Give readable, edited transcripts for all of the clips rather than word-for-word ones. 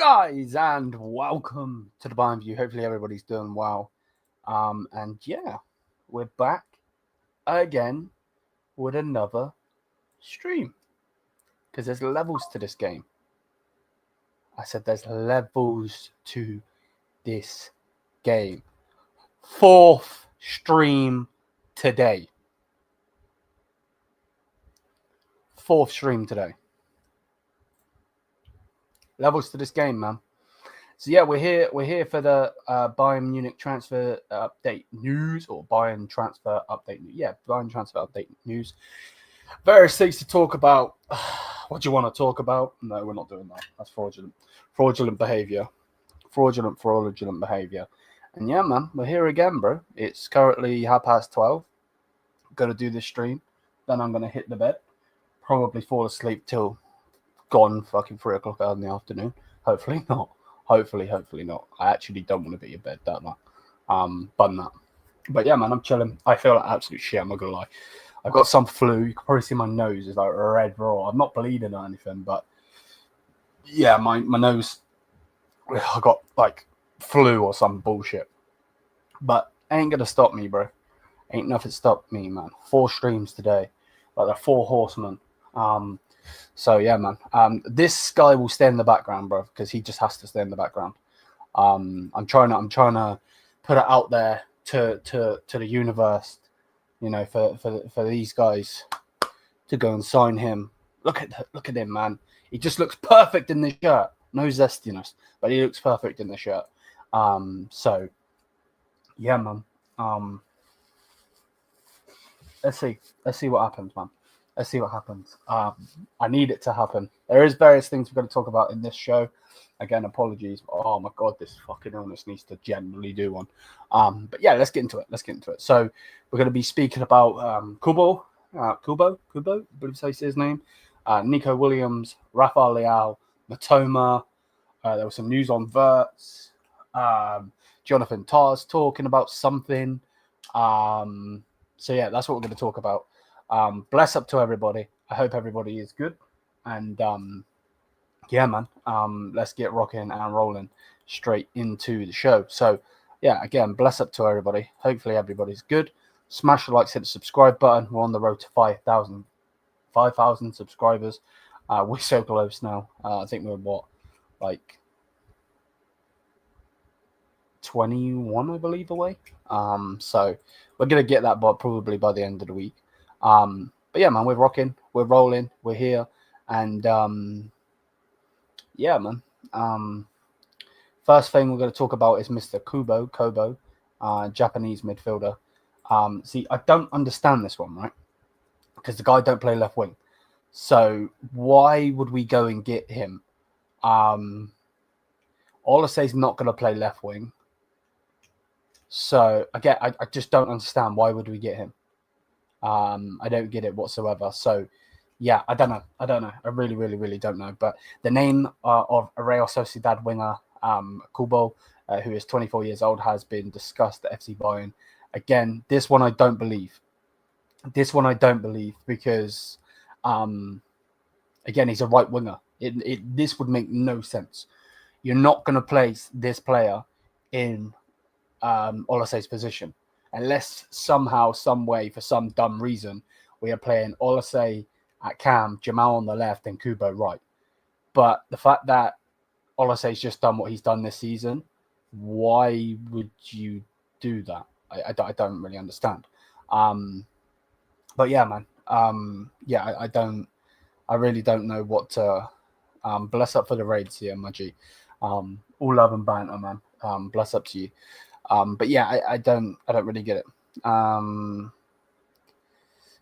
guys, and welcome to the Bayern View. Hopefully everybody's doing well. And yeah, we're back again with another stream. Because there's levels to this game. I said there's levels to this game. Fourth stream today. Levels to this game, man. So yeah, we're here for the Bayern Munich transfer update news, or Bayern transfer update news. Yeah, Bayern transfer update news. Various things to talk about. What do you want to talk about? No, we're not doing that. That's fraudulent behavior. Fraudulent behavior. And yeah, man, we're here again, bro. It's currently 12:30. Gonna do this stream, then I'm gonna hit the bed. Probably fall asleep till gone fucking 3 o'clock out in the afternoon. Hopefully not. Hopefully not. I actually don't want to be in bed that long. But yeah, man, I'm chilling. I feel like absolute shit, I'm not gonna lie. I've got some flu. You can probably see my nose is like red raw. I'm not bleeding or anything, but yeah, my nose, I got like flu or some bullshit. But ain't gonna stop me, bro. Ain't nothing stop me, man. 4 streams today. Like the 4 horsemen. So yeah, man. This guy will stay in the background, bro, because he just has to stay in the background. I'm trying to put it out there to the universe, you know, for these guys to go and sign him. Look at him, man. He just looks perfect in this shirt. No zestiness, but he looks perfect in the shirt. So yeah, man. Let's see what happens, man. Let's see what happens. I need it to happen. There is various things we're going to talk about in this show. Again, apologies. Oh my god, this fucking illness needs to generally do one. But yeah, let's get into it. So we're going to be speaking about Kubo, I believe that's his name. Nico Williams, Rafael Leão, Mitoma. There was some news on Verts. Jonathan Tars talking about something. So yeah, that's what we're going to talk about. Bless up to everybody. I hope everybody is good. And yeah, man, let's get rocking and rolling straight into the show. So yeah, again, bless up to everybody. Hopefully everybody's good. Smash the like, hit the subscribe button. We're on the road to 5,000 subscribers. We're so close now. I think we're like 21, I believe, away. So we're gonna get that probably by the end of the week. But yeah, man, we're rocking, we're rolling, we're here, and yeah, man. First thing we're going to talk about is Mr. Kubo, Japanese midfielder. See, I don't understand this one, right? Because the guy don't play left wing. So why would we go and get him? Olasey's not going to play left wing. So again, I just don't understand. Why would we get him? I don't get it whatsoever. So, yeah, I don't know. I really don't know. But the name of a Real Sociedad winger, Kubo, who is 24 years old, has been discussed at FC Bayern. Again, this one I don't believe. Because, again, he's a right winger. This would make no sense. You're not going to place this player in Olasey's position. Unless somehow, some way, for some dumb reason, we are playing Olasey at cam, Jamal on the left, and Kubo right. But the fact that Olasey's just done what he's done this season, why would you do that? I don't really understand. But yeah, man. I really don't know what to. Bless up for the raids here, Maji. All love and banter, man. Bless up to you. But yeah, I don't really get it.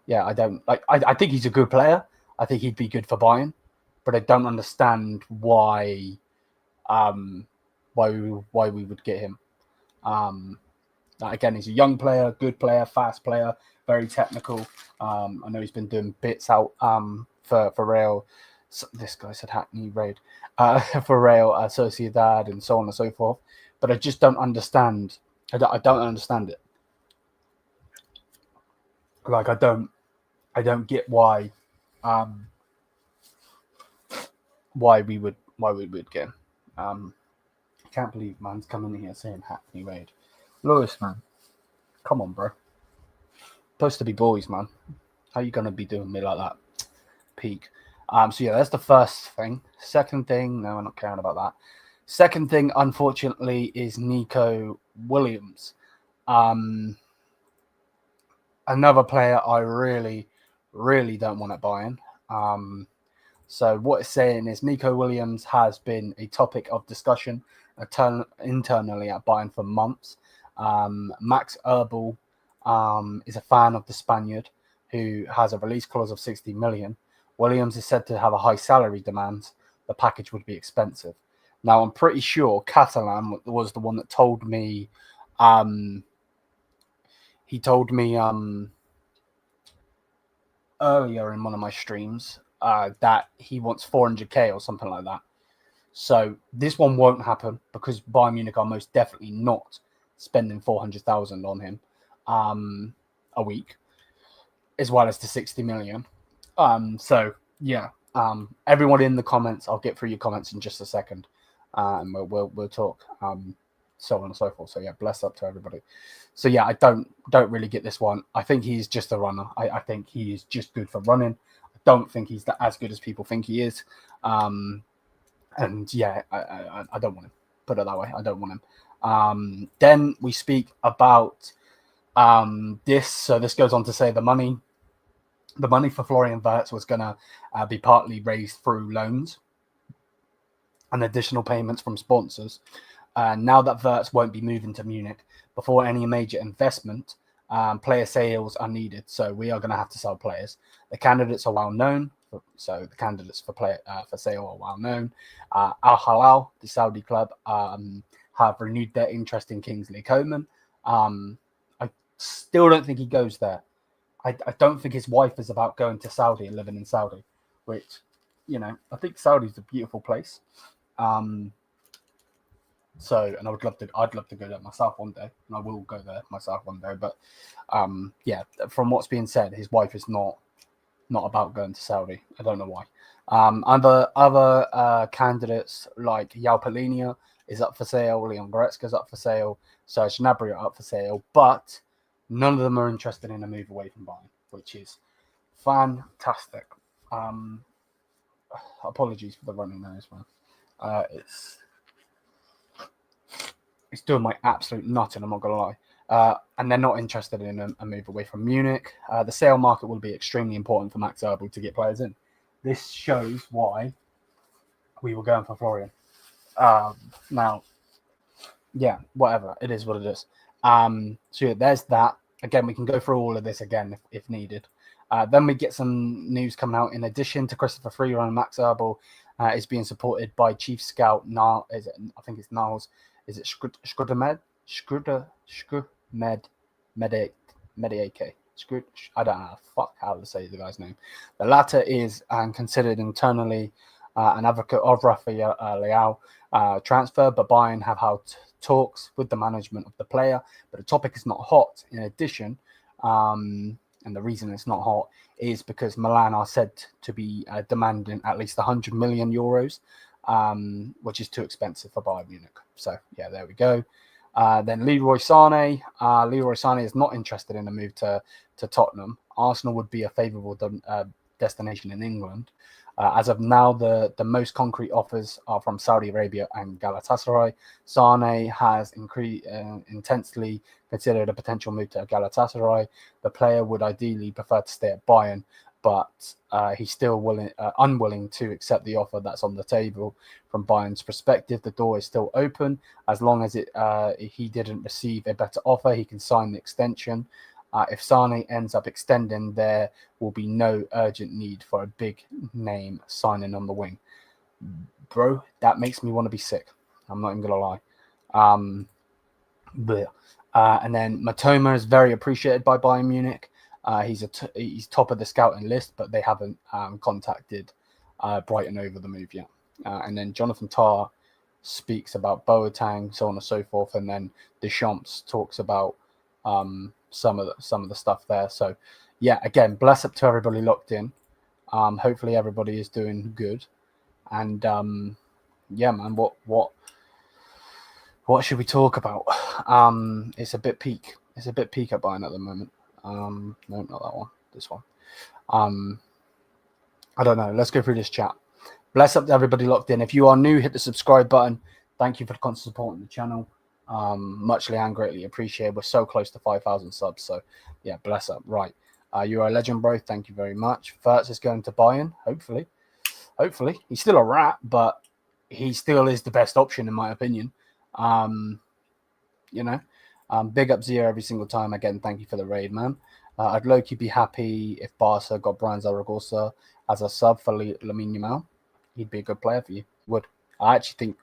Yeah, I don't like. I think he's a good player. I think he'd be good for Bayern, but I don't understand why we would get him. Again, he's a young player, good player, fast player, very technical. I know he's been doing bits out for Real. This guy said Hackney Raid for Real Sociedad and so on and so forth. But I just don't understand. I don't understand it. Like I don't get why we would get him. I can't believe man's coming here saying Hackney Raid. Lewis, man, come on, bro. Supposed to be boys, man. How you gonna be doing me like that? Peak. So yeah, that's the first thing. Second thing, no, I'm not caring about that. Second thing, unfortunately, is Nico Williams. Another player I really, really don't want at Bayern. So what it's saying is Nico Williams has been a topic of discussion internally at Bayern for months. Max Erbel is a fan of the Spaniard who has a release clause of 60 million. Williams is said to have a high salary demand. The package would be expensive. Now, I'm pretty sure Catalan was the one that told me. He told me earlier in one of my streams that he wants 400k or something like that. So this one won't happen because Bayern Munich are most definitely not spending 400,000 on him a week, as well as the 60 million. So yeah, everyone in the comments, I'll get through your comments in just a second, and we'll talk, so on and so forth. So yeah, bless up to everybody. So yeah, I don't really get this one. I think he's just a runner. I think he is just good for running. I don't think he's as good as people think he is. And yeah, I don't want him. Put it that way. I don't want him. Then we speak about this. So this goes on to say the money for Florian Wirtz was going to be partly raised through loans and additional payments from sponsors. Now that Wirtz won't be moving to Munich, before any major investment, player sales are needed. So we are going to have to sell players. The candidates are well known. So the candidates for sale are well known. Al Hilal, the Saudi club, have renewed their interest in Kingsley Coman. I still don't think he goes there. I don't think his wife is about going to Saudi and living in Saudi, which, you know, I think Saudi's a beautiful place. So, and I'd love to go there myself one day, and I will go there myself one day. But yeah, from what's being said, his wife is not about going to Saudi. I don't know why. Other candidates like Yao Polinia is up for sale, Leon Goretzka's up for sale, Serge Gnabry are up for sale, but none of them are interested in a move away from Bayern, which is fantastic. Apologies for the running nose, man. It's doing my absolute nut, and I'm not going to lie. And they're not interested in a move away from Munich. The sale market will be extremely important for Max Erbel to get players in. This shows why we were going for Florian. Now, yeah, whatever. It is what it is. So yeah, there's that. Again, we can go through all of this again if needed. Then we get some news coming out. In addition to Christopher Freeland, Max Erbel is being supported by Chief Scout Niles. I think it's Niles. Is it Shkrudermed? Mediake. I don't know how to say the guy's name. The latter is considered internally an advocate of Rafael Leão transfer, but Bayern have held talks with the management of the player, but the topic is not hot. In addition, and the reason it's not hot is because Milan are said to be demanding at least 100 million euros, which is too expensive for Bayern Munich. So yeah, there we go. Then Leroy Sané. Leroy Sané is not interested in a move to Tottenham. Arsenal would be a favourable destination in England. As of now, the most concrete offers are from Saudi Arabia and Galatasaray. Sané has intensely considered a potential move to Galatasaray. The player would ideally prefer to stay at Bayern, but he's still unwilling to accept the offer that's on the table. From Bayern's perspective, the door is still open. As long as he didn't receive a better offer, he can sign the extension. If Sané ends up extending, there will be no urgent need for a big name signing on the wing. Bro, that makes me want to be sick. I'm not even going to lie. And then Mitoma is very appreciated by Bayern Munich. He's top of the scouting list, but they haven't contacted Brighton over the move yet. And then Jonathan Tah speaks about Boateng, so on and so forth. And then Deschamps talks about some of the stuff there. So yeah, again, bless up to everybody locked in. Hopefully everybody is doing good. And yeah, man, what should we talk about? It's a bit peak. It's a bit peak at Bayern at the moment. No, not that one. This one. I don't know. Let's go through this chat. Bless up to everybody locked in. If you are new, hit the subscribe button. Thank you for the constant support on the channel. Muchly and greatly appreciated. We're so close to 5,000 subs. So, yeah, bless up. Right. You're a legend, bro. Thank you very much. Wirtz is going to Bayern, hopefully. Hopefully. He's still a rat, but he still is the best option, in my opinion. You know, big up Zia every single time. Again, thank you for the raid, man. I'd low-key be happy if Barca got Brian Zaragoza as a sub for Lamine Yamal. He'd be a good player for you. Would. I actually think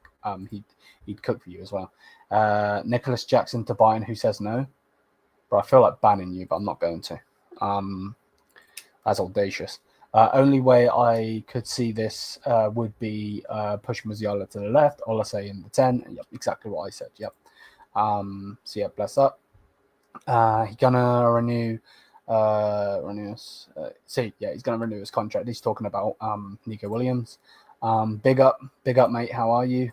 he'd cook for you as well. Nicholas Jackson to Bayern, who says no. But I feel like banning you, but I'm not going to. That's audacious. Only way I could see this would be push Musiala to the left, Olise in the 10. Yep, exactly what I said. Yep. So yeah, bless up. He's gonna renew. He's gonna renew his contract. He's talking about Nico Williams. Big up, mate. How are you?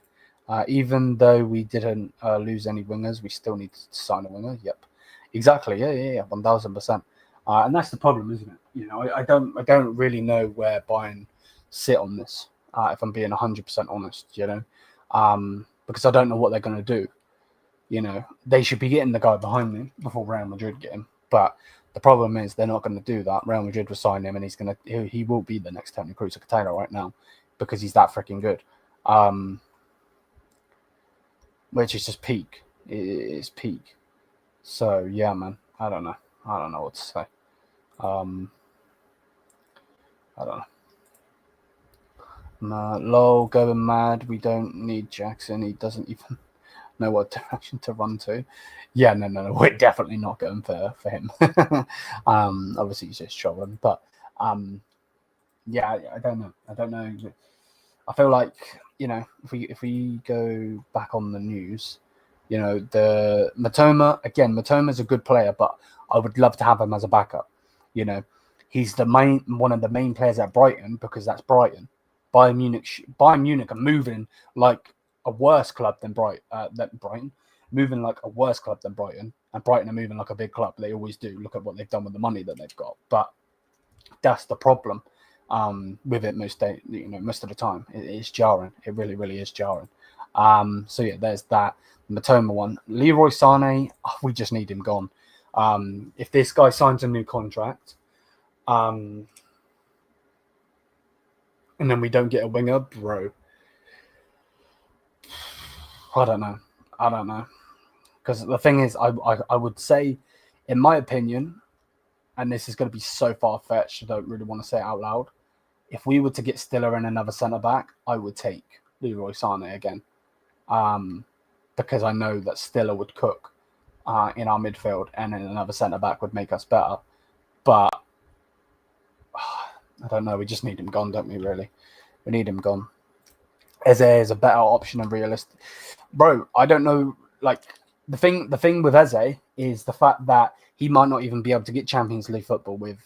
Even though we didn't lose any wingers, we still need to sign a winger. Yep, exactly. Yeah, 1000%. And that's the problem, isn't it? You know, I don't really know where Bayern sit on this. If I'm being 100% honest, you know, because I don't know what they're gonna do. You know, they should be getting the guy behind me before Real Madrid get him. But the problem is they're not going to do that. Real Madrid will sign him, and he will be the next Tony Cruz right now because he's that freaking good. Which is just peak. It is peak. So yeah, man. I don't know what to say. I don't know. No, lol, going mad. We don't need Jackson. He doesn't even know what direction to run to. Yeah, no, we're definitely not going for him. Obviously he's just trolling, but yeah, I don't know. I feel like, you know, if we go back on the news, you know, the Matoma's a good player, but I would love to have him as a backup. You know, he's one of the main players at Brighton because that's Brighton. Bayern Munich are moving like a worse club than Brighton, moving like a worse club than Brighton, and Brighton are moving like a big club. They always do. Look at what they've done with the money that they've got. But that's the problem with it most of the time. It's jarring. It really, really is jarring. So yeah, there's that. Mitoma one. Leroy Sané, we just need him gone. If this guy signs a new contract, and then we don't get a winger, bro, I don't know. Because the thing is, I would say, in my opinion, and this is going to be so far-fetched, I don't really want to say it out loud, if we were to get Stiller and another centre-back, I would take Leroy Sané again. Because I know that Stiller would cook in our midfield, and then another centre-back would make us better. But I don't know. We just need him gone, don't we, really? We need him gone. Eze is a better option and realistic. Bro, I don't know. Like, the thing with Eze is the fact that he might not even be able to get Champions League football with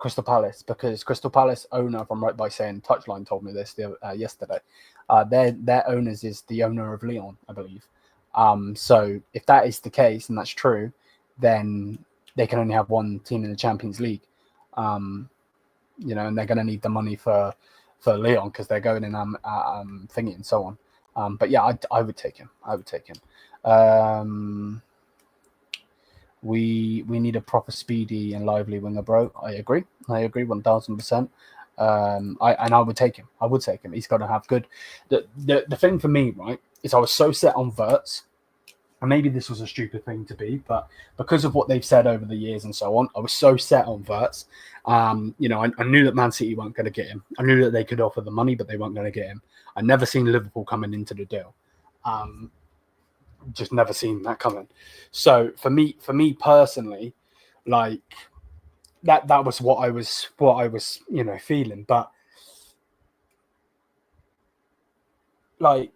Crystal Palace, because Crystal Palace owner, if I'm right by saying, Touchline told me this yesterday. Their owners is the owner of Lyon, I believe. So if that is the case and that's true, then they can only have one team in the Champions League. You know, and they're going to need the money for Lyon because they're going in thingy and so on. But yeah, I would take him. We need a proper speedy and lively winger, bro. I agree 1000%. I would take him. He's got to have good. The thing for me, right, is I was so set on Wirtz, and maybe this was a stupid thing to be, but because of what they've said over the years and so on, I was so set on Wirtz. You know, I knew that Man City weren't going to get him. I knew that they could offer the money, but they weren't going to get him. I never seen Liverpool coming into the deal. Just never seen that coming. So for me personally, like that was what I was, you know, feeling. But like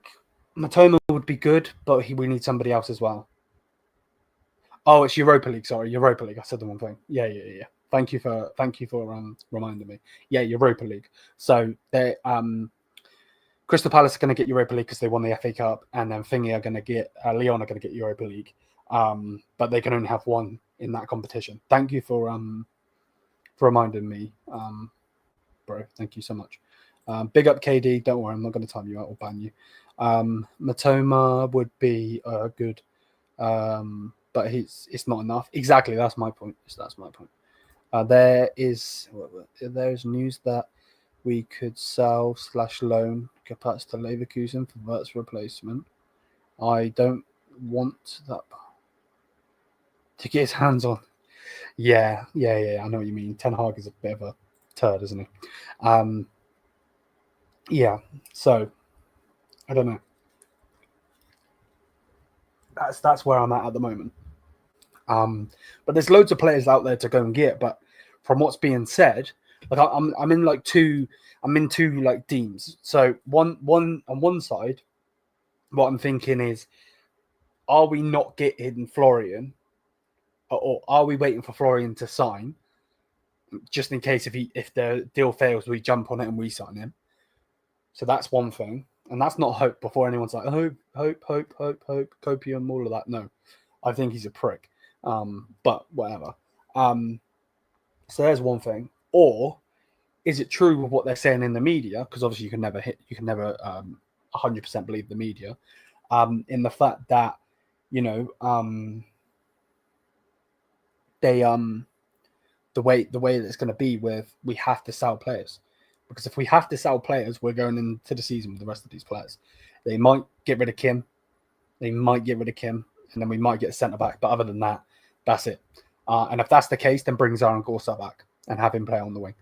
Mitoma would be good, but we need somebody else as well. Oh, it's Europa League. Sorry, Europa League. I said the wrong thing. Yeah. Thank you for reminding me. Yeah, Europa League. So they Crystal Palace are going to get Europa League because they won the FA Cup, and then Thingy are going to get Lyon are going to get Europa League. But they can only have one in that competition. Thank you for reminding me, bro. Thank you so much. Big up KD. Don't worry, I'm not going to time you out or ban you. Matoma would be good, but it's not enough. Exactly, that's my point. There's news that we could sell / loan Kapats to Leverkusen for Wirtz replacement. I don't want that to get his hands on. Yeah. I know what you mean. Ten Hag is a bit of a turd, isn't he? Yeah. So I don't know. That's where I'm at the moment. But there's loads of players out there to go and get. But from what's being said, like I'm in two like teams. So one on one side, what I'm thinking is, are we not getting Florian, or are we waiting for Florian to sign, just in case if the deal fails, we jump on it and we sign him? So that's one thing, and that's not hope. Before anyone's like hope, copium, all of that. No, I think he's a prick. But whatever. So there's one thing. Or is it true with what they're saying in the media? Because obviously you can never 100% believe the media. In the fact that, they the way it's going to be with, we have to sell players, because if we have to sell players, we're going into the season with the rest of these players. They might get rid of Kim, and then we might get a centre back. But other than that, that's it. And if that's the case, then bring Zaran Gorsa back and have him play on the wing.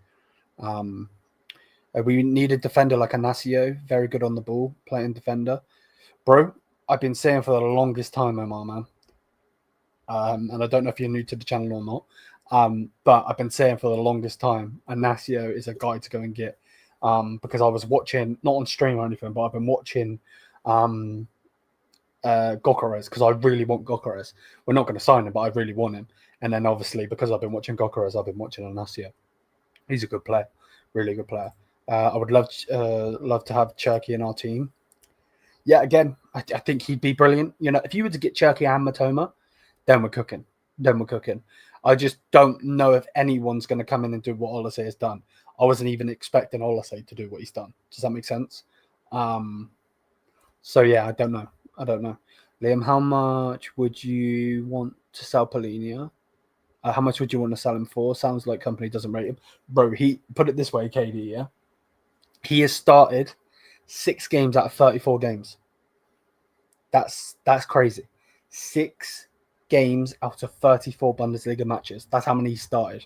We need a defender like a Nacio, very good on the ball, playing defender. Bro, I've been saying for the longest time, Omar, man. And I don't know if you're new to the channel or not, but I've been saying for the longest time, Nacio is a guy to go and get, because I was watching, not on stream or anything, but I've been watching Gokares, because I really want Gokares. We're not going to sign him, but I really want him. And then obviously, because I've been watching Gokares, I've been watching Nacio. He's a good player, really good player. I would love to have Cherky in our team. Yeah, again, I think he'd be brilliant. If you were to get Cherky and Mitoma, then we're cooking. I just don't know if anyone's going to come in and do what Olise has done. I wasn't even expecting Olise to do what he's done. Does that make sense? So yeah, I don't know. Liam, how much would you want to sell Polinia? How much would you want to sell him for? Sounds like Kompany doesn't rate him. Bro, he put it this way, KD, yeah? He has started 6 games out of 34 games. That's crazy. 6 games out of 34 Bundesliga matches. That's how many he started.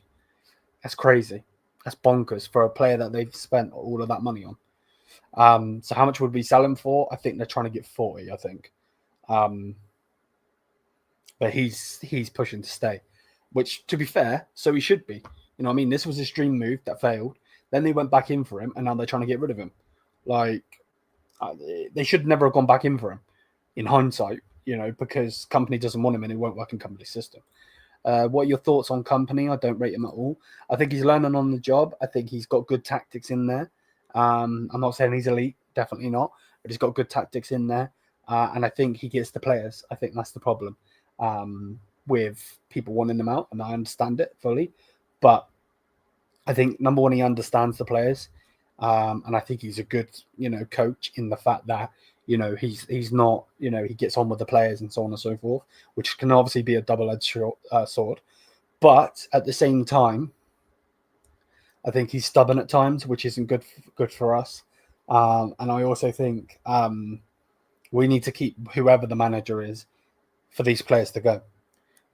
That's crazy. That's bonkers for a player that they've spent all of that money on. So how much would we sell him for? I think they're trying to get 40, I think. But he's pushing to stay, which, to be fair, so he should be. This was his dream move that failed. Then they went back in for him, and now they're trying to get rid of him. They should never have gone back in for him, in hindsight, because Kompany doesn't want him and it won't work in Kompany's system. What are your thoughts on Kompany? I don't rate him at all. I think he's learning on the job. I think he's got good tactics in there. I'm not saying he's elite, definitely not, but he's got good tactics in there. And I think he gets the players. I think that's the problem with people wanting him out, and I understand it fully. But I think, number one, he understands the players. And I think he's a good, coach in the fact that, he's not, he gets on with the players and so on and so forth, which can obviously be a double-edged sword. But at the same time, I think he's stubborn at times, which isn't good for us. And I also think we need to keep whoever the manager is for these players to go.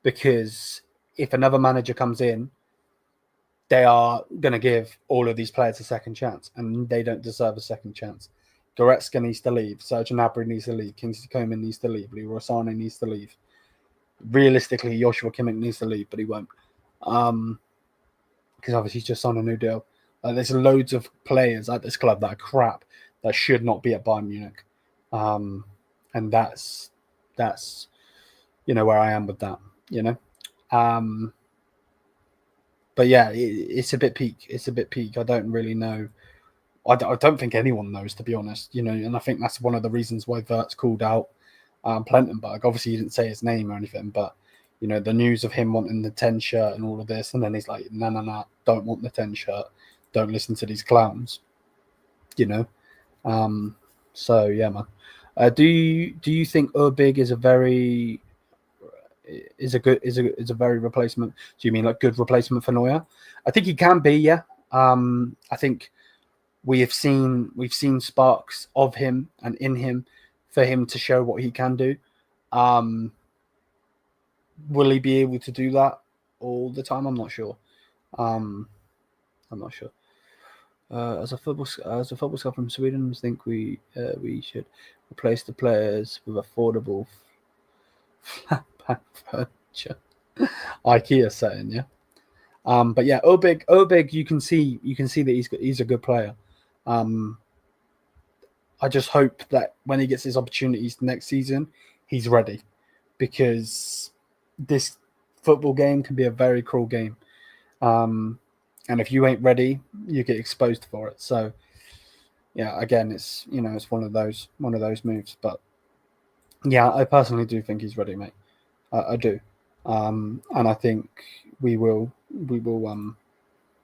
Because if another manager comes in, they are going to give all of these players a second chance, and they don't deserve a second chance. Goretzka needs to leave. Serge Gnabry needs to leave. Kingsley Coman needs to leave. Leroy Sané needs to leave. Realistically, Joshua Kimmich needs to leave, but he won't. Because obviously he's just signed a new deal. There's loads of players at this club that are crap, that should not be at Bayern Munich. And that's where I am with that. you know. But yeah, it's a bit peak. It's a bit peak. I don't really know. I don't think anyone knows, to be honest, you know. And I think that's one of the reasons why Wirtz called out Plentenberg. Obviously, he didn't say his name or anything, but you know, the news of him wanting the 10 shirt and all of this, and then he's like, no, don't want the 10 shirt. Don't listen to these clowns, you know. So yeah, man. Do you think Urbig is a very replacement? Do you mean like good replacement for Neuer? I think he can be, yeah. I think we've seen sparks of him and in him for him to show what he can do. Will he be able to do that all the time? I'm not sure. I'm not sure. As a football scout from Sweden, I think we should replace the players with affordable flat pack furniture. IKEA setting, yeah. But yeah, Obig, you can see that he's a good player. I just hope that when he gets his opportunities next season, he's ready, because this football game can be a very cruel game. And if you ain't ready, you get exposed for it. So, yeah, again, it's it's one of those moves. But yeah, I personally do think he's ready, mate. I do, and I think we will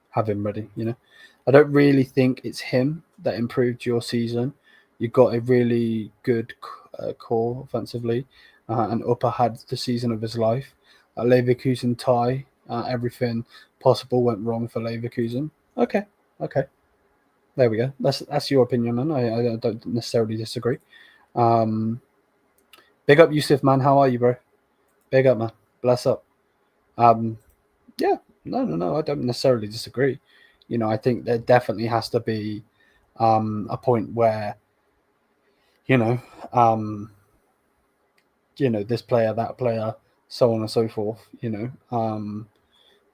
have him ready. You know, I don't really think it's him that improved your season. You got a really good core offensively, and Upper had the season of his life. Leverkusen tie, everything possible went wrong for Leverkusen. Okay. There we go. That's your opinion, man. I don't necessarily disagree. Big up, Yusuf, man. How are you, bro? Big up, man. Bless up. Yeah. No. I don't necessarily disagree. You know, I think there definitely has to be a point where, this player, that player, so on and so forth.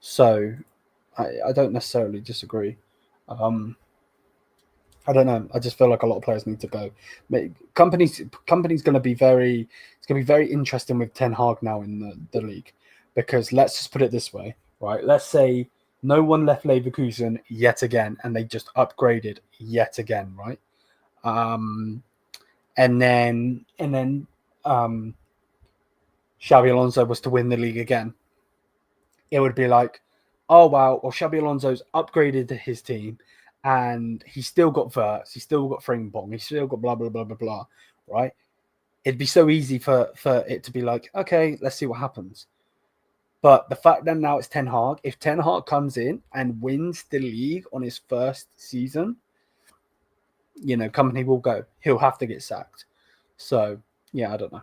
So I don't necessarily disagree. I don't know. I just feel like a lot of players need to go. Kompany's going to be very. It's going to be very interesting with Ten Hag now in the league, because let's just put it this way, right? Let's say no one left Leverkusen yet again, and they just upgraded yet again, right? And then Xabi Alonso was to win the league again. It would be like, oh wow, well Xabi Alonso's upgraded his team, and he's still got Wirtz, he's still got Frimpong, he's still got blah blah blah blah blah, right? It'd be so easy for it to be like, okay, let's see what happens. But the fact that now it's Ten Hag, if Ten Hag comes in and wins the league on his first season, Kompany will go. He'll have to get sacked. So yeah, I don't know.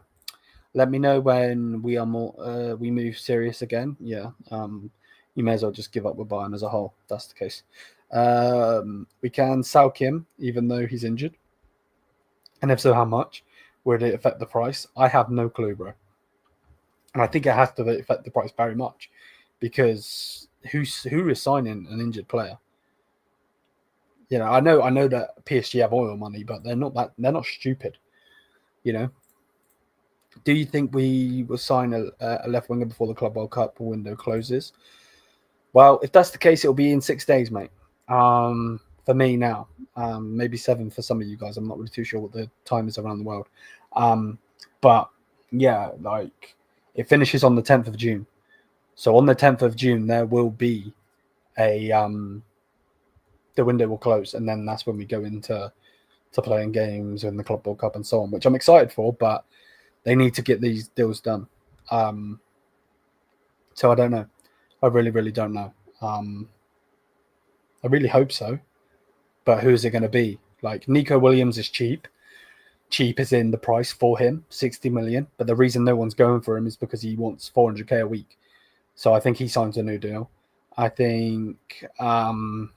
Let me know when we are we move serious again. Yeah. You may as well just give up with Bayern as a whole. If that's the case. We can sell Kim, even though he's injured. And if so, how much? Would it affect the price? I have no clue, bro. And I think it has to affect the price very much, because who is signing an injured player? I know that PSG have oil money, but they're not stupid. Do you think we will sign a left winger before the Club World Cup window closes? Well, if that's the case, it'll be in 6 days, mate. For me now, maybe 7 for some of you guys. I'm not really too sure what the time is around the world. But yeah, like it finishes on the 10th of June. So on the 10th of June, there will be the window will close, and then that's when we go into playing games in the Club World Cup and so on, which I'm excited for, but they need to get these deals done. So I don't know. I really, really don't know. I really hope so. But who is it going to be? Like, Nico Williams is cheap. Cheap is in the price for him, 60 million. But the reason no one's going for him is because he wants 400k a week. So I think he signs a new deal. I think Rafael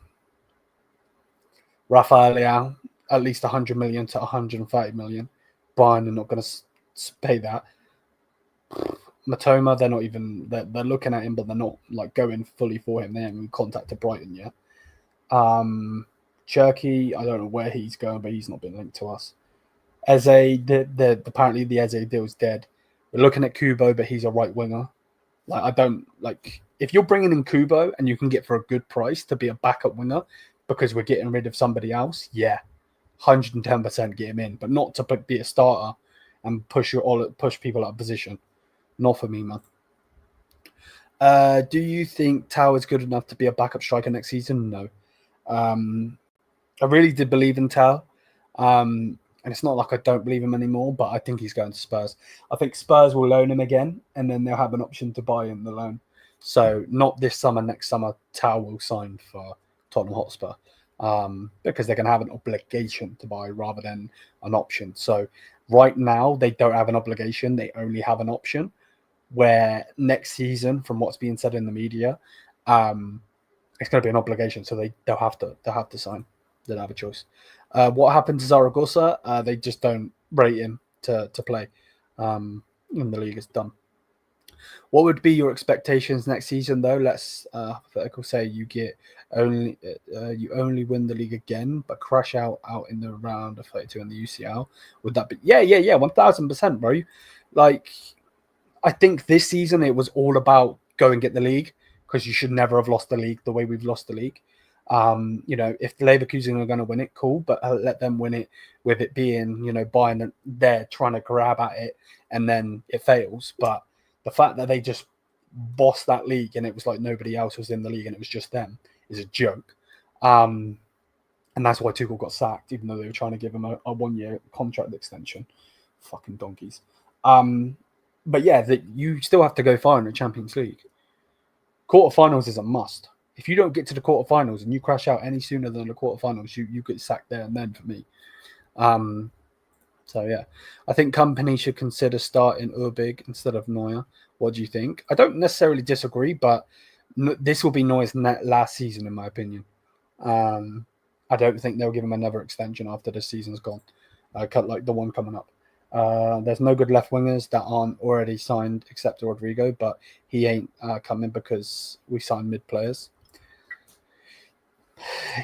Leão, at least 100 million to 130 million. Bayern are not going to pay that. Mitoma, they're looking at him, but they're not like going fully for him. They haven't contacted Brighton yet. Cherky, I don't know where he's going, but he's not been linked to us. Eze, apparently the Eze deal's dead. We're looking at Kubo, but he's a right winger. Like, I don't like if you're bringing in Kubo and you can get for a good price to be a backup winger because we're getting rid of somebody else. Yeah, 110% get him in, but not to be a starter and push people out of position. Not for me, man. Do you think Tao is good enough to be a backup striker next season? No. I really did believe in Tao. And it's not like I don't believe him anymore, but I think he's going to Spurs. I think Spurs will loan him again, and then they'll have an option to buy him the loan. So not this summer, next summer, Tao will sign for Tottenham Hotspur because they're going to have an obligation to buy rather than an option. So right now, they don't have an obligation. They only have an option, where next season, from what's being said in the media, it's going to be an obligation. So they'll have to sign. They don't have a choice. What happened to Zaragoza? They just don't rate him to play in the league. It's done. What would be your expectations next season, though? Let's say you only win the league again, but crash out in the round of 32 in the UCL. Would that be? Yeah, 1000%, bro. Like, I think this season it was all about go and get the league because you should never have lost the league the way we've lost the league. If the Leverkusen are going to win it, cool, but let them win it with it being, Bayern there trying to grab at it and then it fails. But the fact that they just bossed that league and it was like nobody else was in the league and it was just them is a joke. And that's why Tuchel got sacked, even though they were trying to give him a 1-year contract extension. Fucking donkeys. But yeah, you still have to go far in the Champions League. Quarterfinals is a must. If you don't get to the quarterfinals and you crash out any sooner than the quarterfinals, you get sacked there and then for me. So yeah, I think Kompany should consider starting Urbig instead of Neuer. What do you think? I don't necessarily disagree, but this will be Neuer's last season, in my opinion. I don't think they'll give him another extension after the season's gone, like the one coming up. There's no good left wingers that aren't already signed except Rodrigo, but he ain't coming because we signed mid players.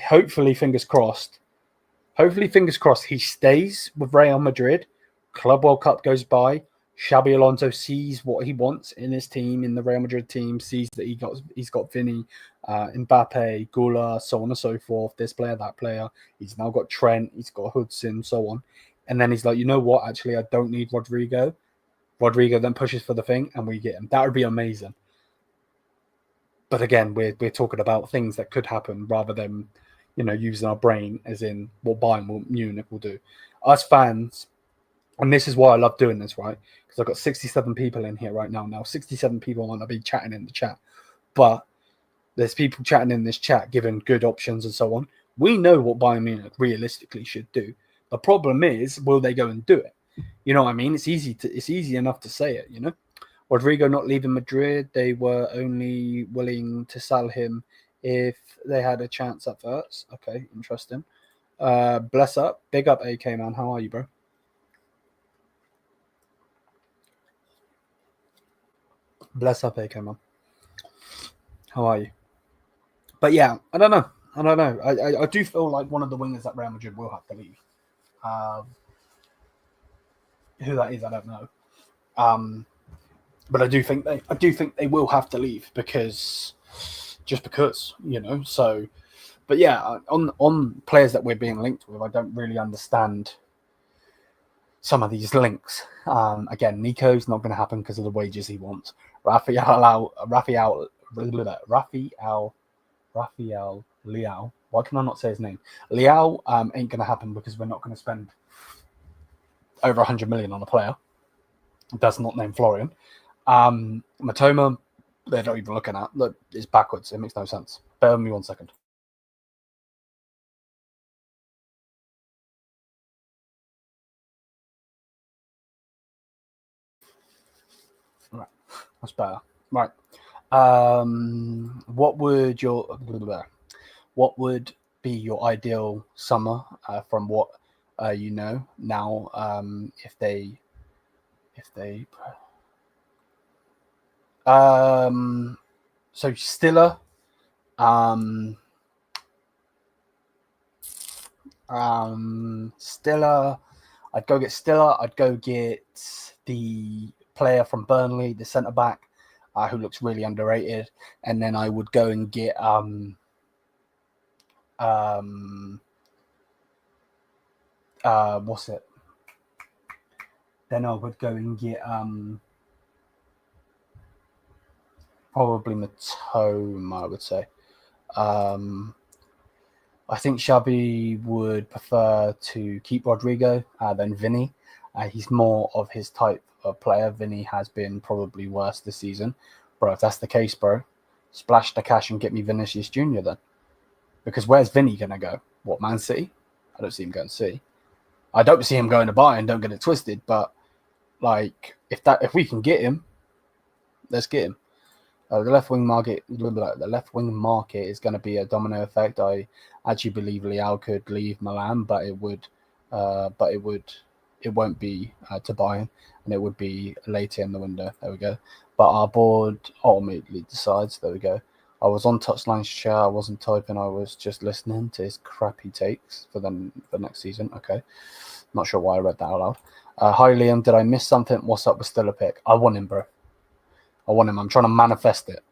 Hopefully, fingers crossed, he stays with Real Madrid. Club World Cup goes by. Xabi Alonso sees what he wants in his team, in the Real Madrid team, sees that he's got Vinny, Mbappe, Gula, so on and so forth, this player, that player. He's now got Trent, he's got Hudson, so on. And then he's like, you know what? Actually, I don't need Rodrigo. Rodrigo then pushes for the thing and we get him. That would be amazing. But again, we're talking about things that could happen rather than, using our brain as in what Bayern Munich will do. Us fans, and this is why I love doing this, right? Because I've got 67 people in here right now. Now, 67 people want to be chatting in the chat. But there's people chatting in this chat, giving good options and so on. We know what Bayern Munich realistically should do. The problem is, will they go and do it? You know what I mean? It's easy enough to say it, Rodrigo not leaving Madrid. They were only willing to sell him if they had a chance at first. Okay, interesting. Bless up. Big up, AK, man. How are you, bro? Bless up, AK, man. How are you? But yeah, I don't know. I do feel like one of the wingers at Real Madrid will have to leave. Who that is, I don't know. But I do think they will have to leave because. So, but yeah, on players that we're being linked with, I don't really understand some of these links. Again, Nico's not going to happen because of the wages he wants. Rafael Leão. Why can I not say his name? Leão ain't going to happen because we're not going to spend over 100 million on a player that's not named Florian. Mitoma, they're not even looking at. Look, it's backwards. It makes no sense. Bear with me 1 second. Right, that's better. Right. What would be your ideal summer from what now? If they so Stiller, Stiller, I'd go get Stiller. I'd go get the player from Burnley, the centre back. who looks really underrated, and then I would go and get what's it? Then I would go and get probably Mitoma, I would say. I think Xabi would prefer to keep Rodrigo than Vinny. He's more of his type of player. Vinny has been probably worse this season. Bro, if that's the case, bro, splash the cash and get me Vinicius Jr. then. Because where's Vinny going to go? What, Man City? I don't see him going to City. I don't see him going to Bayern, don't get it twisted. But, like, if we can get him, let's get him. The left wing market is going to be a domino effect. I actually believe Leão could leave Milan, but it won't be to Bayern, and it would be later in the window. There we go. But our board ultimately decides. There we go. I was on Touchline's chat. I wasn't typing. I was just listening to his crappy takes for next season. Okay, not sure why I read that out loud. Hi Liam, did I miss something? What's up with still a pick? I want him, bro. I want him. I'm trying to manifest it.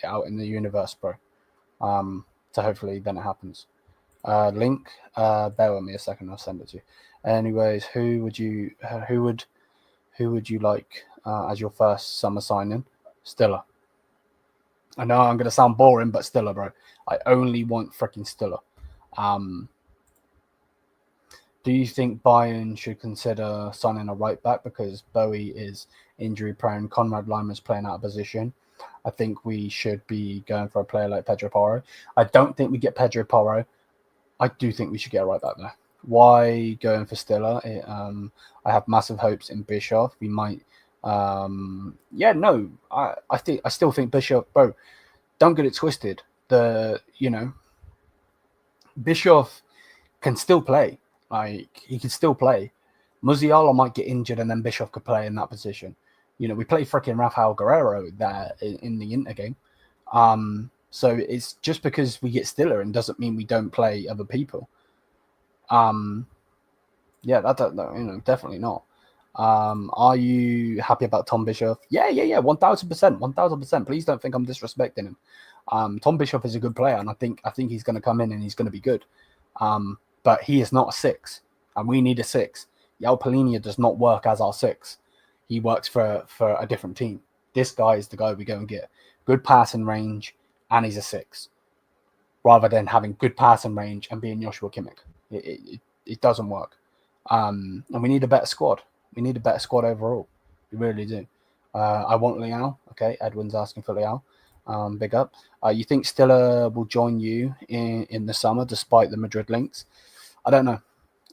Out in the universe, bro. So hopefully then it happens. Link. Bear with me a second. I'll send it to you. Anyways, who would you like as your first summer signing? Stiller. I know I'm gonna sound boring, but Stiller, bro. I only want freaking Stiller. Do you think Bayern should consider signing a right back because Bowie is injury prone? Conrad Limer's playing out of position. I think we should be going for a player like Pedro Porro. I don't think we get Pedro Porro. I do think we should get a right back there. Why going for Stiller? I have massive hopes in Bischoff. We might. I still think Bischoff, bro. Don't get it twisted. Bischoff can still play. Like, he can still play. Musiala might get injured and then Bischoff could play in that position. We play freaking Rafael Guerrero there in the Inter game. So it's just because we get Stiller and doesn't mean we don't play other people. Definitely not. Are you happy about Tom Bischoff? Yeah, 1000%. Please don't think I'm disrespecting him. Tom Bischoff is a good player, and I think he's going to come in and he's going to be good. But he is not a 6, and we need a 6. João Palhinha does not work as our 6. He works for a different team. This guy is the guy we go and get. Good passing range, and he's a 6. Rather than having good passing range and being Joshua Kimmich. It doesn't work. And we need a better squad. We need a better squad overall. We really do. I want Leão. Okay, Edwin's asking for Leão. Big up. You think Stiller will join you in the summer despite the Madrid links? I don't know,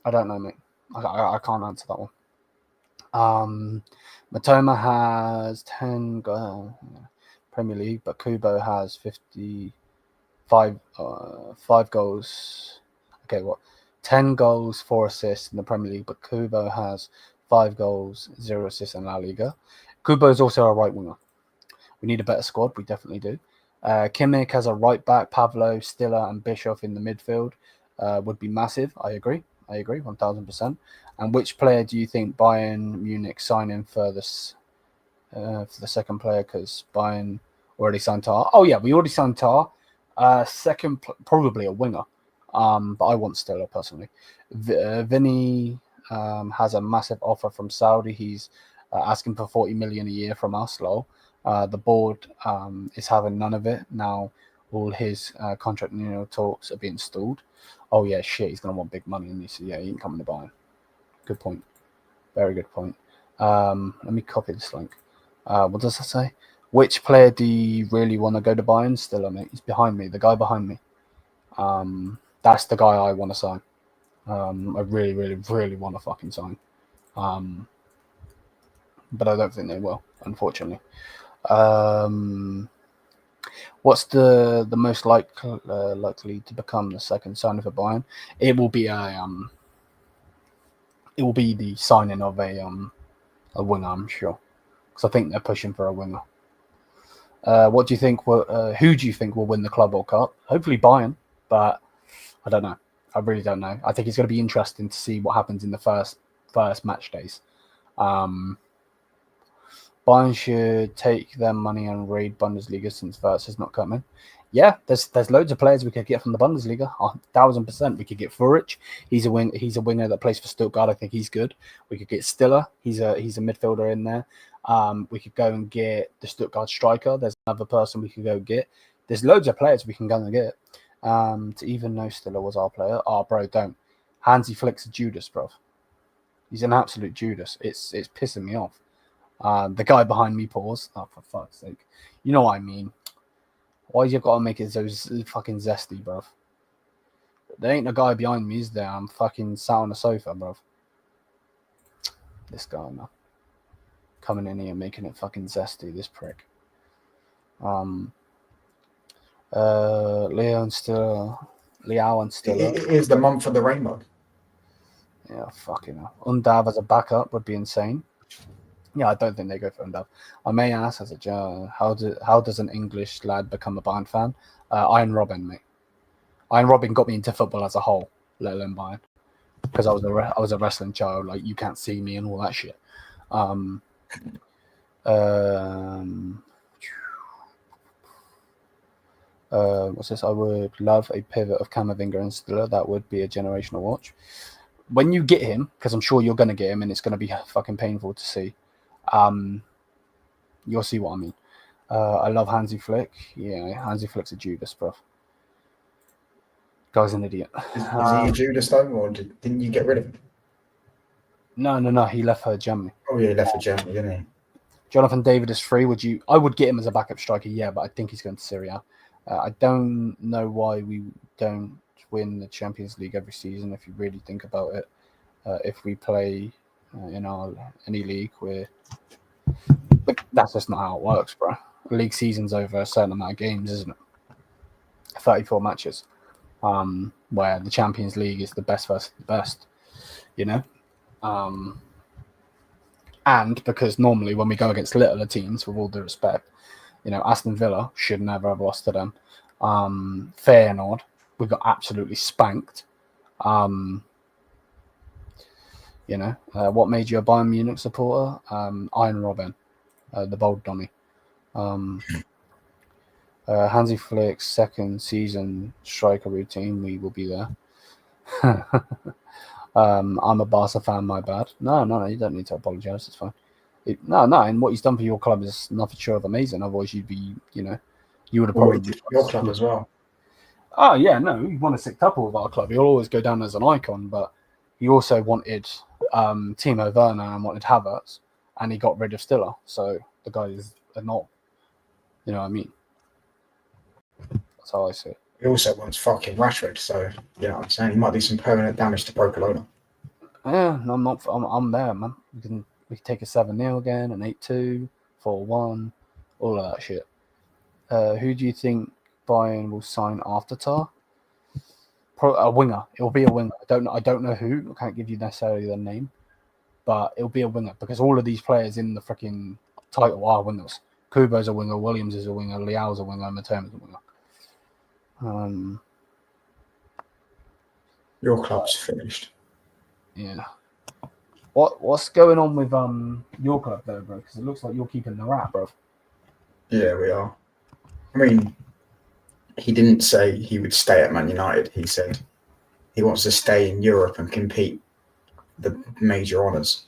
mate. I can't answer that one. Mitoma has 10 Premier League, but Kubo has 55 5 goals. Okay, 10 goals, 4 assists in the Premier League, but Kubo has 5 goals, 0 assists in La Liga. Kubo is also a right winger. We need a better squad. We definitely do. Kimmich has a right back. Pavlo, Stiller, and Bischoff in the midfield would be massive. I agree, 1000%. And which player do you think Bayern Munich sign in for this for the second player? Because Bayern already signed Tar. Oh yeah, we already signed Tar. Second, probably a winger. But I want Stiller personally. Vinny has a massive offer from Saudi. He's asking for 40 million a year from us. Lol. The board is having none of it now. All his contract talks are being stalled. Oh yeah, shit. He's gonna want big money in this. Yeah, he ain't coming to Bayern. Good point. Very good point. Let me copy this link. What does that say? Which player do you really want to go to Bayern? Stiller, mate. He's behind me. The guy behind me. That's the guy I want to sign. I really, really, really want to fucking sign. But I don't think they will, unfortunately. What's the most likely to become the second signing for Bayern? It will be the signing of a winger, I'm sure, because I think they're pushing for a winger. What do you think? Who do you think will win the Club World Cup? Hopefully Bayern, but I don't know. I really don't know. I think it's going to be interesting to see what happens in the first match days. Bayern should take their money and raid Bundesliga since Wirtz is not coming. Yeah, there's loads of players we could get from the Bundesliga. 1,000%. We could get Furic. He's a winger that plays for Stuttgart. I think he's good. We could get Stiller. He's a midfielder in there. We could go and get the Stuttgart striker. There's another person we could go get. There's loads of players we can go and get. To even know Stiller was our player. Oh, bro, don't. Hansi Flick's a Judas, bro. He's an absolute Judas. It's pissing me off. The guy behind me paused. Oh, for fuck's sake. You know what I mean. Why you got to make it so fucking zesty, bruv? There ain't a guy behind me, is there? I'm fucking sat on the sofa, bruv. This guy, man. Coming in here making it fucking zesty, this prick. Leão and Stiller. It is the month of the rainbow. Yeah, fucking hell. Undav as a backup would be insane. Yeah, I don't think they go for Undav. I may ask as a joke, how does an English lad become a Bayern fan? Iron Robin, mate. Iron Robin got me into football as a whole, let alone Bayern, because I was a wrestling child. Like, you can't see me and all that shit. What's this? I would love a pivot of Camavinga and Stiller. That would be a generational watch. When you get him, because I'm sure you're going to get him, and it's going to be fucking painful to see. You'll see what I mean. I love Hansi Flick. Yeah, Hansi Flick's a Judas, bro. Guy's an idiot. Is he a Judas though, or didn't you get rid of him? No. He left for Germany. Oh yeah, he left for Germany, didn't he? Jonathan David is free. I would get him as a backup striker, yeah, but I think he's going to Syria. I don't know why we don't win the Champions League every season. If you really think about it, if we play in any league, that's just not how it works, bro. The league season's over a certain amount of games, isn't it? 34 matches, where the Champions League is the best versus the best, you know. And because normally when we go against littler teams, with all due respect, you know, Aston Villa should never have lost to them. Feyenoord, we got absolutely spanked. You know, what made you a Bayern Munich supporter? Iron Robin, the bold dummy. Hansi Flick's second season striker routine, we will be there. I'm a Barca fan, my bad. No, you don't need to apologise, it's fine. And what he's done for your club is nothing short of amazing. Otherwise, you'd be, you know, you would have probably... your club as well. Oh, yeah, no, he won a sextuple with our club. He'll always go down as an icon, but he also wanted Timo Werner and wanted Havertz, and he got rid of Stiller. So the guy is a knob. You know what I mean? That's how I see it. He also wants fucking Rashford, so you know what I'm saying? He might do some permanent damage to Barcelona. Yeah, no, I'm there, man. We can take a 7-0 again, an 8-2, 4-1, all of that shit. Who do you think Bayern will sign after Tar? A winger. It will be a winger. I don't know who. I can't give you necessarily their name, but it'll be a winger because all of these players in the freaking title are wingers. Kubo's a winger. Williams is a winger. Leao's a winger. Mitoma's a winger. Your club's finished. Yeah. What's going on with your club though, bro? Because it looks like you're keeping the rat, bro. Yeah, we are. I mean, he didn't say he would stay at Man United. He said he wants to stay in Europe and compete the major honours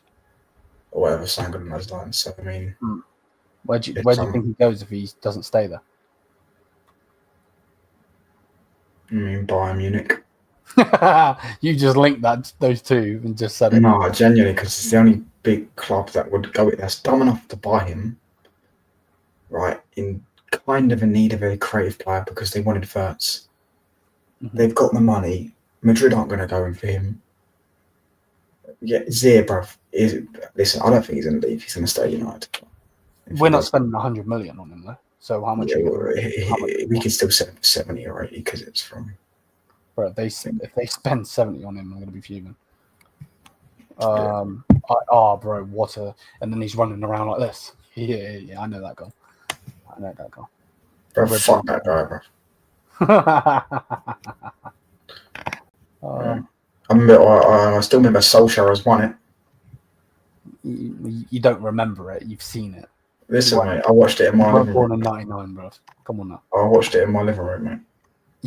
or whatever sang on those lines. So I mean, where do you think he goes if he doesn't stay there? Bayern Munich. You just linked those two and just said it. No, genuinely, because it's the only big club that would go that's dumb enough to buy him, right? In kind of in need of a creative player because they wanted Wirtz. Mm-hmm. They've got the money. Madrid aren't going to go in for him. Yeah, Zier, bruv. Listen, I don't think he's going to leave. He's going to stay at United. We're not spending 100 million on him though. So how much? Yeah, we can still sell 70 or 80 because it's from. Bro, if they spend 70 on him, I'm going to be fuming. Bro, what a... And then he's running around like this. Yeah, I know that guy. Bro, fuck that guy, bro. I still remember Solskjaer has won it. You don't remember it. You've seen it. Listen, What? mate, I watched it in my You weren't living born room. in '99, bro. Come on now. I watched it in my living room, mate.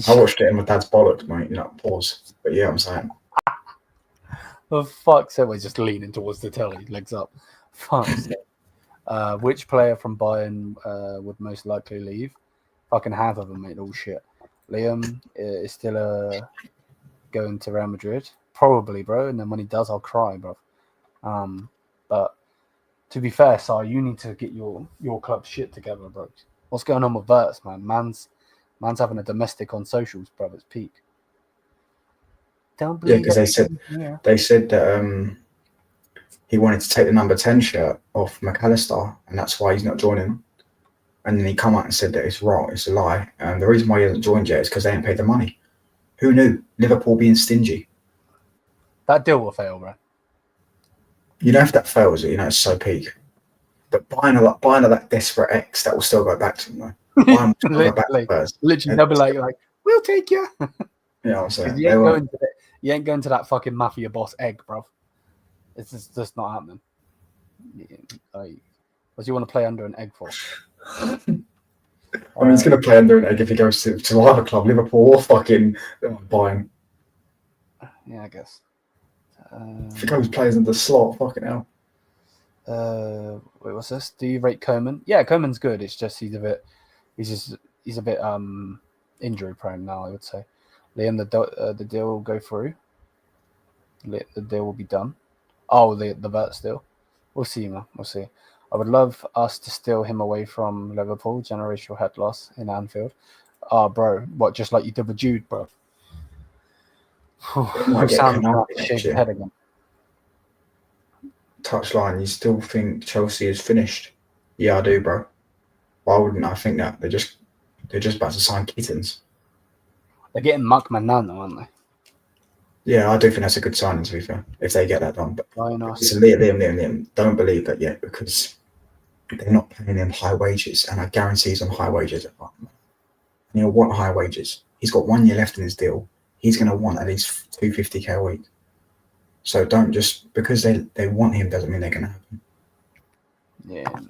I watched it in my dad's bollocks, mate. You know, pause. But yeah, I'm saying. For fuck's sake, we're just leaning towards the telly, legs up. Fuck's sake. Which player from Bayern would most likely leave? Fucking half of them, mate. All shit. Liam is still going to Real Madrid, probably, bro. And then when he does, I'll cry, bro. But to be fair, Si, you need to get your club shit together, bro. What's going on with Verts, man? Man's having a domestic on socials, bro. It's peak. Don't Yeah, believe because they said that he wanted to take the number 10 shirt off McAllister, and that's why he's not joining. And then he come out and said that it's wrong, it's a lie. And the reason why he hasn't joined yet is because they ain't paid the money. Who knew? Liverpool being stingy. That deal will fail, bro. You know, if that fails, you know, it's so peak. But buying a that desperate X, that will still go back to them, though. Buying will go back first. Literally, they'll be like, we'll take you. You know what I'm saying? You ain't going to that fucking mafia boss egg, bro. It's just not happening. Like, what do you want to play under an egg for? I mean, he's going to play under an egg if he goes to either club, Liverpool or fucking Bayern. Yeah, I guess. If he goes plays in the slot, fucking hell. Wait, what's this? Do you rate Koeman? Yeah, Koeman's good. It's just he's a bit injury prone now, I would say. Liam, the deal will go through. The deal will be done. Oh, the Verts deal. We'll see, man. We'll see. I would love us to steal him away from Liverpool. Generational head loss in Anfield. Oh, bro. What, just like you did with Jude, bro? Sam's going to shake his head again. Touchline, you still think Chelsea is finished? Yeah, I do, bro. Why wouldn't I think that? They're just about to sign kittens. They're getting Muckman now, though, aren't they? Yeah, I do think that's a good signing, to be fair, if they get that done. But nice. Liam, don't believe that yet, because they're not paying him high wages, and I guarantee he's on high wages. And he'll want high wages. He's got 1 year left in his deal. He's going to want at least $250K a week. So don't just, because they want him doesn't mean they're going to have him. Yeah.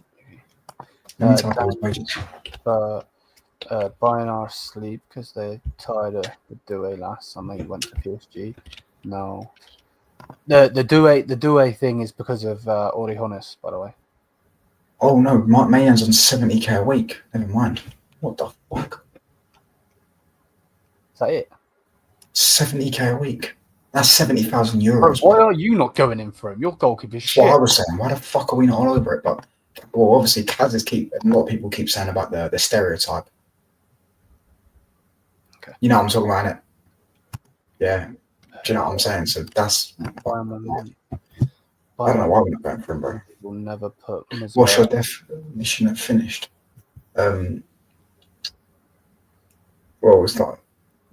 Bayern are asleep because they're tired of the Doué last summer. He went to PSG. No. The Doué thing is because of Orihunes, by the way. Oh no, Mayan's on 70K a week. Never mind. What the fuck? Is that it? 70K a week. That's 70,000 euros. Bro, why are you not going in for him? Your goalkeeper's shit. What I was saying, why the fuck are we not all over it? But well, obviously, a lot of people keep saying about the stereotype. Okay. You know what I'm talking about, innit? Yeah. Do you know what I'm saying? So that's. I don't know why we're not going for him, bro. We'll never put. What's your definition of finished? Well, it's like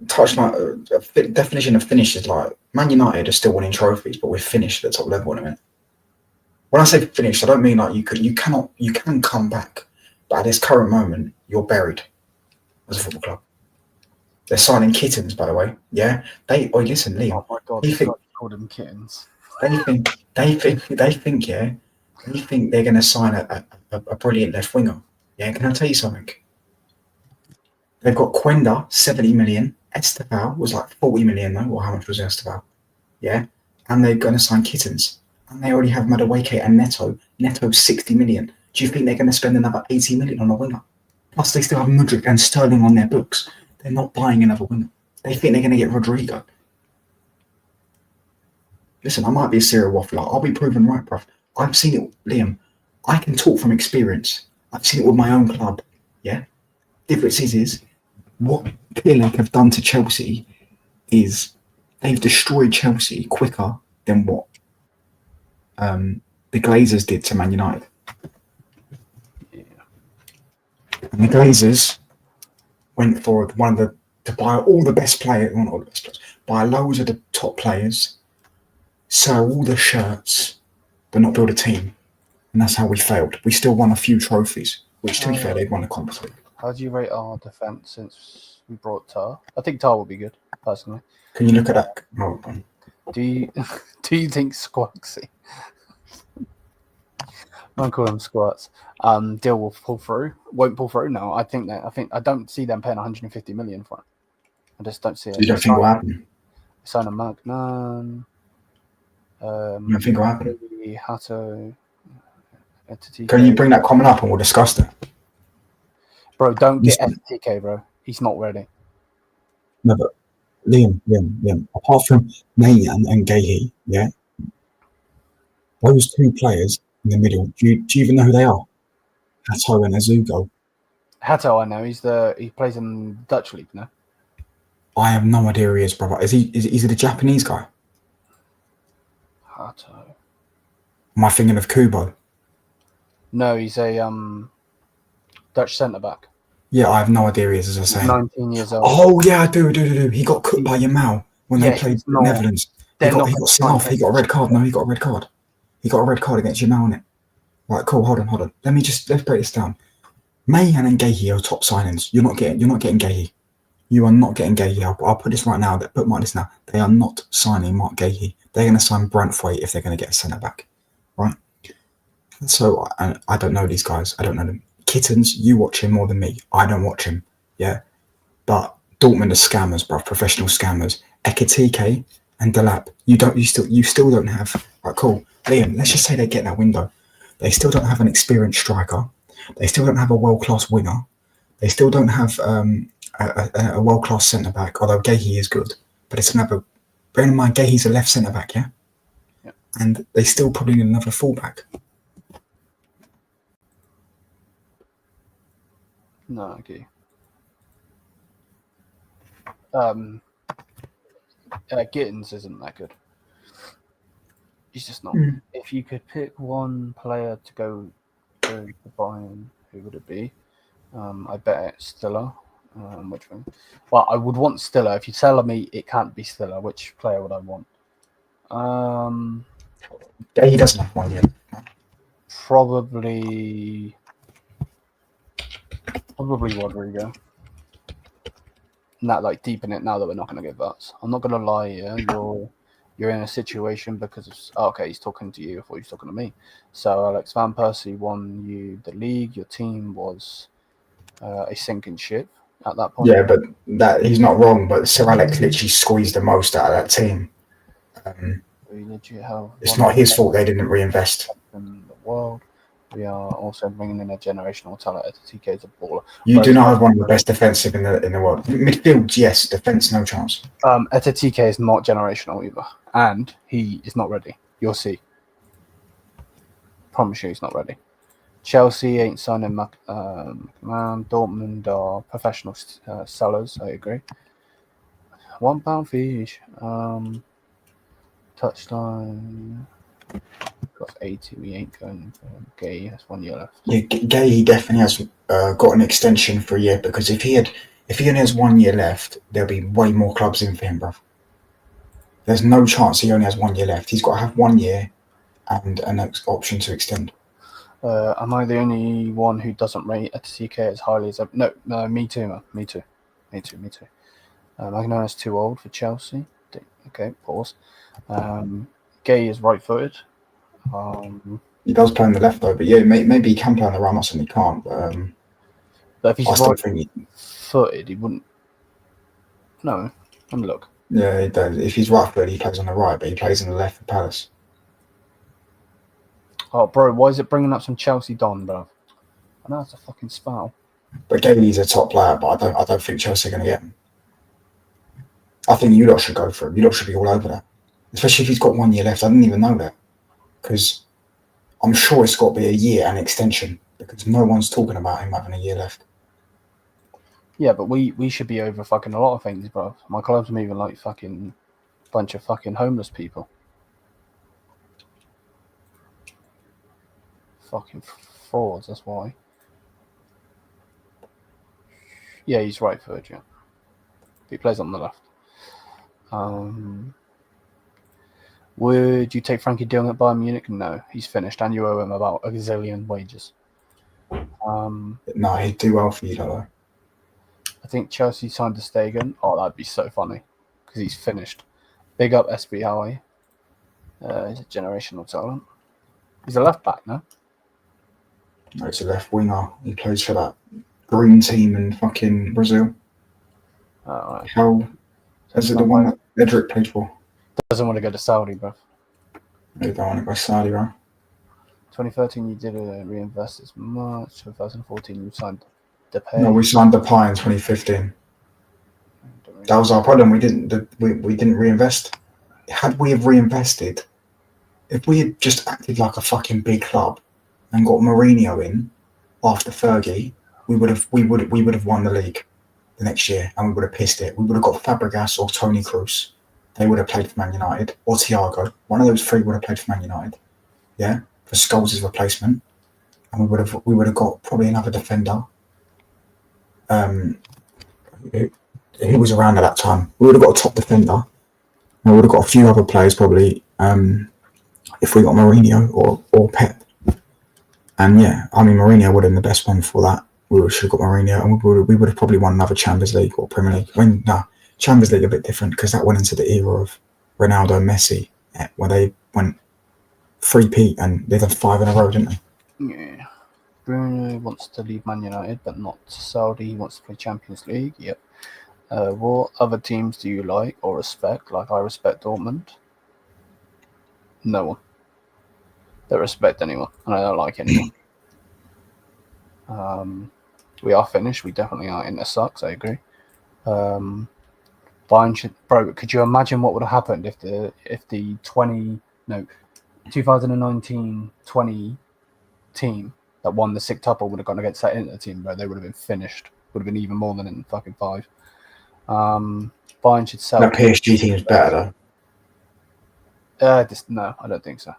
touchline. Definition of finished is like Man United are still winning trophies, but we're finished at the top level in a minute. When I say finished, I don't mean like you can come back, but at this current moment, you're buried as a football club. They're signing kittens, by the way. Yeah, listen, Liam. Oh my god, they called them kittens. They think they're going to sign a brilliant left winger. Yeah, can I tell you something? They've got Quenda, 70 million. Estevao was like 40 million, though. Or how much was Estevao? Yeah, and they're going to sign kittens. And they already have Madueke and Neto. Neto, 60 million. Do you think they're going to spend another 80 million on a winger? Plus, they still have Mudryk and Sterling on their books. They're not buying another winger. They think they're going to get Rodrigo. Listen, I might be a serial waffler. I'll be proven right, bruv. I've seen it, Liam. I can talk from experience. I've seen it with my own club. Yeah? Difference is what Clearlake have done to Chelsea is they've destroyed Chelsea quicker than what the Glazers did to Man United. Yeah. And the Glazers went for to buy all the best players, well, not all the best players, buy loads of the top players, sell all the shirts, but not build a team. And that's how we failed. We still won a few trophies, which, to be fair, they've won a Conference League. How do you rate our defence since we brought Tar? I think Tar will be good, personally. Can you look at that? Hold on. Do you think Squaxy? Won't call them squats. Deal will pull through. Won't pull through. No, I think I don't see them paying 150 million for it. I just don't see it. You don't think will happen? Sign a Magnan. You don't think will happen? Hato. Can you bring that comment up and we'll discuss that? Bro, don't get FTK, bro. He's not ready. No, but Liam. Apart from Mayan and Gahey, yeah, those two players in the middle. Do you even know who they are? Hato and Azugo. Hato, I know. He plays in the Dutch league now. I have no idea who he is, brother. Is he the Japanese guy? Hato. Am I thinking of Kubo? No, he's a Dutch centre back. Yeah, I have no idea who he is, as I say. 19 years old. Oh yeah, I do. He got cooked by Yamal when they played the Netherlands. He got sent off. He got a red card. No, he got a red card. He got a red card against Yamal on it. Right, cool. Hold on. Let's break this down. Mayan and Gahey are top signings. You're not getting Gahey. You are not getting Gahey. I'll put this right now. Mark this now. They are not signing Mark Gahey. They're going to sign Brantwaite if they're going to get a centre back, right? So I don't know these guys. I don't know them. Kittens, you watch him more than me. I don't watch him. Yeah, but Dortmund are scammers, bro. Professional scammers. Ekitike and Delap. You still don't have. Right, cool. Liam, let's just say they get that window. They still don't have an experienced striker. They still don't have a world-class winger. They still don't have a world-class centre-back, although Gahey is good. But it's another... Bear in mind, Gahey's a left centre-back, yeah? Yep. And they still probably need another full-back. No, okay. Gittins isn't that good. He's just not. If you could pick one player to go to Bayern, who would it be? I bet it's Stiller. Which one? Well, I would want Stiller. If you tell me it can't be Stiller, which player would I want? He doesn't have one yet. Probably Rodrigo. Not like deep in it now that we're not going to get that. I'm not going to lie here. You're in a situation because of... okay, he's talking to you. I thought he was talking to me. So Alex Van Persie won you the league. Your team was a sinking ship at that point. Yeah, but he's not wrong. But Sir Alex literally squeezed the most out of that team. It's not his fault they didn't reinvest. In the world. We are also bringing in a generational talent. TK is a baller. You do not have one of the best defensive in the world. Midfield, yes. Defense, no chance. TK is not generational either, and he is not ready. You'll see. Promise you, he's not ready. Chelsea ain't signing Dortmund are professional sellers. I agree. £1 fish. Touchline. Got 80. We ain't going for Gay. That's 1 year left. Yeah, Gay definitely has got an extension for a year because if he only has 1 year left, there'll be way more clubs in for him, bruv. There's no chance he only has 1 year left. He's got to have 1 year and an option to extend. Am I the only one who doesn't rate TK as highly as... No, me too, man. Me too. Magnan is too old for Chelsea. Okay, pause. Gay is right-footed. He does play on the left though, but yeah, maybe he can play on the right. I'm not saying he can't, but if he's right-footed, he wouldn't. No, let me look. Yeah, he does. If he's right-footed, he plays on the right, but he plays on the left for Palace. Oh, bro, why is it bringing up some Chelsea Don, bro? I know it's a fucking spell. But Gailey's a top player, but I don't think Chelsea are going to get him. I think you lot should go for him. You lot should be all over that, especially if he's got 1 year left. I didn't even know that. Because I'm sure it's got to be a year and extension because no one's talking about him having a year left. Yeah, but we should be over fucking a lot of things, bro. My club's moving like fucking bunch of fucking homeless people. Fucking frauds, that's why. Yeah, he's right-footed, yeah. He plays on the left. Would you take Frankie de Jong at Bayern Munich? No, he's finished, and you owe him about a gazillion wages. No, he'd do well for you, though. I think Chelsea signed to Stegen. Oh, that'd be so funny because he's finished. Big up SB Howie. He's a generational talent. He's a left back, no? No, it's a left winger. He plays for that green team in fucking Brazil. Right. How is it the one that Edric played for? Doesn't want to go to Saudi, bro. They don't want to go Saudi, right? 2013, you did reinvest as much. 2014, you signed Depay. No, we signed Depay in 2015. That was our problem. We didn't reinvest. Had we have reinvested, if we had just acted like a fucking big club and got Mourinho in after Fergie, we would have won the league the next year, and we would have pissed it. We would have got Fabregas or Toni Kroos. They would have played for Man United, or Thiago. One of those three would have played for Man United. Yeah, for Scholes' replacement, and we would have got probably another defender. Who was around at that time? We would have got a top defender. And we would have got a few other players probably. If we got Mourinho or Pep. And yeah, I mean Mourinho would have been the best one for that. We should have got Mourinho, and we would have probably won another Champions League or Premier League. Champions League a bit different because that went into the era of Ronaldo and Messi, where they went 3-peat and they did 5 in a row, didn't they? Yeah. Bruno wants to leave Man United, but not Saudi. He wants to play Champions League. Yep. What other teams do you like or respect? Like I respect Dortmund. No one. Don't respect anyone, and I don't like anyone. We are finished. We definitely are. Inter sucks. I agree. Bayern should, bro. Could you imagine what would have happened if the 2019-20 team that won the six-tuple would have gone against that Inter team, bro? They would have been finished. Would have been even more than in fucking 5. Bayern should sell. That PSG team is better though. No, I don't think so.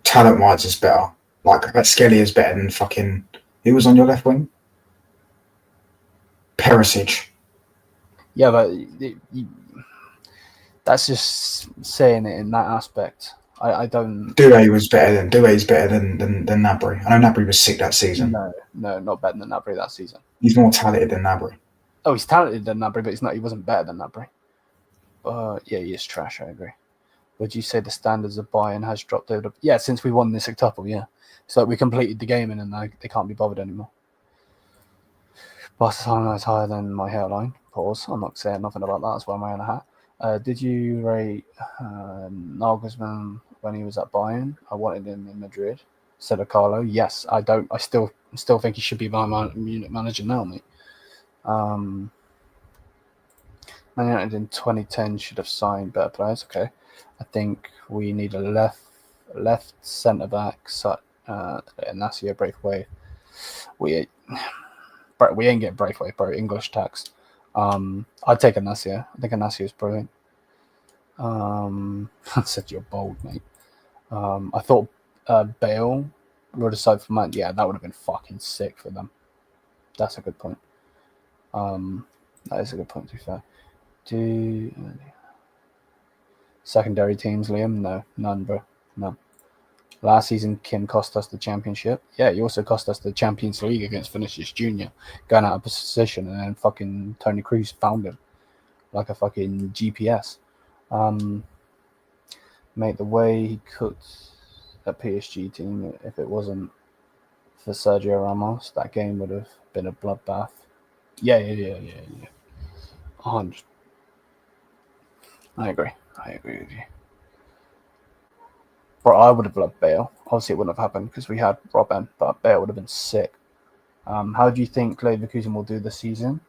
Talent-wise, is better. Like that Skelly is better than fucking. Who was on your left wing? Perisic. Yeah, but that's just saying it in that aspect. I don't. Doué is better than Gnabry. I know Gnabry was sick that season. No, not better than Gnabry that season. He's more talented than Gnabry. Oh, he's talented than Gnabry, but he wasn't better than Gnabry. Yeah, he is trash. I agree. Would you say the standards of Bayern has dropped over? Yeah, since we won this six-tuple, yeah. So we completed the game and they can't be bothered anymore. Barcelona is higher than my hairline. Pause. I'm not saying nothing about that. That's why I'm wearing a hat. Did you rate Nagelsmann when he was at Bayern? I wanted him in Madrid. Said Carlo. Yes, I don't. I still think he should be Bayern Munich manager now, mate. Man United in 2010 should have signed better players. Okay, I think we need a left centre back. Nassir Braithwaite. We ain't getting Braithwaite, bro. English tax. I'd take a Nassir. I think a Nassir is brilliant. I said you're bold, mate. I thought Bale would have signed for Man. Yeah, that would have been fucking sick for them. That's a good point. That is a good point, to be fair. Secondary teams, Liam? No, none, bro. None. Last season, Kim cost us the championship. Yeah, he also cost us the Champions League against Vinicius Jr. Going out of position, and then fucking Toni Kroos found him like a fucking GPS. Mate, the way he cooked that PSG team, if it wasn't for Sergio Ramos, that game would have been a bloodbath. Yeah. 100. I agree with you. Bro, I would have loved Bale. Obviously, it wouldn't have happened because we had Robben, but Bale would have been sick. How do you think Leverkusen will do this season?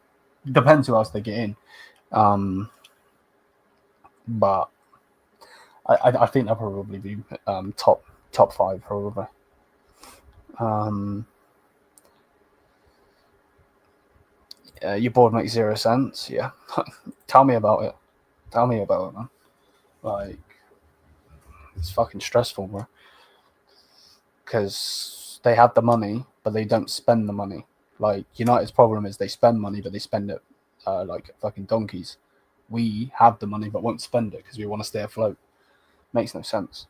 Depends who else they get in. But I think they'll probably be top 5, probably. Your board makes 0 sense. Yeah. Tell me about it. Man. Like, it's fucking stressful, bro. Because they have the money, but they don't spend the money. Like, United's problem is they spend money, but they spend it like fucking donkeys. We have the money, but won't spend it because we want to stay afloat. Makes no sense.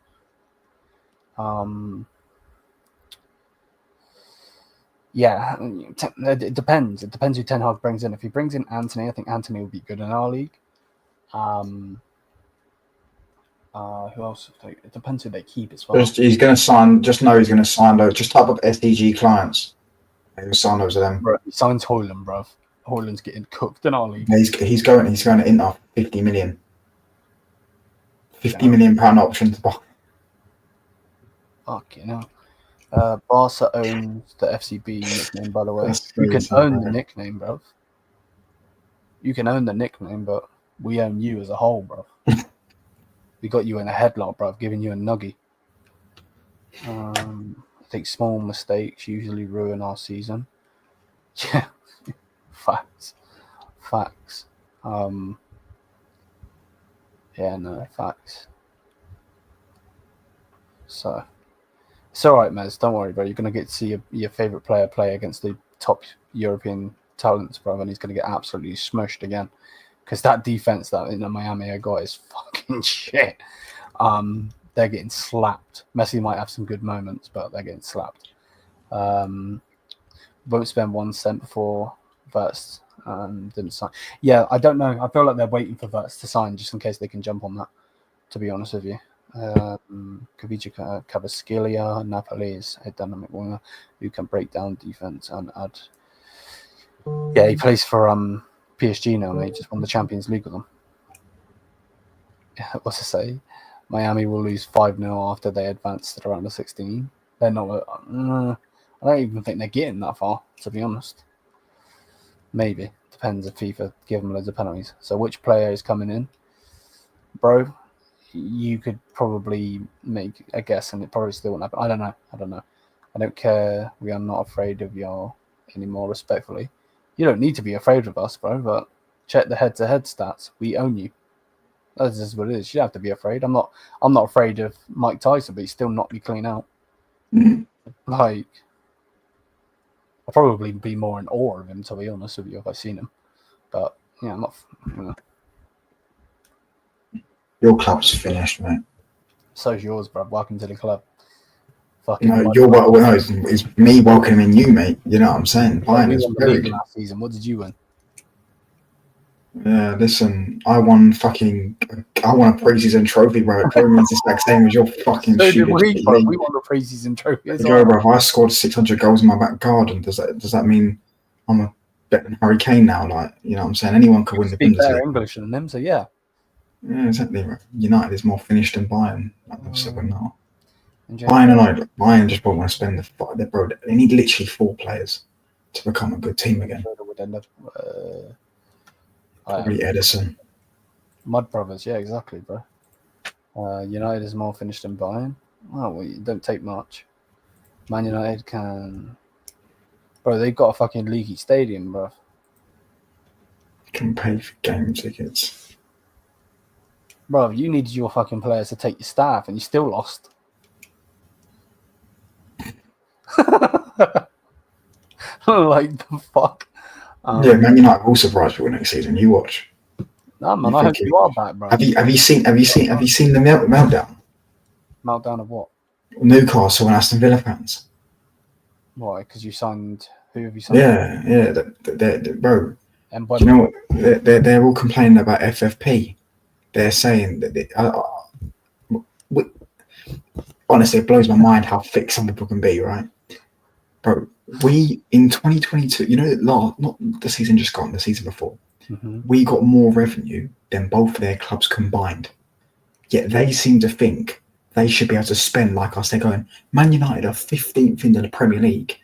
Yeah, it depends. It depends who Ten Hag brings in. If he brings in Anthony, I think Anthony will be good in our league. Who else? It depends who they keep as well. He's going to sign. Just know he's going to sign those. Just type up SDG clients. He'll sign those of them. Bro, he signs Højlund, bruv. Højlund's getting cooked in our league. He's going to Inter 50 million. 50 million pound option to buy. Fucking hell. Barca owns the FCB nickname, by the way. You can own the nickname, bruv. You can own the nickname, but we own you as a whole, bruv. We got you in a headlock, bruv, giving you a nuggie. I think small mistakes usually ruin our season. Yeah, facts. Yeah, no, facts. So, it's all right, Mez. Don't worry, bro. You're going to get to see your favourite player play against the top European talents, bro, and he's going to get absolutely smushed again. Because that defense that Miami I got is fucking shit. They're getting slapped. Messi might have some good moments, but they're getting slapped. Won't spend 1 cent before Verts didn't sign. Yeah, I don't know. I feel like they're waiting for Verts to sign just in case they can jump on that, to be honest with you. Kavica Cavaskillia, Napoli is a dynamic winger who can break down defense and add. Yeah, he plays for PSG now, mate. Just won the Champions League with them. Yeah, what's to say? Miami will lose 5-0 after they advance to the round of 16. They're not. I don't even think they're getting that far, to be honest. Maybe. Depends if FIFA give them loads of penalties. So which player is coming in? Bro, you could probably make a guess and it probably still won't happen. I don't know. I don't care. We are not afraid of y'all anymore, respectfully. You don't need to be afraid of us, bro, but check the head-to-head stats. We own you. That's just what it is. You don't have to be afraid. I'm not afraid of Mike Tyson, but he still knocked me clean out. Like, I'll probably be more in awe of him, to be honest with you, if I've seen him. But yeah, I'm not. Your club's finished, mate. So's yours, bro. Welcome to the club. No, it's me welcoming you, mate. You know what I'm saying? Bayern is very good. Last season. What did you win? Yeah, listen, I won a pre-season trophy, bro. It probably means the exact same as your fucking so stupid. We won a pre-season trophy. Go, bro. If I scored 600 goals in my back garden, does that mean I'm a better than Harry Kane now? Like, you know what I'm saying? Anyone could win the Bundesliga. Better English than them, so yeah. Yeah, exactly. Right. United is more finished than Bayern. Like they've said now. Bayern just won't want to spend bro. They need literally 4 players to become a good team again. Probably Edison. Mud Brothers, yeah, exactly, bro. United is more finished than Bayern. Oh, well, you don't take much. Man United can... Bro, they've got a fucking leaky stadium, bro. Can pay for game tickets. Bro, you needed your fucking players to take your staff and you still lost. Like the fuck? Yeah, Man United will surprise you next season. You watch. No, man, I hope you are back, bro. Have you seen the meltdown? Meltdown of what? Newcastle and Aston Villa fans. Why? Because you signed. Who have you signed? Yeah, bro. And do you know what? They're all complaining about FFP. They're saying that honestly, it blows my mind how thick some people can be, right? Bro, we in 2022, you know, not the season just gone, the season before, we got more revenue than both of their clubs combined. Yet they seem to think they should be able to spend like us. They're going, Man United are 15th in the Premier League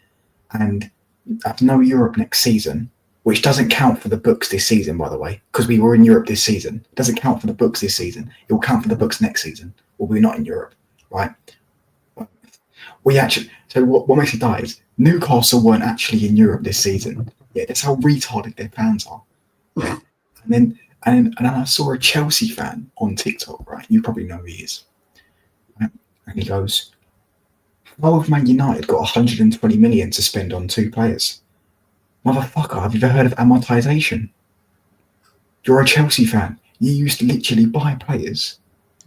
and have no Europe next season, which doesn't count for the books this season, by the way, because we were in Europe this season. It doesn't count for the books this season. It will count for the books next season, or we're not in Europe, right? So what makes it die is Newcastle weren't actually in Europe this season. Yeah, that's how retarded their fans are. Yeah. And then I saw a Chelsea fan on TikTok, right? You probably know who he is. Right? And he goes, how have Man United got 120 million to spend on 2 players? Motherfucker, have you ever heard of amortization? You're a Chelsea fan. You used to literally buy players,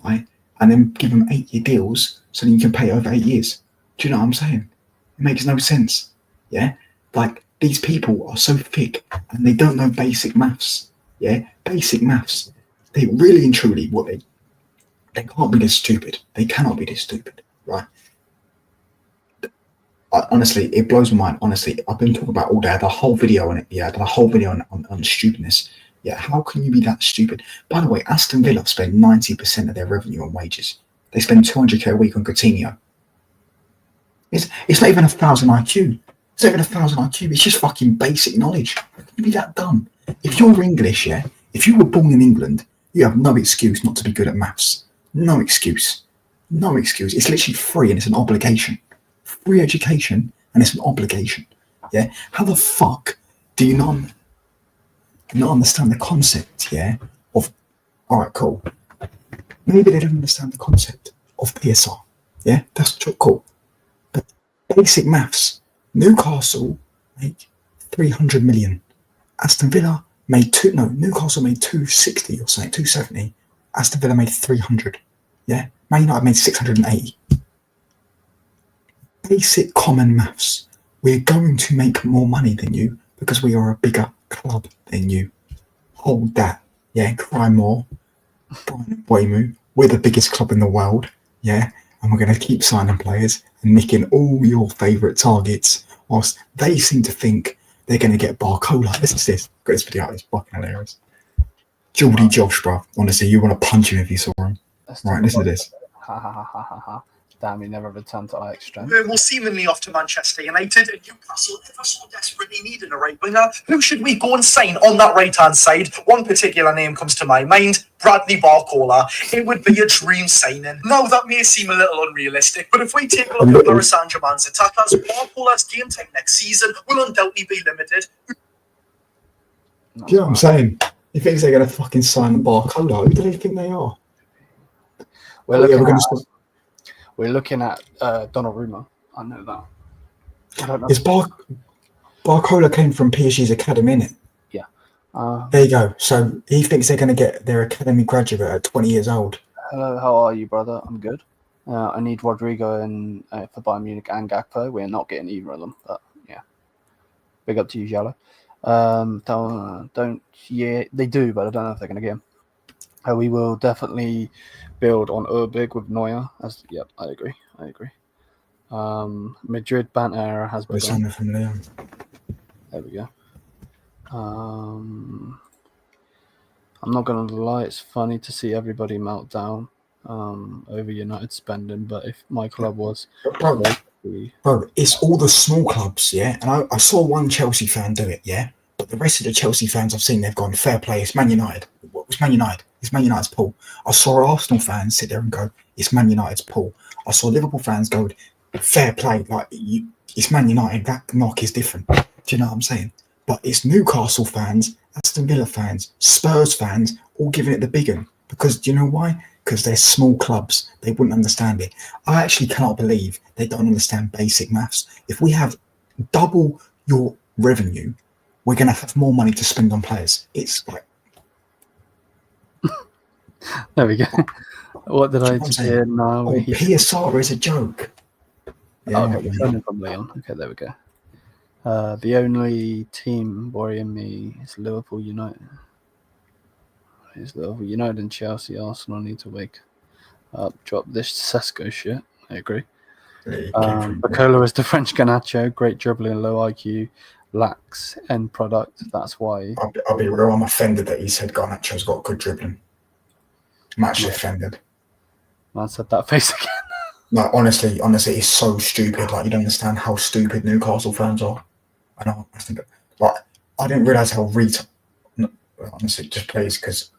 right? And then give them 8-year deals so that you can pay over 8 years. Do you know what I'm saying? It makes no sense. Yeah? Like, these people are so thick and they don't know basic maths. Yeah? Basic maths. They really and truly, They can't be this stupid. They cannot be this stupid, right? Honestly, it blows my mind. Honestly, I've been talking about all day, the whole video on it. Yeah, the whole video on stupidness. Yeah, how can you be that stupid? By the way, Aston Villa spend 90% of their revenue on wages. They spend 200k a week on Coutinho. It's not even 1,000 IQ. It's not even 1,000 IQ. It's just fucking basic knowledge. How can you be that dumb? If you're English, yeah, if you were born in England, you have no excuse not to be good at maths. No excuse. No excuse. It's literally free and it's an obligation. Free education and it's an obligation. Yeah. How the fuck do you not understand the concept? Yeah. Of all right, cool. Maybe they don't understand the concept of PSR. Yeah, that's cool. But basic maths. Newcastle make 300 million. Aston Villa made Newcastle made 260 or something, 270. Aston Villa made 300. Yeah. Man United made 680. Basic common maths. We're going to make more money than you because we are a bigger club than you. Hold that. Yeah, cry more. Brian Mbeumo, we're the biggest club in the world. Yeah, and we're going to keep signing players and nicking all your favourite targets whilst they seem to think they're going to get Barcola. Listen to this. Got this video out. It's fucking hilarious. Geordie Josh, bro. Honestly, you want to punch him if you saw him. Right, listen to this. Ha ha ha ha ha ha. Damn, he never returned to Ajax strength. We're seemingly off to Manchester United, and Newcastle ever so desperately needing a right winger. Who should we go and sign on that right-hand side? One particular name comes to my mind, Bradley Barcola. It would be a dream signing. Now, that may seem a little unrealistic, but if we take a look at Paris Saint-Germain's attackers, Barcola's game time next season will undoubtedly be limited. Do you know what I'm saying? He thinks they're going to fucking sign Barcola. Who do they think they are? We're looking at Donnarumma. I know that. I don't know. Barcola came from PSG's academy, innit? Yeah. There you go. So he thinks they're going to get their academy graduate at 20 years old. Hello, how are you, brother? I'm good. I need Rodrigo and for Bayern Munich and Gakpo. We're not getting either of them, but yeah. Big up to you, Jallo. Yeah, they do, but I don't know if they're going to get him. We will definitely build on Urbig with Neuer. Yep, I agree. Madrid banter era has begun. From Lyon. There we go. I'm not going to lie, it's funny to see everybody melt down over United spending, but if my club was... Bro, it's all the small clubs, yeah? And I saw one Chelsea fan do it, yeah? But the rest of the Chelsea fans I've seen, they've gone, fair play, it's Man United. It's Man United. It's Man United's pool. I saw Arsenal fans sit there and go, it's Man United's pool. I saw Liverpool fans go, fair play, it's Man United. That knock is different. Do you know what I'm saying? But it's Newcastle fans, Aston Villa fans, Spurs fans, all giving it the big one. Because do you know why? Because they're small clubs. They wouldn't understand it. I actually cannot believe they don't understand basic maths. If we have double your revenue, we're going to have more money to spend on players. It's like... There we go. What did I just hear now? PSR is a joke. Yeah, okay, we're from Lyon. Okay, there we go. The only team worrying me is Liverpool United. Liverpool United and Chelsea. Arsenal need to wake up. Drop this Sesko shit. I agree. Barcola is the French Garnacho. Great dribbling, low IQ. Lacks end product. That's why. I'll be real. I'm offended that he said Garnacho's got good dribbling. I'm actually offended. Man said that face again. Like honestly, it's so stupid. Like you don't understand how stupid Newcastle fans are. I know. I think I didn't realize how honestly, just please, because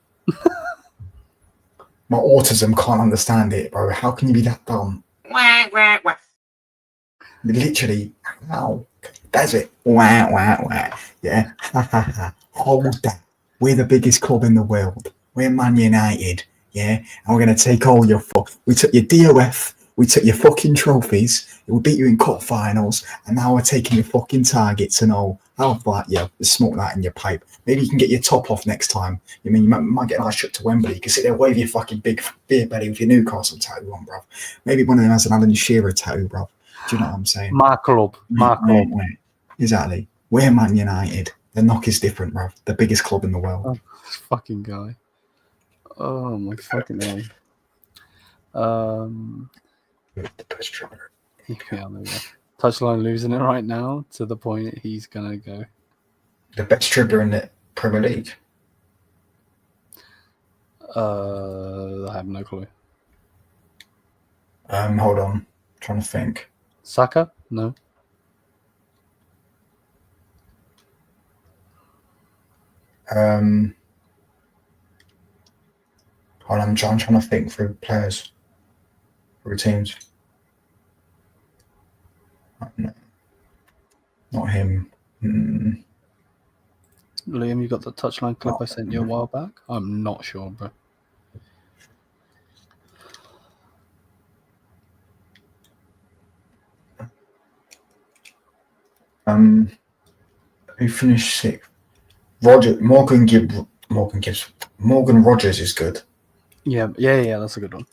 my autism can't understand it, bro. How can you be that dumb? Literally, how? That's it. Wah, wah, wah. Yeah. Hold that. We're the biggest club in the world. We're Man United. Yeah. And we're going to take all your we took your DOF. We took your fucking trophies. We beat you in cup finals. And now we're taking your fucking targets and all. How about you? Smoke that in your pipe. Maybe you can get your top off next time. I mean, you might get a nice trip to Wembley. You can sit there, wave your fucking big beer belly with your Newcastle tattoo on, bruv. Maybe one of them has an Alan Shearer tattoo, bruv. Do you know what I'm saying? My club. Exactly. We're Man United. The knock is different, bruv. The biggest club in the world. Oh, fucking guy. Oh, my fucking name. The best dribbler. Yeah, there we go. Touchline losing it right now to the point he's gonna go. The best dribbler in the Premier League. I have no clue. Hold on. I'm trying to think. Saka? No. Hold on, I'm trying to think through players, through teams. No, not him. Liam, you got the touchline clip I sent you a while back? I'm not sure, bro. Who finished sixth? Morgan Rogers is good. Yeah, that's a good one.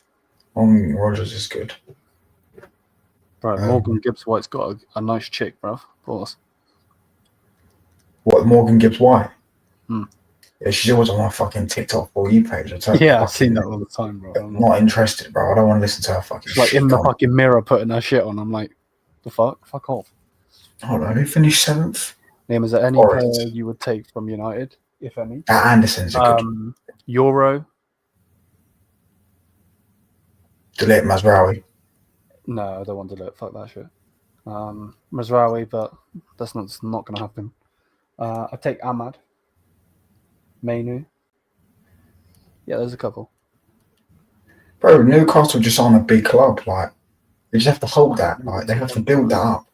Morgan Rogers is good. Bro, Morgan Gibbs White's got a nice chick, bro. Pause. What, Morgan Gibbs White? Hmm. Yeah, she's always on my fucking TikTok For You page. I've seen that all the time, bro. I'm not interested, bro. I don't want to listen to her fucking like shit. in the fucking mirror putting her shit on. I'm like, the fuck? Fuck off. Hold on, who finished 7th? Liam, is there any player you would take from United, if any? Anderson's a good. Euro? Delete Mazraoui. No, I don't want to delete. Fuck that shit. Mazraoui, but that's not going to happen. I take Ahmad. Mainu. Yeah, there's a couple. Bro, Newcastle just aren't a big club. Like, they just have to hold that. Like, they have to build that up.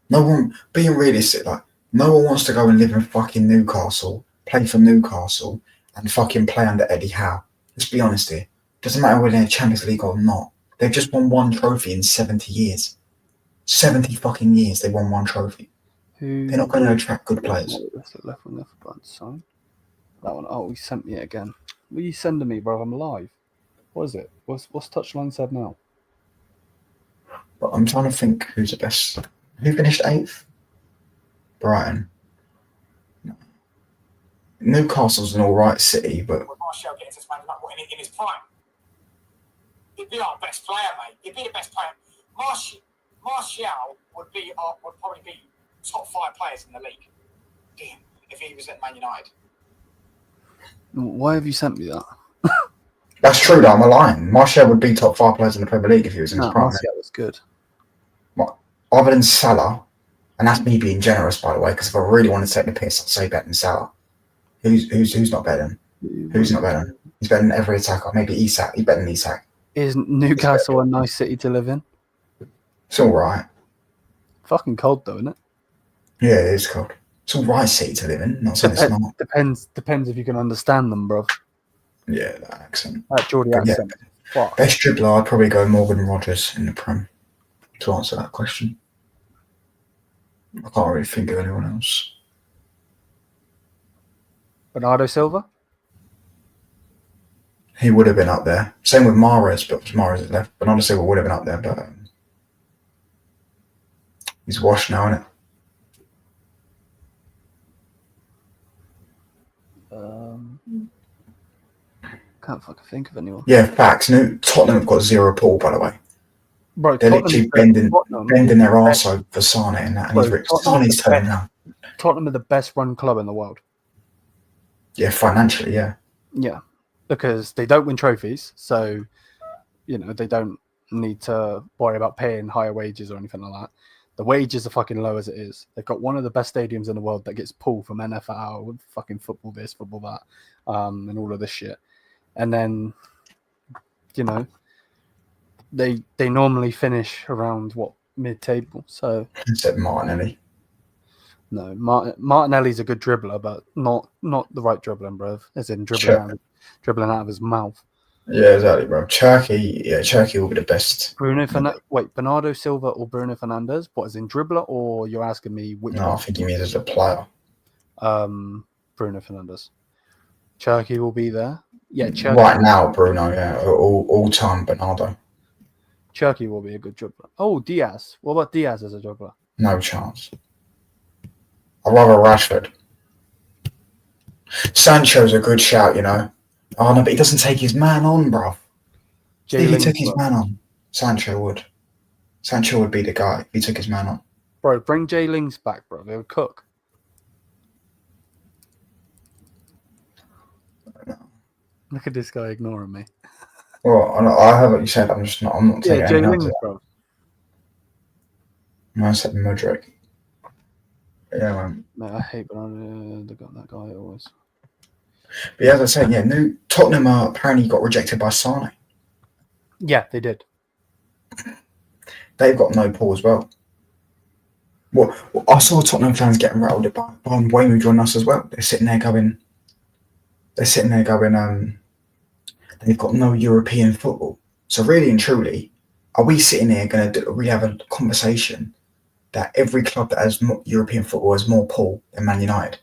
No one, being realistic, like, no one wants to go and live in fucking Newcastle, play for Newcastle, and fucking play under Eddie Howe. Let's be honest here. Doesn't matter whether they're Champions League or not. They've just won one trophy in 70 years. 70 fucking years they won one trophy. They're not going to attract good players. That's the left button sign. That one. Oh, he sent me it again. What are you sending me, bro? I'm live. What is it? What's touchline said now? But I'm trying to think who's the best. Who finished 8th? Brighton. No. Newcastle's an alright city, but Martial gets his man in his prime. He'd be our best player, mate. He'd be the best player. Martial would probably be top 5 players in the league. Damn, if he was at Man United. Why have you sent me that? that's true. Though I'm lying. Martial would be top 5 players in the Premier League if he was in his prime. Martial was good. Other than Salah, and that's me being generous, by the way, because if I really want to take the piss, I'd say better than Salah. Who's not better than? Who's not better than? He's better than every attacker. Maybe Isak. He's better than Isak. Isn't Newcastle a nice city to live in? It's all right. Fucking cold though, isn't it? Yeah, it is cold. It's all right city to live in. Not saying it's not. Depends if you can understand them, bro. Yeah, that accent. That Geordie accent. Yeah. Best dribbler, I'd probably go Morgan Rogers in the Prem to answer that question. I can't really think of anyone else. Bernardo Silva? He would have been up there. Same with Mahrez, but Mahrez has left. Bernardo Silva would have been up there, but he's washed now, isn't it? Can't fucking think of anyone. Yeah, facts. No, Tottenham have got 0 pull, by the way. Bro, they're literally bending their arse over for Sané and that. And Sané's turning around. Tottenham are the best run club in the world. Yeah, financially, yeah. Yeah, because they don't win trophies, so they don't need to worry about paying higher wages or anything like that. The wages are fucking low as it is. They've got one of the best stadiums in the world that gets pulled from NFL with fucking football this, football that, and all of this shit. And then, they normally finish around mid-table. So except Martinelli. No, Martinelli's a good dribbler, but not the right dribbling, bro. As in dribbling out of his mouth. Yeah, exactly, bro. Cherky will be the best. Bernardo Silva or Bruno Fernandes? What, as in dribbler, or you're asking me which one? I think you mean as a player. Bruno Fernandes. Cherky will be there. Yeah, Cherky. Right now, Bruno, yeah. All time Bernardo. Cherky will be a good dribbler. Oh, Diaz. What about Diaz as a dribbler? No chance. I'd rather Rashford. Sancho's a good shout, Oh, no, but he doesn't take his man on, bro. Jay If he Lings, took his bro. man on, Sancho would. Sancho would be the guy if he took his man on. Bro, bring Jay Lings back, bro. They would cook. Look at this guy ignoring me. Well, I heard what you said. I'm not taking Jay anything Lings, else. bro. No, I said Mudryk. Yeah, man. Mate, I hate when they got that guy always. But yeah, as I said, yeah, Tottenham apparently got rejected by Sané. Yeah, they did. They've got no pull as well. Well, I saw Tottenham fans getting rattled by Wayne joining us as well. They're sitting there going, they've got no European football. So really and truly, are we sitting here going to really have a conversation that every club that has European football has more pull than Man United?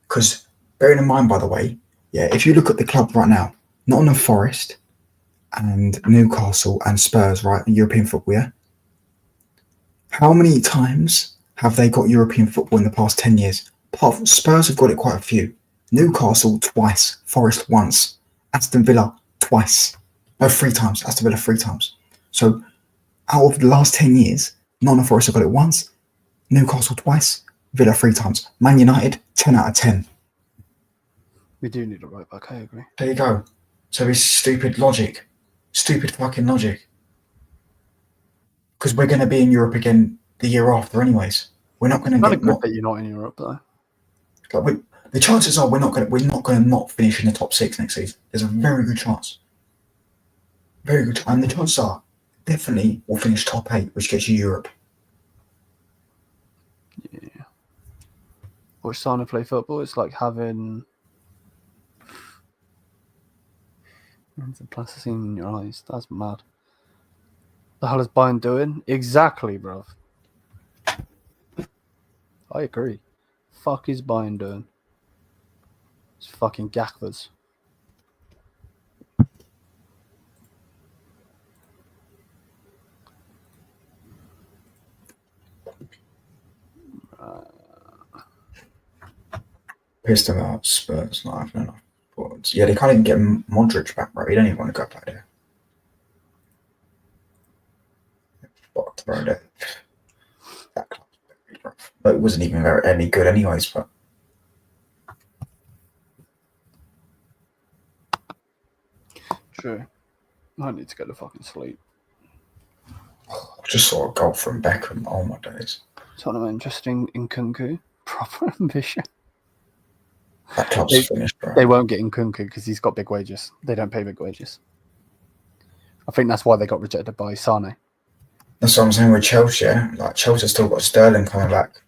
Because bearing in mind, by the way, yeah, if you look at the club right now, Nottingham Forest and Newcastle and Spurs, right, in European football, yeah? How many times have they got European football in the past 10 years? Spurs have got it quite a few. Newcastle twice, Forest once, Aston Villa twice. No, 3 times. Aston Villa 3 times. So out of the last 10 years, Nottingham Forest have got it once, Newcastle twice, Villa 3 times. Man United, 10 out of 10. We do need a right back, I agree. There you go. So it's stupid logic. Stupid fucking logic. Because we're going to be in Europe again the year after anyways. We're not going to Not get... good that you're not in Europe, though. Like the chances are we're not going to not finish in the top 6 next season. There's a very good chance. Very good. And the chances are definitely we'll finish top 8, which gets you Europe. Yeah. Watch Sané play football. It's like having the plasticine in your eyes. That's mad. The hell is Bayern doing? Exactly, bruv. I agree. Fuck is Bayern doing? It's fucking gaffers. Pissed about Spurs not having enough forwards. Yeah, they can't even get Modric back, bro. He don't even want to go back there. Fucked, bro. That club's very rough. But it wasn't even any good anyways, but True. I need to go to fucking sleep. I just saw a goal from Beckham. Oh my days. Tottenham interesting in Kunku. Proper ambition. That club's finished, bro. They won't get in Kunku because he's got big wages. They don't pay big wages. I think that's why they got rejected by Sané. That's what I'm saying with Chelsea. Like Chelsea still got Sterling coming back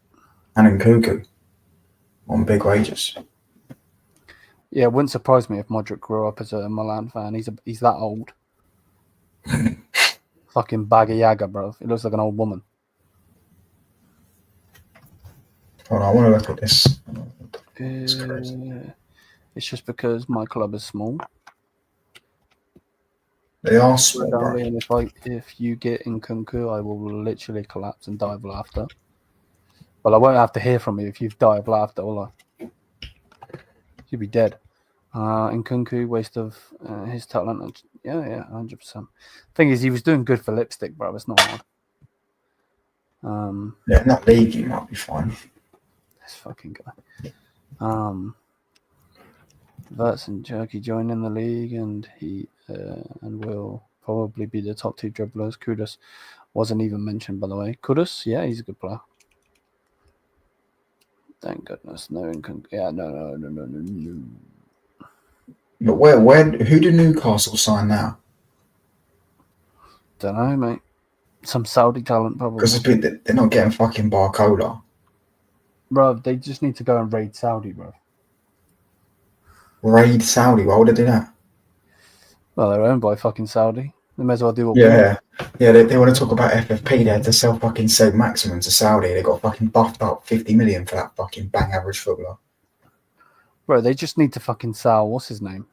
and Nkunku on big wages. Yeah, it wouldn't surprise me if Modric grew up as a Milan fan. He's that old. Fucking Bag of Yaga, bro. He looks like an old woman. Hold on, I want to look at this. It's just because my club is small. They are small, bro. And if you get in Kunku, I will literally collapse and die of laughter. Well, I won't have to hear from you if you've died of laughter, will I? You'd be dead. In Kunku, waste of his talent. Yeah, 100%. Thing is, he was doing good for lipstick, bro. It's not hard. Yeah, in that league, you might be fine. This fucking guy. Verts and Jerky join in the league, and he and will probably be the top 2 dribblers. Kudus wasn't even mentioned, by the way. Kudus, yeah, he's a good player. Thank goodness, no. Yeah, no. But who do Newcastle sign now? Don't know, mate. Some Saudi talent, probably. Because they're not getting fucking Barcola. Bro, they just need to go and raid Saudi, bro. Raid Saudi? Why would they do that? Well, they're owned by fucking Saudi. They may as well do what Yeah, they want to talk about FFP. They had to sell fucking Saint Maximin to Saudi. They got fucking buffed up 50 million for that fucking bang average footballer. Bro, they just need to fucking sell, what's his name?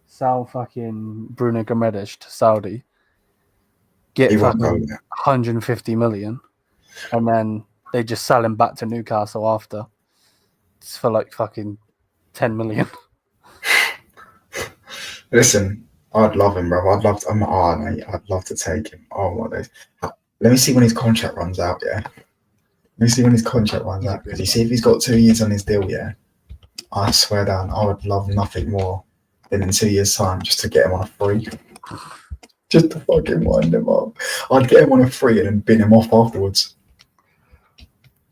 Sell fucking Bruno Gomes to Saudi. Get fucking 150 million. And then they just sell him back to Newcastle after. It's for like fucking 10 million. Listen, I'd love him, bro. Mate, I'd love to take him. Oh my days. Let me see when his contract runs out. Yeah. Let me see when his contract runs out. Because you see, if he's got 2 years on his deal, yeah, I swear down, I would love nothing more than in 2 years' time just to get him on a free. Just to fucking wind him up. I'd get him on a free and then bin him off afterwards.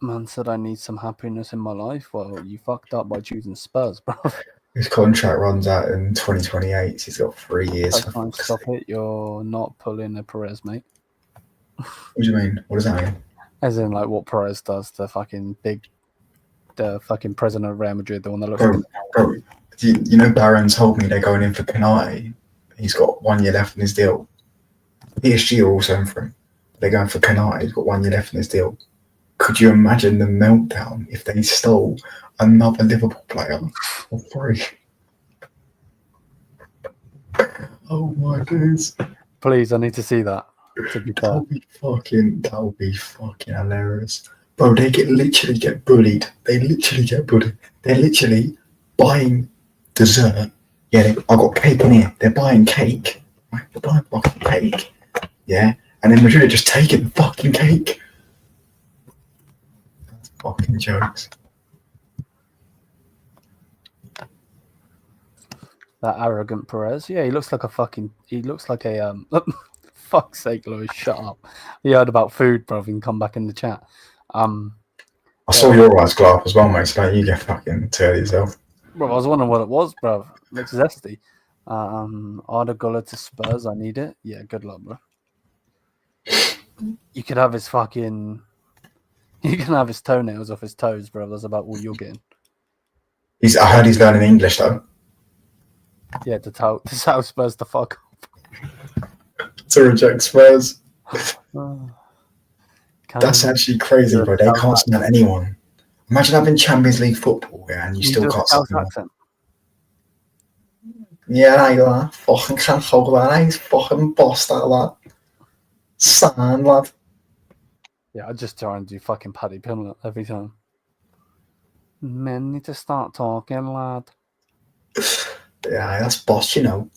Man said I need some happiness in my life. Well, you fucked up by choosing Spurs, bro. His contract runs out in 2028. He's got 3 years. Stop it. You're not pulling a Perez, mate. What do you mean? What does that mean? As in, like, what Perez does, the fucking president of Real Madrid, the one that looks Bro, you know Barron told me they're going in for Konate. He's got 1 year left in his deal. PSG are also in for him. They're going for Konate. He's got 1 year left in his deal. Could you imagine the meltdown if they stole another Liverpool player for free? Oh my days. Please, I need to see that. To be fair. That would be fucking hilarious. Bro, they literally get bullied. They're literally buying dessert. Yeah, I got cake in here. They're buying cake. Right? They're buying fucking cake. Yeah. And then Madrid are just taking the fucking cake. That's fucking jokes. That arrogant Perez. Yeah, he looks like a fuck's sake, Louis, shut up. You heard about food, bro. You can come back in the chat. I saw your eyes glow up as well, mate, so you get fucking turn yourself. Bro, I was wondering what it was, bro. Looks zesty. Arda Güler to Spurs, I need it. Yeah, good luck, bro. You could have his toenails off his toes, bro. That's about all you're getting. I heard he's learning English, though. Yeah, to tell Spurs to fuck to reject Spurs. off. That's actually crazy, bro. They can't stand anyone. Imagine having Champions League football, yeah, and you still can't stand anyone. Yeah, lad. Fucking can't hold that. He's fucking boss, that lad. Sand, lad. Yeah, I just try and do fucking Paddy Pimlet every time. Men need to start talking, lad. Yeah, that's boss, you know.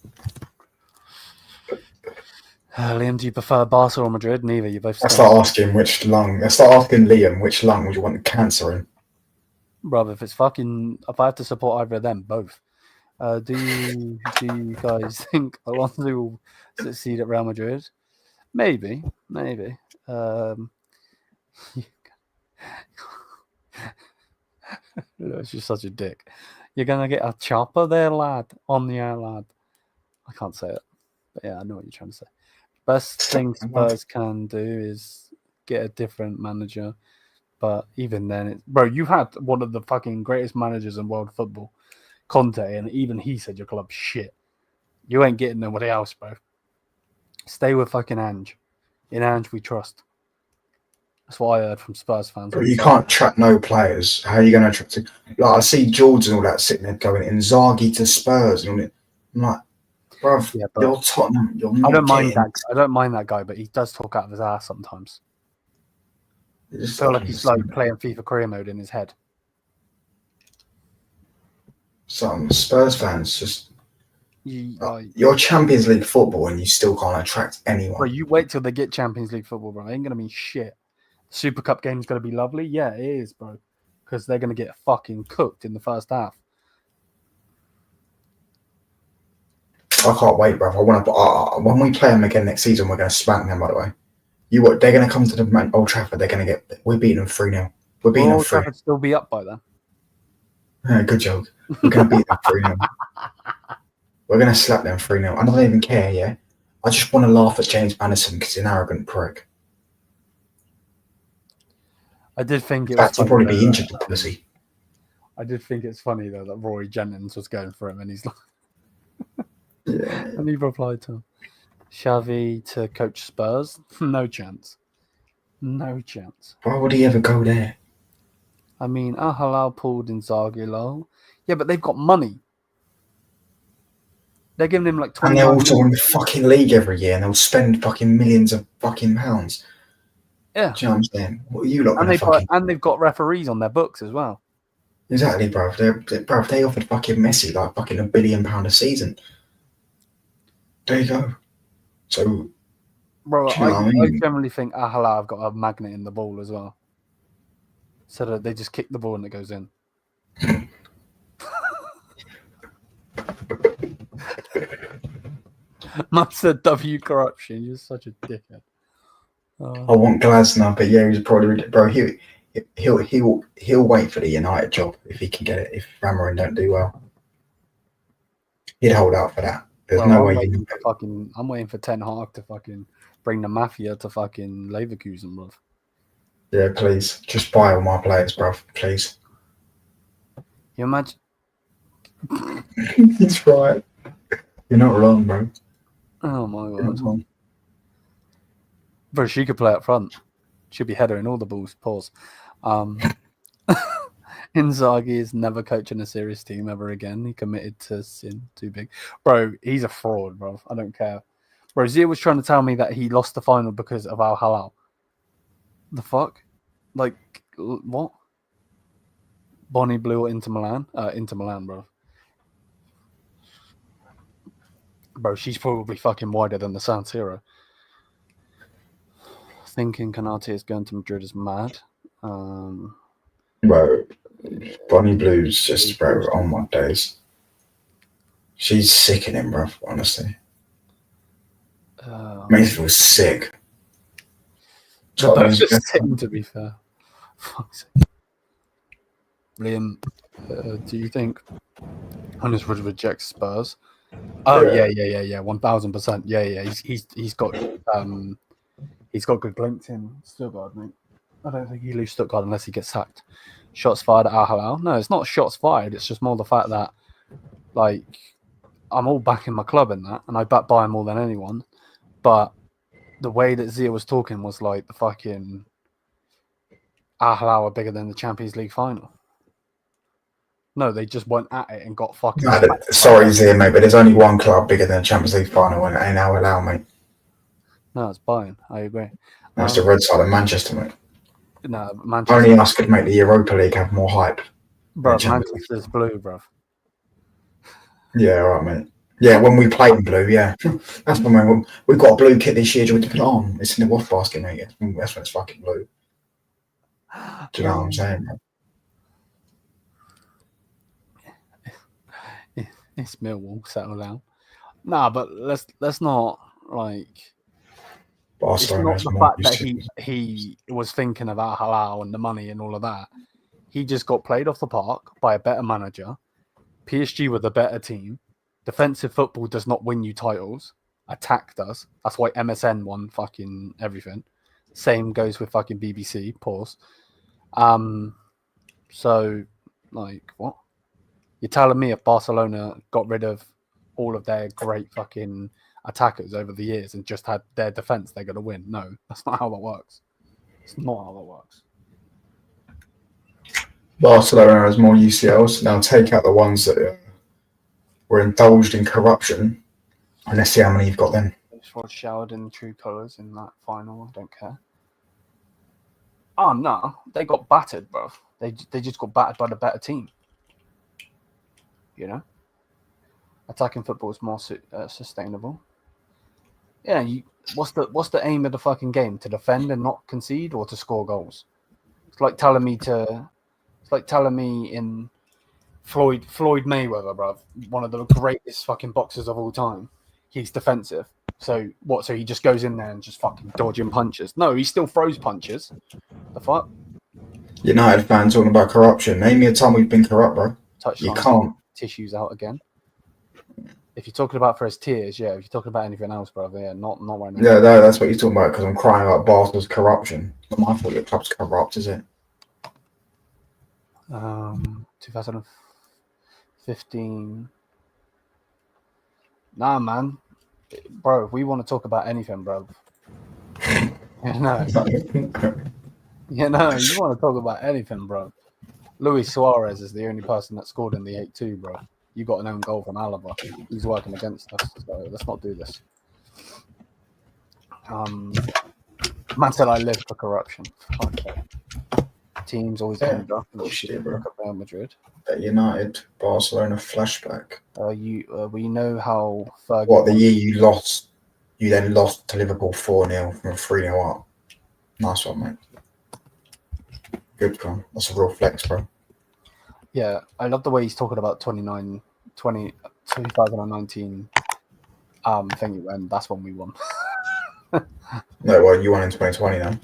Liam, do you prefer Barca or Madrid? Neither. You both. I start asking Liam which lung would you want cancer in. Brother, if I have to support either of them, both. Do you guys think Alonso will succeed at Real Madrid? Maybe. It's just such a dick. You're gonna get a chopper there, lad. On the air, lad. I can't say it, but yeah, I know what you're trying to say. Best thing Spurs can do is get a different manager, but even then, bro, you had one of the fucking greatest managers in world football, Conte, and even he said your club's shit. You ain't getting nobody else, bro. Stay with fucking Ange. In Ange we trust. That's what I heard from Spurs fans. But you can't track no players. How are you going to attract it? Like, I see George and all that sitting there going, Inzaghi to Spurs. And all that. I'm like, bro, yeah, you're Tottenham. I don't mind that guy, but he does talk out of his ass sometimes. I feel like he's like playing FIFA career mode in his head. Some Spurs fans just... you're Champions League football and you still can't attract anyone. Bro, you wait till they get Champions League football, bro. It ain't going to mean shit. Super Cup game's going to be lovely. Yeah, it is, bro. Because they're going to get fucking cooked in the first half. I can't wait, bro. When we play them again next season, we're going to spank them, by the way. They're going to come to the Old Trafford. We're beating them 3-0. We're beating them 3-0. Old Trafford still be up by then. Yeah, good joke. We're going to beat them 3-0. We're going to slap them 3-0. I don't even care, yeah? I just want to laugh at James Maddison because he's an arrogant prick. I did think it was funny, probably be injured, the pussy. I did think it's funny though that Roy Jennings was going for him, and he's like, yeah. And he replied to him, Xavi to coach Spurs? No chance. Why would he ever go there? I mean, Halal pulled Inzaghi, lol. Yeah, but they've got money. They're giving him like 20. And they're also in the fucking league every year, and they'll spend fucking millions of fucking pounds. Yeah. Do you know what I'm saying? What are you lot and they've got referees on their books as well. Exactly, bro. They offered fucking Messi like fucking £1 billion a season. There you go. So, Bro, do you know what I mean? I generally think Ahala have got a magnet in the ball as well. So that they just kick the ball and it goes in. Man said W corruption. You're such a dickhead. I want Glasner, but yeah, he's probably bro. He'll wait for the United job if he can get it. If Ramarin don't do well, he'd hold out for that. There's no way. I'm waiting for Ten Hag to fucking bring the mafia to fucking Leverkusen, bro. Yeah, please, just buy all my players, bro. Please. You imagine? He's right. You're not wrong, bro. Oh my god. Bro, she could play up front. She'd be headering all the balls. Pause. Inzaghi is never coaching a serious team ever again. He committed to sin too big. Bro, he's a fraud, bro. I don't care. Bro, Zia was trying to tell me that he lost the final because of Al Hilal. The fuck? Like, what? Bonnie blew into Milan? Into Milan, bro. Bro, she's probably fucking wider than the San Siro. Thinking Canate is going to Madrid is mad. Bro, Bonnie Blue's just, bro, on my days. She's sickening, bro, honestly. Makes me feel sick. Just sick, to be fair. Fuck's sake. Liam, do you think Hunter would reject Spurs? Oh yeah, 1000%. Yeah. He's got good links in Stuttgart, mate. I don't think he leaves Stuttgart unless he gets sacked. Shots fired at Al Hilal. No, it's not shots fired. It's just more the fact that, like, I'm all backing my club in that, and I back Bayern more than anyone. But the way that Zia was talking was like the fucking Al Hilal are bigger than the Champions League final. No, they just went at it and got fucking. Sorry, Zia, mate, but there's only one club bigger than the Champions League final, and it ain't Al Hilal, mate. No, it's Bayern. I agree. That's the red side of Manchester, mate. No, Manchester. Only us could make the Europa League have more hype. Bro, Manchester's blue, bro. Yeah, all right, mate. Yeah, when we play in blue, yeah. That's when we've got a blue kit this year. Do you want to put it on? It's in the wash basket, mate. That's when it's fucking blue. Do you know what I'm saying, man? It's Millwall, settle down. Nah, but let's not, like... Barcelona it's not the fact that he was thinking about Halal and the money and all of that. He just got played off the park by a better manager. PSG were the better team. Defensive football does not win you titles. Attack does. That's why MSN won fucking everything. Same goes with fucking BBC. Pause. So, like, what? You're telling me if Barcelona got rid of all of their great fucking attackers over the years and just had their defense, they're going to win? No, that's not how that works. It's not how that works. Barcelona has more UCLs. Now take out the ones that were indulged in corruption, and let's see how many you've got then. Was showered in true colours in that final. I don't care. Oh no, they got battered, bro. They just got battered by the better team. You know, attacking football is more sustainable. Yeah, what's the aim of the fucking game? To defend and not concede, or to score goals? It's like telling me in Floyd Mayweather, bruv, one of the greatest fucking boxers of all time. He's defensive. So what? So he just goes in there and just fucking dodging punches? No, he still throws punches. The fuck? United fans talking about corruption. Name me a time we've been corrupt, bro. You can't. Tissues out again. If you're talking about for his tears, yeah. If you're talking about anything else, brother, yeah, not right now. Yeah, no, that's what you're talking about, because I'm crying about Barcelon's corruption. Not my fault your club's corrupt, is it? 2015. Nah, man. Bro, if we want to talk about anything, bro. You want to talk about anything, bro. Luis Suarez is the only person that scored in the 8-2, bro. You got an own goal from Alaba. He's working against us, so let's not do this. Man said I live for corruption. Okay. teams always Yeah, end up. bullshit, bro. Look at Real Madrid. That United Barcelona flashback. We know how Fergie. What, the year you lost? You then lost to Liverpool 4-0 from 3-0 up. Nice one, mate. Good con. That's a real flex, bro. Yeah, I love the way he's talking about 2019 thingy when that's when we won. No, well, you won in 2020 then.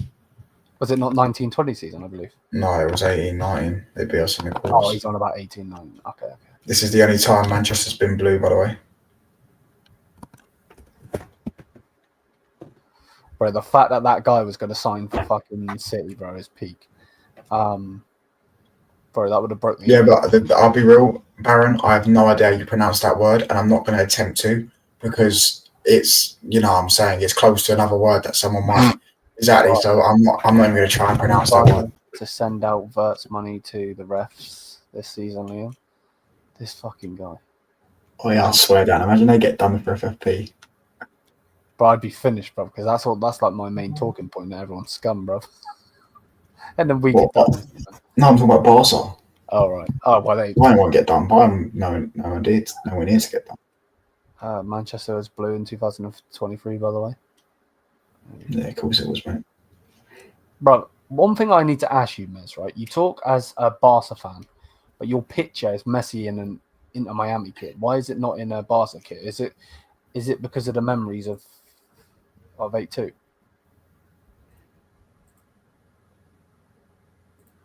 Was it not 1920 season, I believe? No, it was 18-19. They beat us in the course. Oh, he's on about 18-19. Okay. This is the only time Manchester's been blue, by the way. Bro, the fact that guy was going to sign for fucking City, bro, is peak. Bro, that would have broke me. Yeah, but I'll be real, Baron. I have no idea how you pronounce that word, and I'm not going to attempt to because it's, you know what I'm saying, it's close to another word that someone might. Exactly, so I'm not even going to try and pronounce that word. To send out Vert's money to the refs this season, Liam. This fucking guy. Oh, yeah, I swear down. Imagine they get done for FFP. But I'd be finished, bro, because that's like my main talking point. That everyone's scum, bro. And then we get done. No, I'm talking about Barca. Oh, right. Oh, well, they won't get done. Bayern, no one did. No one needs to get done. Manchester was blue in 2023, by the way. Yeah, of course it was, mate. Bro, one thing I need to ask you, Miz, right? You talk as a Barca fan, but your picture is Messi in an Inter Miami kit. Why is it not in a Barca kit? Is it because of the memories of 8-2?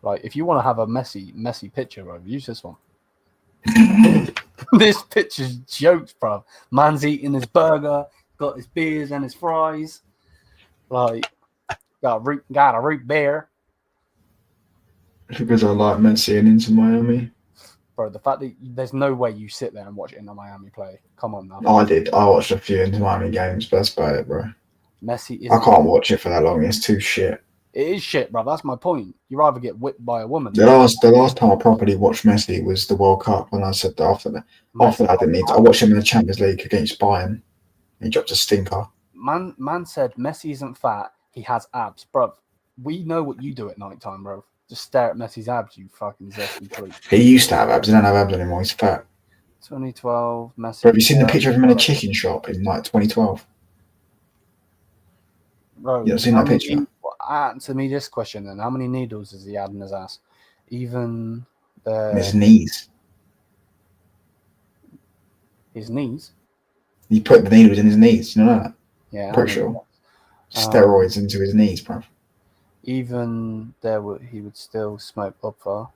Like, if you want to have a messy picture, bro, use this one. This picture's jokes, bro. Man's eating his burger, got his beers and his fries. Like, got a root beer. Because I like Messi and Inter Miami. Bro, the fact that there's no way you sit there and watch Inter Miami play. Come on now. I did. I watched a few Inter Miami games, but that's about it, bro. Messi is. I can't watch it for that long. It's too shit. It is shit, bro. That's my point. You rather get whipped by a woman. The last time I properly watched Messi was the World Cup, and I said that after that I didn't need to. I watched him in the Champions League against Bayern. He dropped a stinker. Man said Messi isn't fat. He has abs, bro. We know what you do at night time, bro. Just stare at Messi's abs, you fucking zesty freak. He used to have abs. He don't have abs anymore. He's fat. 2012, Messi. Bro, have you seen the picture of him in a chicken shop in like 2012? Bro, you ever seen that picture? Answer me this question then. How many needles has he had in his ass? Even the... In his knees. His knees? He put the needles in his knees. You know that? Yeah. Pretty sure. Steroids into his knees, bro. Even he would still smoke up for.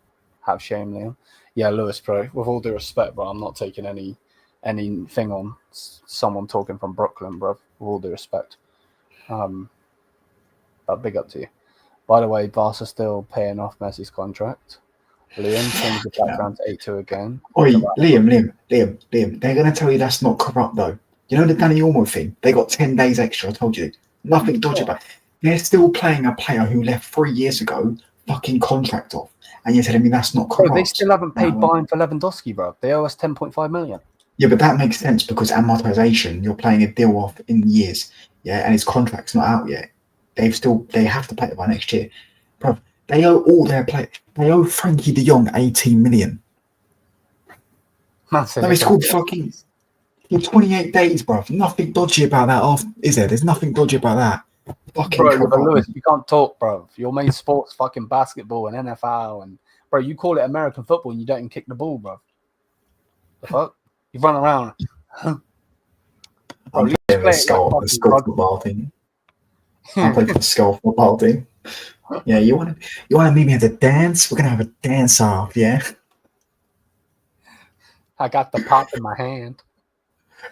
Have shame, Liam. Yeah, Lewis, bro. With all due respect, bro, I'm not taking anything on someone talking from Brooklyn, bro. With all due respect. But big up to you. By the way, Barca still paying off Messi's contract. Liam changed the background to 8-2 again. Oi, Liam. They're going to tell you that's not corrupt, though. You know the Danny Olmo thing? They got 10 days extra, I told you. Nothing dodgy about it. They're still playing a player who left 3 years ago, fucking contract off. And you're telling me that's not corrupt? Bro, they still haven't paid Bayern for Lewandowski, bro. They owe us 10.5 million. Yeah, but that makes sense because amortization, you're playing a deal off in years, yeah, and his contract's not out yet. They have to play it by next year. Bro, they owe all their players. They owe Frankie de Jong 18 million. No, it's called fucking... You're 28 days, bro. Nothing dodgy about that, is there? There's nothing dodgy about that. Fucking bro, Lewis, you can't talk, bro. Your main sport's fucking basketball and NFL, and bro, you call it American football and you don't even kick the ball, bro. The fuck? You run around. Bro, the skull football team. I play for the skull football team. Yeah, you want to meet me at the dance? We're gonna have a dance off, yeah. I got the pop in my hand.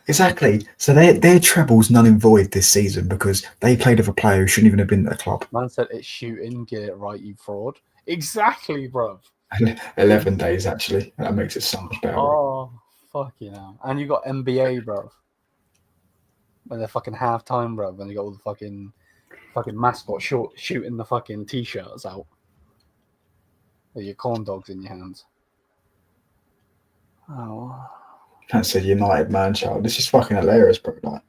Exactly. So their treble's null and void this season because they played with a player who shouldn't even have been at the club. Man said it's shooting, get it right, you fraud. Exactly, bro. 11 days, actually. That makes it so much better. Oh, fuck you know. And you got NBA, bro. When they're fucking halftime, bro. When you got all the fucking mascot shooting the fucking t-shirts out. With your corn dogs in your hands. Oh. That's a United man, child. This is fucking hilarious, bro. Like,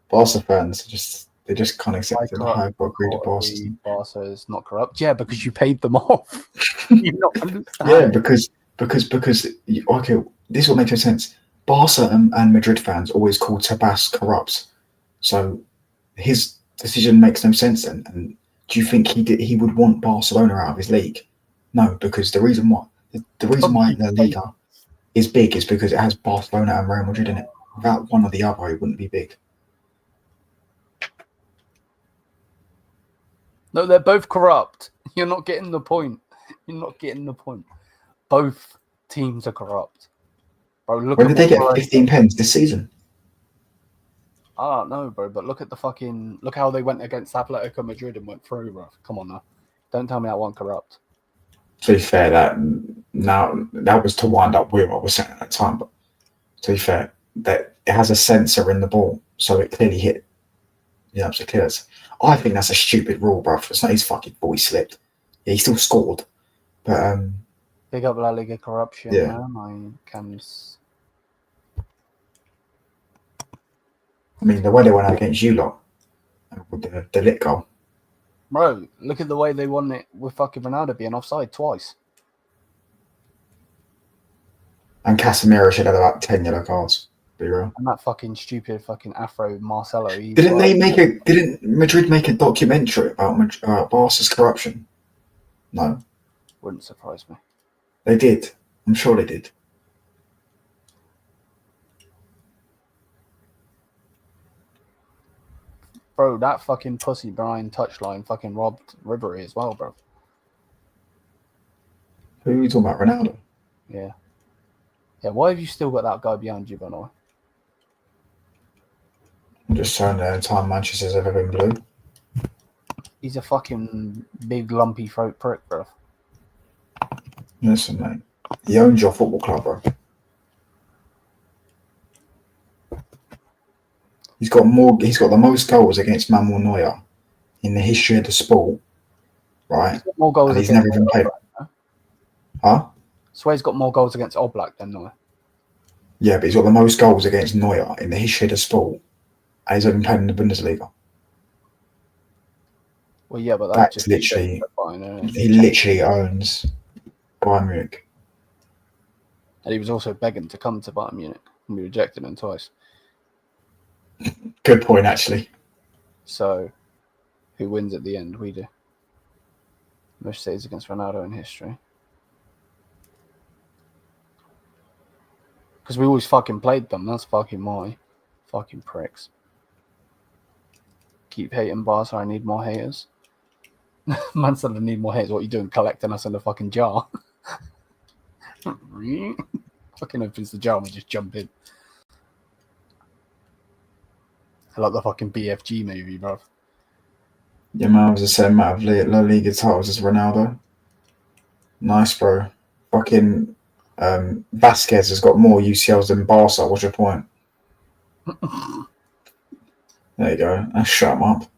Barca fans are just They just can't accept the high agreed to Barca. Barca is not corrupt. Yeah, because you paid them off. You not understand. Yeah, because okay, this is what makes no sense. Barca and Madrid fans always call Tebas corrupt, so his decision makes no sense. Then, and do you think he would want Barcelona out of his league? No, because the reason why La Liga is big is because it has Barcelona and Real Madrid in it. Without one or the other, it wouldn't be big. No, they're both corrupt. You're not getting the point. You're not getting the point. Both teams are corrupt. Bro, when did they get 15 pence this season? I don't know, bro, but look how they went against Atletico Madrid and went through, bro. Come on now. Don't tell me that wasn't corrupt. To be fair, that was to wind up with what was saying at that time, but to be fair, that it has a sensor in the ball, so it clearly hit. Yeah, so clear. I think that's a stupid rule, bro. It's not his fucking ball, he slipped. Yeah, he still scored. But big up La Liga corruption, yeah. Man. I mean, the way they went out against you lot with the lit goal. Bro, look at the way they won it with fucking Ronaldo being offside twice. And Casemiro should have about 10 yellow cards. Be real. And that fucking stupid fucking Afro Marcelo. Didn't Madrid make a documentary about Barca's corruption? No. Wouldn't surprise me. They did. I'm sure they did. Bro, that fucking pussy Brian touchline fucking robbed Ribery as well, bro. Who are you talking about? Ronaldo? Yeah. Yeah, why have you still got that guy behind you, Benoit? I'm just showing the time Manchester's ever been blue. He's a fucking big lumpy throat prick, bro. Listen, mate. He owns your football club, bro. He's got the most goals against Manuel Neuer in the history of the sport, right? He's got more goals and he's never even played. Huh? So he's got more goals against Oblak than Neuer. Yeah, but he's got the most goals against Neuer in the history of the sport, and he's even played in the Bundesliga. Well, yeah, but that's just literally he literally owns Bayern Munich. And he was also begging to come to Bayern Munich, and we rejected him twice. Good point, actually. So, who wins at the end? We do. Most saves against Ronaldo in history. Because we always fucking played them. That's fucking my fucking pricks. Keep hating Barca. I need more haters. Man said I need more haters. What are you doing? Collecting us in the fucking jar? Fucking opens the jar and we just jump in. I like the fucking BFG movie, bro. Yeah, man, was the same amount of La Liga titles as Ronaldo. Nice, bro. Fucking Vasquez has got more UCLs than Barca. What's your point? There you go. Shut him up.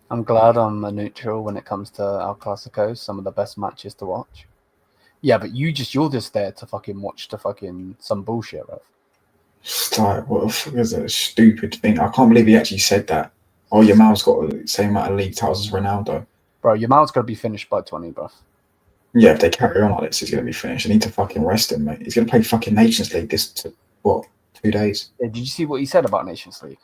I'm glad I'm a neutral when it comes to El Clasico. Some of the best matches to watch. Yeah, but you're just there to fucking watch the fucking some bullshit, bro. Like, what the fuck is that stupid thing? I can't believe he actually said that. Oh, Yamal's got the same amount of league titles as Ronaldo. Bro, Yamal's going to be finished by 20, bro. Yeah, if they carry on like this, he's going to be finished. I need to fucking rest him, mate. He's going to play fucking Nations League 2 days? Yeah, did you see what he said about Nations League?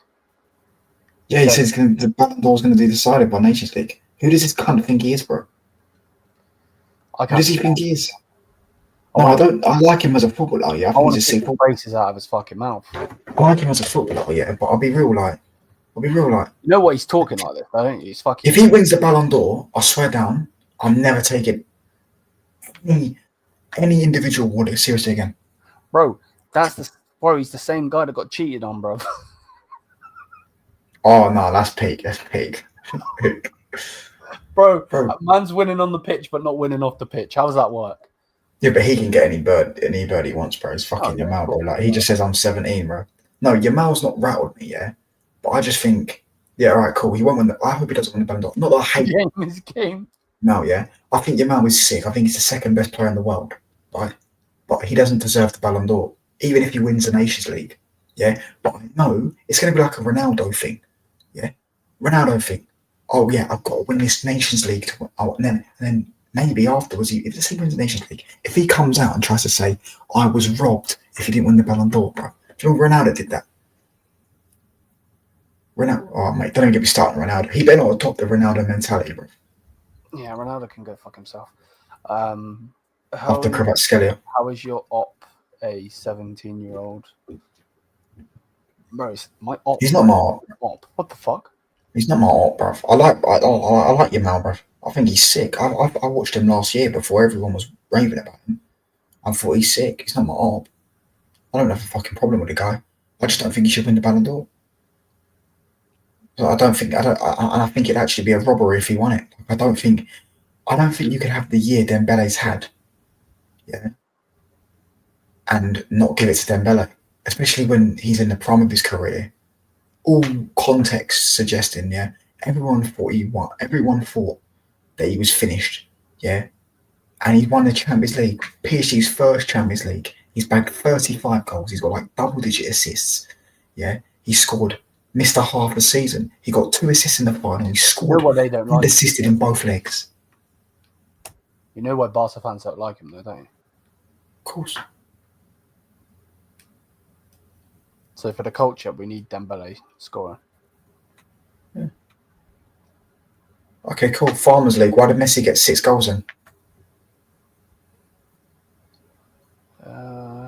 Yeah, he says the Ballon d'Or is going to be decided by Nations League. Who does this cunt think he is, bro? Who does he think he is? No, I don't. I like him as a footballer. Yeah, I think he's a sick braces out of his fucking mouth. I like him as a footballer. Yeah, but I'll be real. You know what he's talking like this, don't you? He's fucking. If he wins the Ballon d'Or, I swear down, I'm never taking any individual award seriously again. Bro, he's the same guy that got cheated on, bro. Oh no, that's peak. That's peak. Bro, man's winning on the pitch, but not winning off the pitch. How does that work? Yeah, but he can get any bird he wants, bro. It's fucking Yamal, bro. Like, he just says I'm 17, bro. No, Yamal's not rattled me, yeah. But I just think, yeah, all right, cool. He won't win I hope he doesn't win the Ballon d'Or. Not that I hate his game. No, yeah. I think Yamal is sick. I think he's the second best player in the world, right? But he doesn't deserve the Ballon d'Or, even if he wins the Nations League. Yeah, but I know it's going to be like a Ronaldo thing. Yeah, Ronaldo thing. Oh yeah, I've got to win this Nations League. And then maybe afterwards, if he wins the Nations League, if he comes out and tries to say I was robbed if he didn't win the Ballon d'Or, bro. Do you know Ronaldo did that? Ronaldo, oh mate, don't even get me started on Ronaldo. He better not adopt the Ronaldo mentality, bro. Yeah, Ronaldo can go fuck himself. After Kvaratskhelia. How is your op a 17-year-old? Bro, my op. He's not my op. What the fuck? He's not my op, bro. I like Yamal, bro. I think he's sick. I watched him last year before everyone was raving about him. I thought he's sick. He's not my op. I don't have a fucking problem with the guy. I just don't think he should win the Ballon d'Or. I think it'd actually be a robbery if he won it. I don't think you could have the year Dembele's had, yeah, and not give it to Dembele, especially when he's in the prime of his career. All context suggesting, yeah, everyone thought he won. Everyone thought that he was finished, yeah, and he won the Champions League, PSG's first Champions League. He's bagged 35 goals. He's got like double-digit assists, yeah. He scored. Missed a half a season. He got 2 assists in the final. He scored. You know what they don't like? Assisted in both legs. You know why Barca fans don't like him, though, don't you? Of course. So for the culture, we need Dembele scorer. Yeah. Okay, cool. Farmers League. Why did Messi get 6 goals in?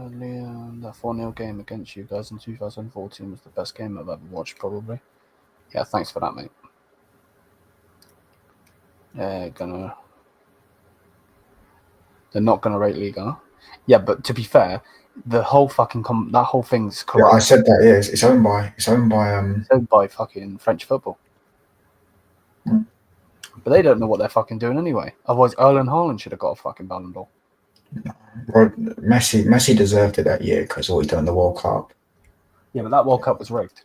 Lyon, that 4-0 game against you guys in 2014 was the best game I've ever watched, probably. Yeah, thanks for that, mate. They're not gonna rate Liga. Yeah, but to be fair, the whole fucking that whole thing's correct. Yeah, I said that. Yeah, it's owned by It's owned by fucking French football. But they don't know what they're fucking doing anyway. Otherwise, Erling Haaland should have got a fucking Ballon d'Or. Well, Messi deserved it that year because what he done in the World Cup. Yeah, but that World Cup was rigged.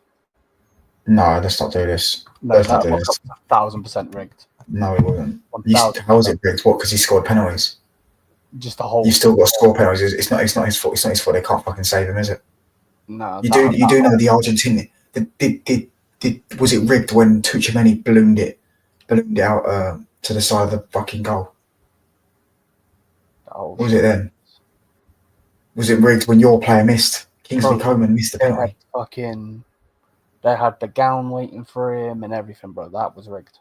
No, let's not do this. No, let's that not do World this. Cup was 1,000% rigged. No, it wasn't. 1,000%. How was it rigged? What? Because he scored penalties. Just the whole. You still got to score penalties. It's not his fault. It's not his fault. They can't fucking save him, is it? No. You do know the Argentinian. Was it rigged when Tuchemani ballooned it out to the side of the fucking goal? Oh, what was it then? Was it rigged when your player missed? Kingsley Coman missed the penalty. They had the gown waiting for him and everything, bro. That was rigged.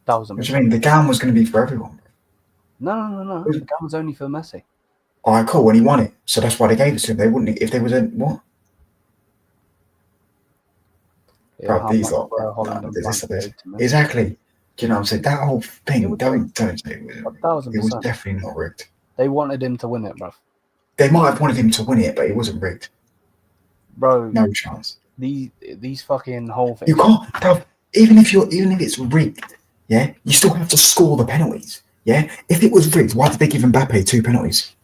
That was a What do you mean? The gown was going to be for everyone. No. The gown was only for Messi. All right, cool. When he won it, so that's why they gave it to him. They wouldn't if they was a what? Yeah, bro, these lot. Exactly. Do you know what I'm saying? That whole thing. Don't say it. It was definitely not rigged. They wanted him to win it, bro. They might have wanted him to win it, but it wasn't rigged. Bro, no chance. These fucking whole things. You can't, bro, even if it's rigged, yeah, you still have to score the penalties. Yeah? If it was rigged, why did they give Mbappe 2 penalties?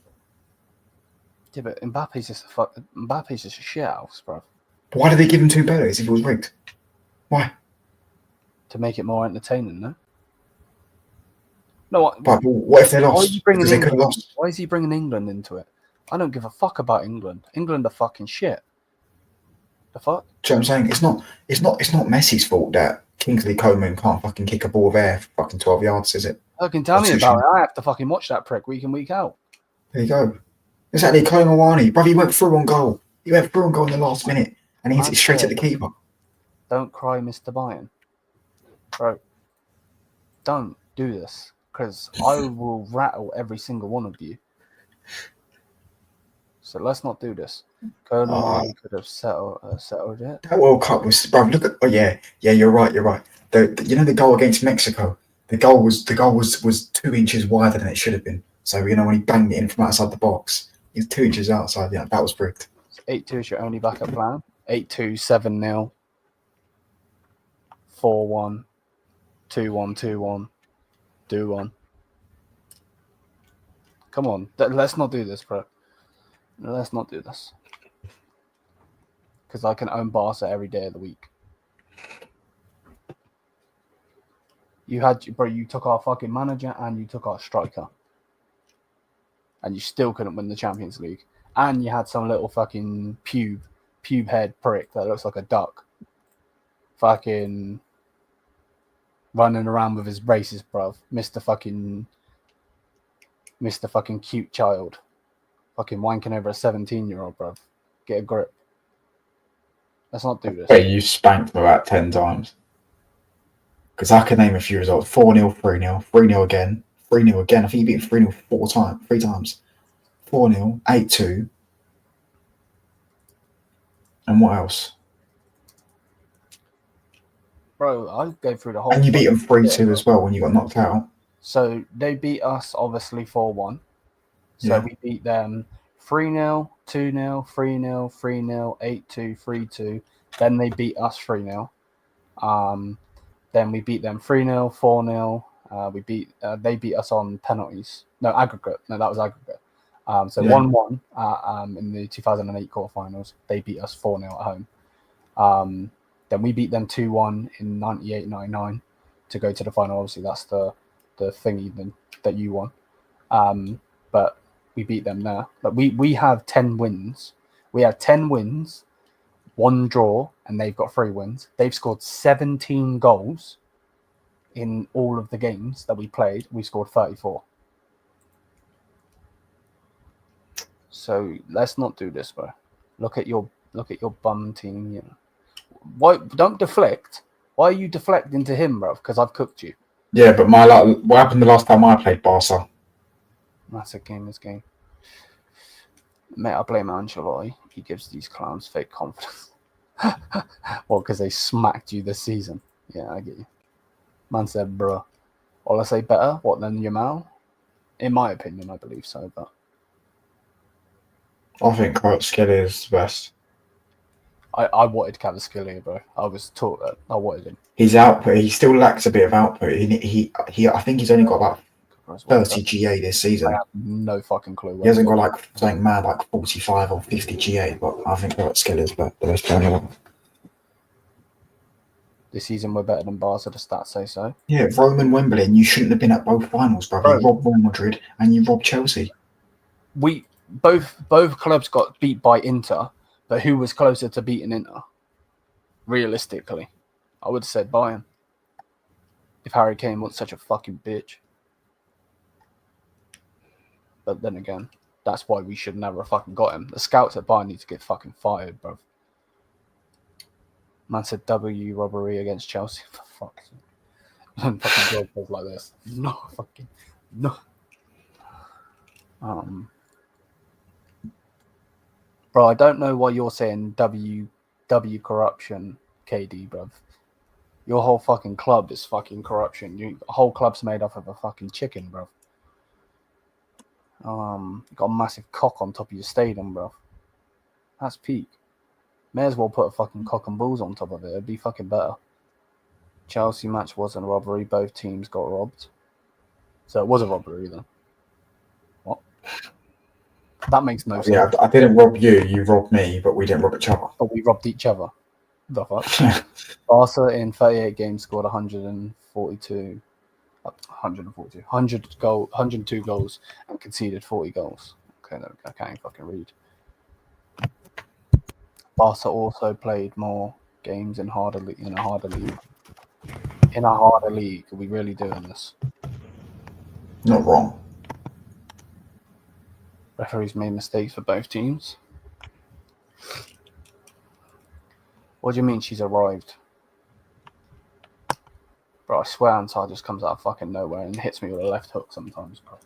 Yeah, but Mbappe's just a shit house, bro. But why did they give him 2 penalties if it was rigged? Why? To make it more entertaining, no? No, but what if they lost? Because they could have lost. Why is he bringing England into it? I don't give a fuck about England. England are fucking shit. The fuck? Do you know what I'm saying? It's not Messi's fault that Kingsley Coman can't fucking kick a ball of air for fucking 12 yards, is it? Fucking tell me about it. I have to fucking watch that prick week in, week out. There you go. Exactly, Kolomawani. Brother, he went through on goal. He went through on goal in the last minute and he hit it straight at the keeper. Don't cry, Mr. Bayern. Bro, don't do this because I will rattle every single one of you. So let's not do this. Kolomawani could have settled it. That World Cup was, bro, look at, you're right. The goal against Mexico, the goal was 2 inches wider than it should have been. So, when he banged it in from outside the box, he was 2 inches outside. Yeah, that was rigged. 8-2 is your only backup plan. 8-2, 7-0, 4-1, 2-1, 2-1, do 1. Come on, let's not do this, bro. Let's not do this. Because I can own Barca every day of the week. You took our fucking manager and you took our striker. And you still couldn't win the Champions League. and you had some little fucking pube head prick that looks like a duck, fucking running around with his braces, bruv. Mr. fucking cute child, fucking wanking over a 17-year-old, bruv. Get a grip. Let's not do this. But you spanked them about 10 times. Because I can name a few results: 4-0, 3-0, 3-0 again, 3-0 again. I think you beat 3-0 three times. 4-0, 8-2. And what else? Bro, I go through the whole. And you beat them 3-2 as well when you got knocked out. So they beat us obviously 4-1. So Yeah. we beat them 3-0, 2-0, 3-0, 3-0, 8-2, 3-2. Then they beat us 3-0. Then we beat them 3-0, 4-0. They beat us on penalties. No, aggregate. No, that was aggregate. So 1-1 in the 2008 quarterfinals. They beat us 4-0 at home. Then we beat them 2-1 in 98-99 to go to the final. Obviously, that's the thingy that you won. But we beat them there. But we have 10 wins. We have 10 wins, 1 draw, and they've got 3 wins. They've scored 17 goals in all of the games that we played. We scored 34. So let's not do this, bro. Look at your bum team. You know. Why don't deflect? Why are you deflecting to him, bro? Because I've cooked you. Yeah, but what happened the last time I played Barca? That's a game. Mate, I blame Ancelotti. He gives these clowns fake confidence. Well, because they smacked you this season. Yeah, I get you. Man said, bro. Or I say better, what, than Yamal? In my opinion, I believe so, but I think Kvaratskhelia is the best. I wanted Kvaratskhelia, bro. I was taught that. I wanted him. His output, he still lacks a bit of output. He I think he's only got about 30 GA this season. I have no fucking clue. He hasn't got like something mad like 45 or 50 GA, but I think Kvaratskhelia is the best player ever. This season we're better than Barca, the stats say so. Yeah, Rome and Wembley, and you shouldn't have been at both finals, brother. You robbed Real Madrid and you robbed Chelsea. We both clubs got beat by Inter, but who was closer to beating Inter? Realistically, I would have said Bayern. If Harry Kane wasn't such a fucking bitch. But then again, that's why we should never have fucking got him. The scouts at Bayern need to get fucking fired, bro. Man said W robbery against Chelsea. For fuck's sake. And fucking joke goes like this. No. Bro, I don't know why you're saying W corruption, KD, bruv. Your whole fucking club is fucking corruption. Your whole club's made up of a fucking chicken, bruv. You got a massive cock on top of your stadium, bruv. That's peak. May as well put a fucking cock and balls on top of it. It'd be fucking better. Chelsea match wasn't a robbery. Both teams got robbed. So it was a robbery then. What? That makes no sense. Yeah, I didn't rob you. You robbed me, but we didn't rob each other. But we robbed each other. The fuck? Barca in 38 games scored 142 102 goals and conceded 40 goals. Okay, no, I can't fucking read. Barca also played more games in a harder league. In a harder league, are we really doing this? Not wrong. Referees made mistakes for both teams. What do you mean she's arrived? Bro, I swear Ansar just comes out of fucking nowhere and hits me with a left hook sometimes, bro.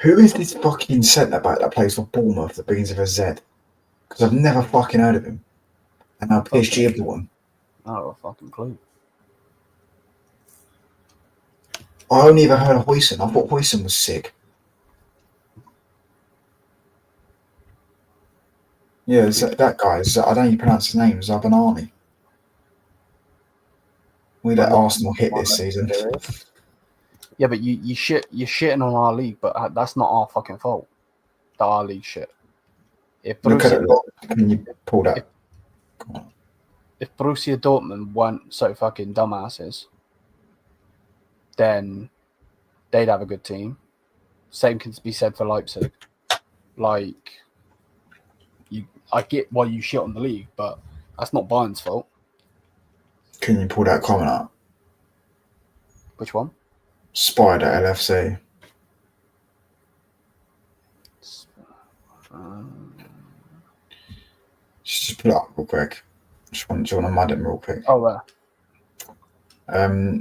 Who is this fucking centre back that plays for Bournemouth that begins with a Z? Because I've never fucking heard of him. And now PSG have the one. I don't have a fucking clue. I only ever heard of Huijsen. I thought Huijsen was sick. Yeah, that guy. I don't know how you pronounce his name. Zabanani. We let Arsenal hit this season. Yeah, but you're shitting on our league, but that's not our fucking fault. That our league shit. Look at it. Can you pull that? If Borussia Dortmund weren't so fucking dumbasses, then they'd have a good team. Same can be said for Leipzig. Like, I get why you shit on the league, but that's not Bayern's fault. Can you pull that comment up? Which one? Spider LFC. Just put it up real quick. Do you want to mud him real quick? Oh,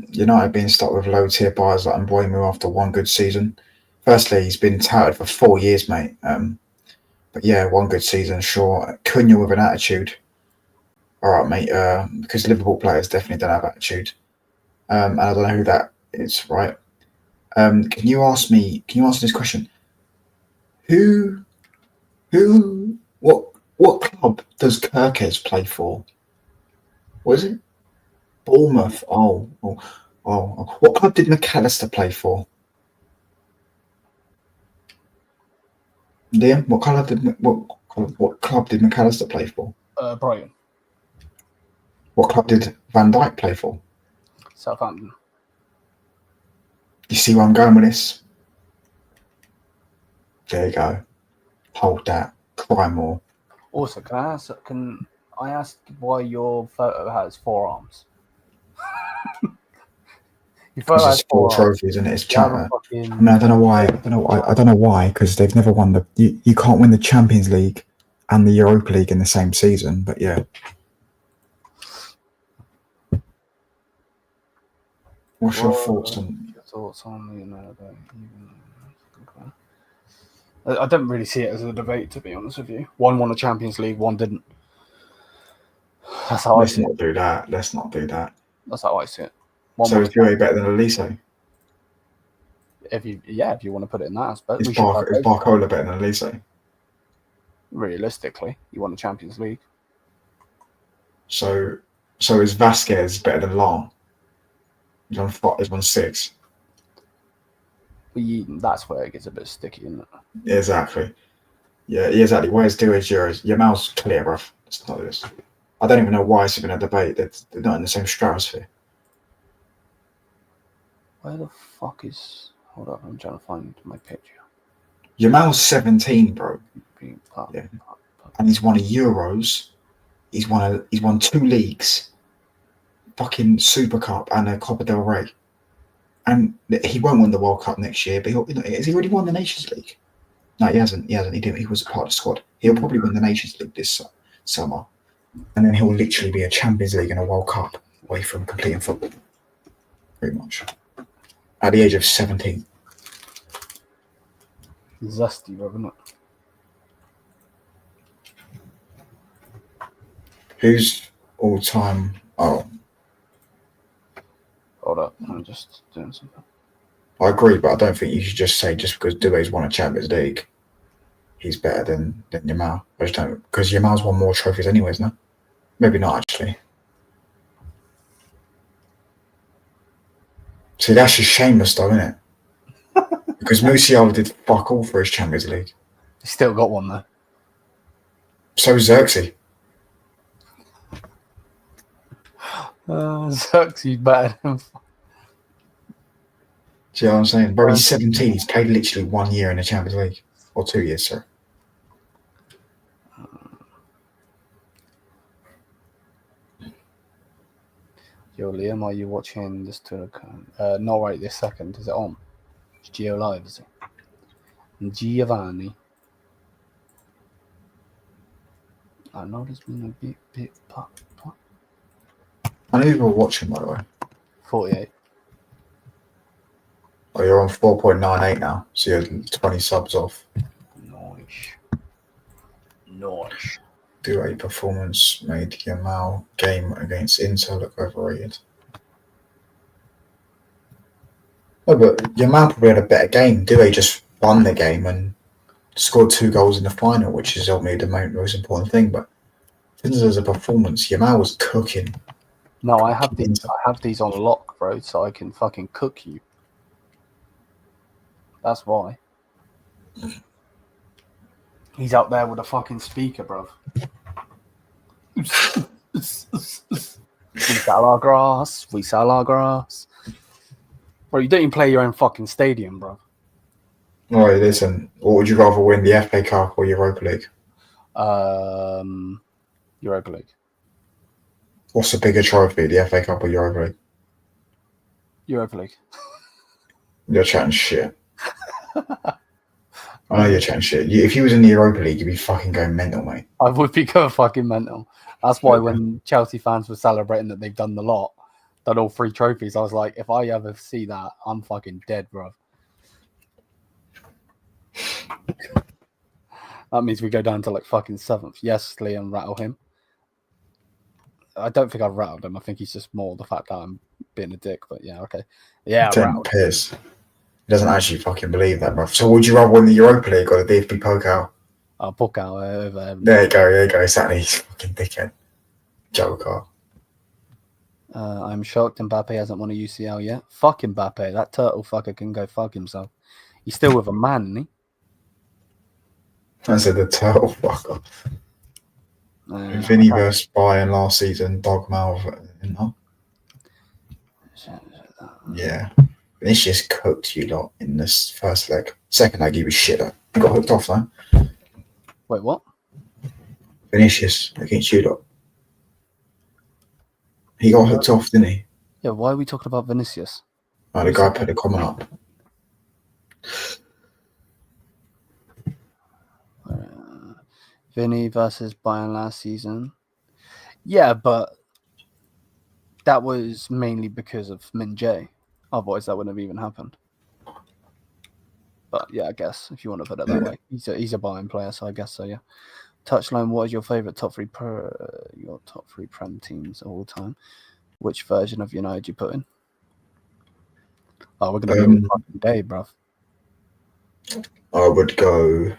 United being stuck with low tier buyers like Mbeumo after one good season. Firstly, he's been touted for 4 years, mate. But yeah, one good season, sure. Cunha with an attitude. All right, mate. Because Liverpool players definitely don't have attitude. And I don't know who that is, right? Can you ask this question? What club does Kirkes play for? What is it? Bournemouth. Oh. What club did McAllister play for? Liam, what club did McAllister play for? Brighton. What club did Van Dijk play for? Southampton. You see where I'm going with this? There you go. Hold that. Cry more. Also, can I ask why your photo has 4 arms? Your photo Because has it's 4 arms. trophies and it's chatter. Fucking... I mean, I don't know why. I don't know why, because they've never won the. You can't win the Champions League and the Europa League in the same season. But yeah. What's your thoughts on? I don't really see it as a debate, to be honest with you. One won a Champions League, one didn't. That's how Let's I see not it. do that. Let's not do that. That's how I see it. So is Joey better than Elise? If you want to put it in that aspect, Is Barcola better than Elise? Realistically, you won the Champions League. So is Vasquez better than Long? He's on 6. That's where it gets a bit sticky, isn't it? Exactly. Yeah, exactly. Where's Dua's Euros? Your mouth's clear, bruv. It's not this. I don't even know why it's even a debate. They're not in the same stratosphere. Where the fuck is... Hold up, I'm trying to find my picture. Yamal's 17, bro. Yeah. And he's won a Euros. He's won 2 leagues. Fucking Super Cup and a Copa del Rey. And he won't win the World Cup next year, but has he already won the Nations League? No, he hasn't. He didn't. He was a part of the squad. He'll probably win the Nations League this summer. And then he'll literally be a Champions League and a World Cup away from completing football. Pretty much. At the age of 17. Zesty, isn't it? Who's all time? Oh. Hold up, I'm just doing something. I agree, but I don't think you should just say just because Doué's won a Champions League, he's better than Yamal. I just don't, because Yamal's won more trophies anyways, no? Maybe not, actually. See, that's just shameless, though, isn't it? Because Musiala did fuck all for his Champions League. He's still got one, though. So is Xerxes. Xerxes better than... Do you know what I'm saying? Bro, he's 17. He's played literally 1 year in the Champions League. Or 2 years, sir. Yo, Liam, are you watching this tour? Not right this second. Is it on? It's Geo Live, is it? Giovanni. I know there's been a bit pop. I know you were watching, by the way. 48. Oh, you're on 4.98 now, so you're 20 subs off. Nice. Doué performance made Yamal game against Inter look overrated. No, but Yamal probably had a better game. Doué just won the game and scored 2 goals in the final, which is ultimately the most important thing. But in terms of performance, Yamal was cooking. No, I have these on lock, bro, so I can fucking cook you. That's why. He's out there with a fucking speaker, bruv. We sell our grass. We sell our grass. Bro, you don't even play your own fucking stadium, bruv. All right, listen. What would you rather win, the FA Cup or Europa League? Europa League. What's the bigger trophy, the FA Cup or Europa League? Europa League. You're chatting shit. I know you're chatting shit. If you was in the Europa League, you'd be fucking going mental, mate. I would be going fucking mental. That's why when Chelsea fans were celebrating that they've done the lot, done all 3 trophies, I was like, if I ever see that, I'm fucking dead, bro. That means we go down to like fucking 7th. Yes, Liam, rattle him. I don't think I've rattled him. I think he's just more the fact that I'm being a dick. But yeah, okay. Yeah, Don't piss. He doesn't actually fucking believe that, bro. So would you rather win the Europa League or the DFB Pokal? Pokal over. There you go. Exactly. He's fucking dickhead. Joker. I'm shocked Mbappe hasn't won a UCL yet. Fuck Mbappe. That turtle fucker can go fuck himself. He's still with a man, isn't he? I said the turtle fucker. Vinny versus Bayern last season, dogmouth. Yeah. Vinicius cooked you lot in this first leg. Second leg, he was shit up. He got hooked off, though. Wait, what? Vinicius against you lot. He got hooked off, didn't he? Yeah, why are we talking about Vinicius? Oh, the guy put a comment up. Vinny versus Bayern last season. Yeah, but that was mainly because of Min Jae. Otherwise, that wouldn't have even happened. But yeah, I guess if you want to put it that way, he's a Bayern player, so I guess so. Yeah. Touchline. What is your favorite top 3 Prem teams of all time? Which version of United you put in? Oh, we're gonna be fucking day, bruv. I would go.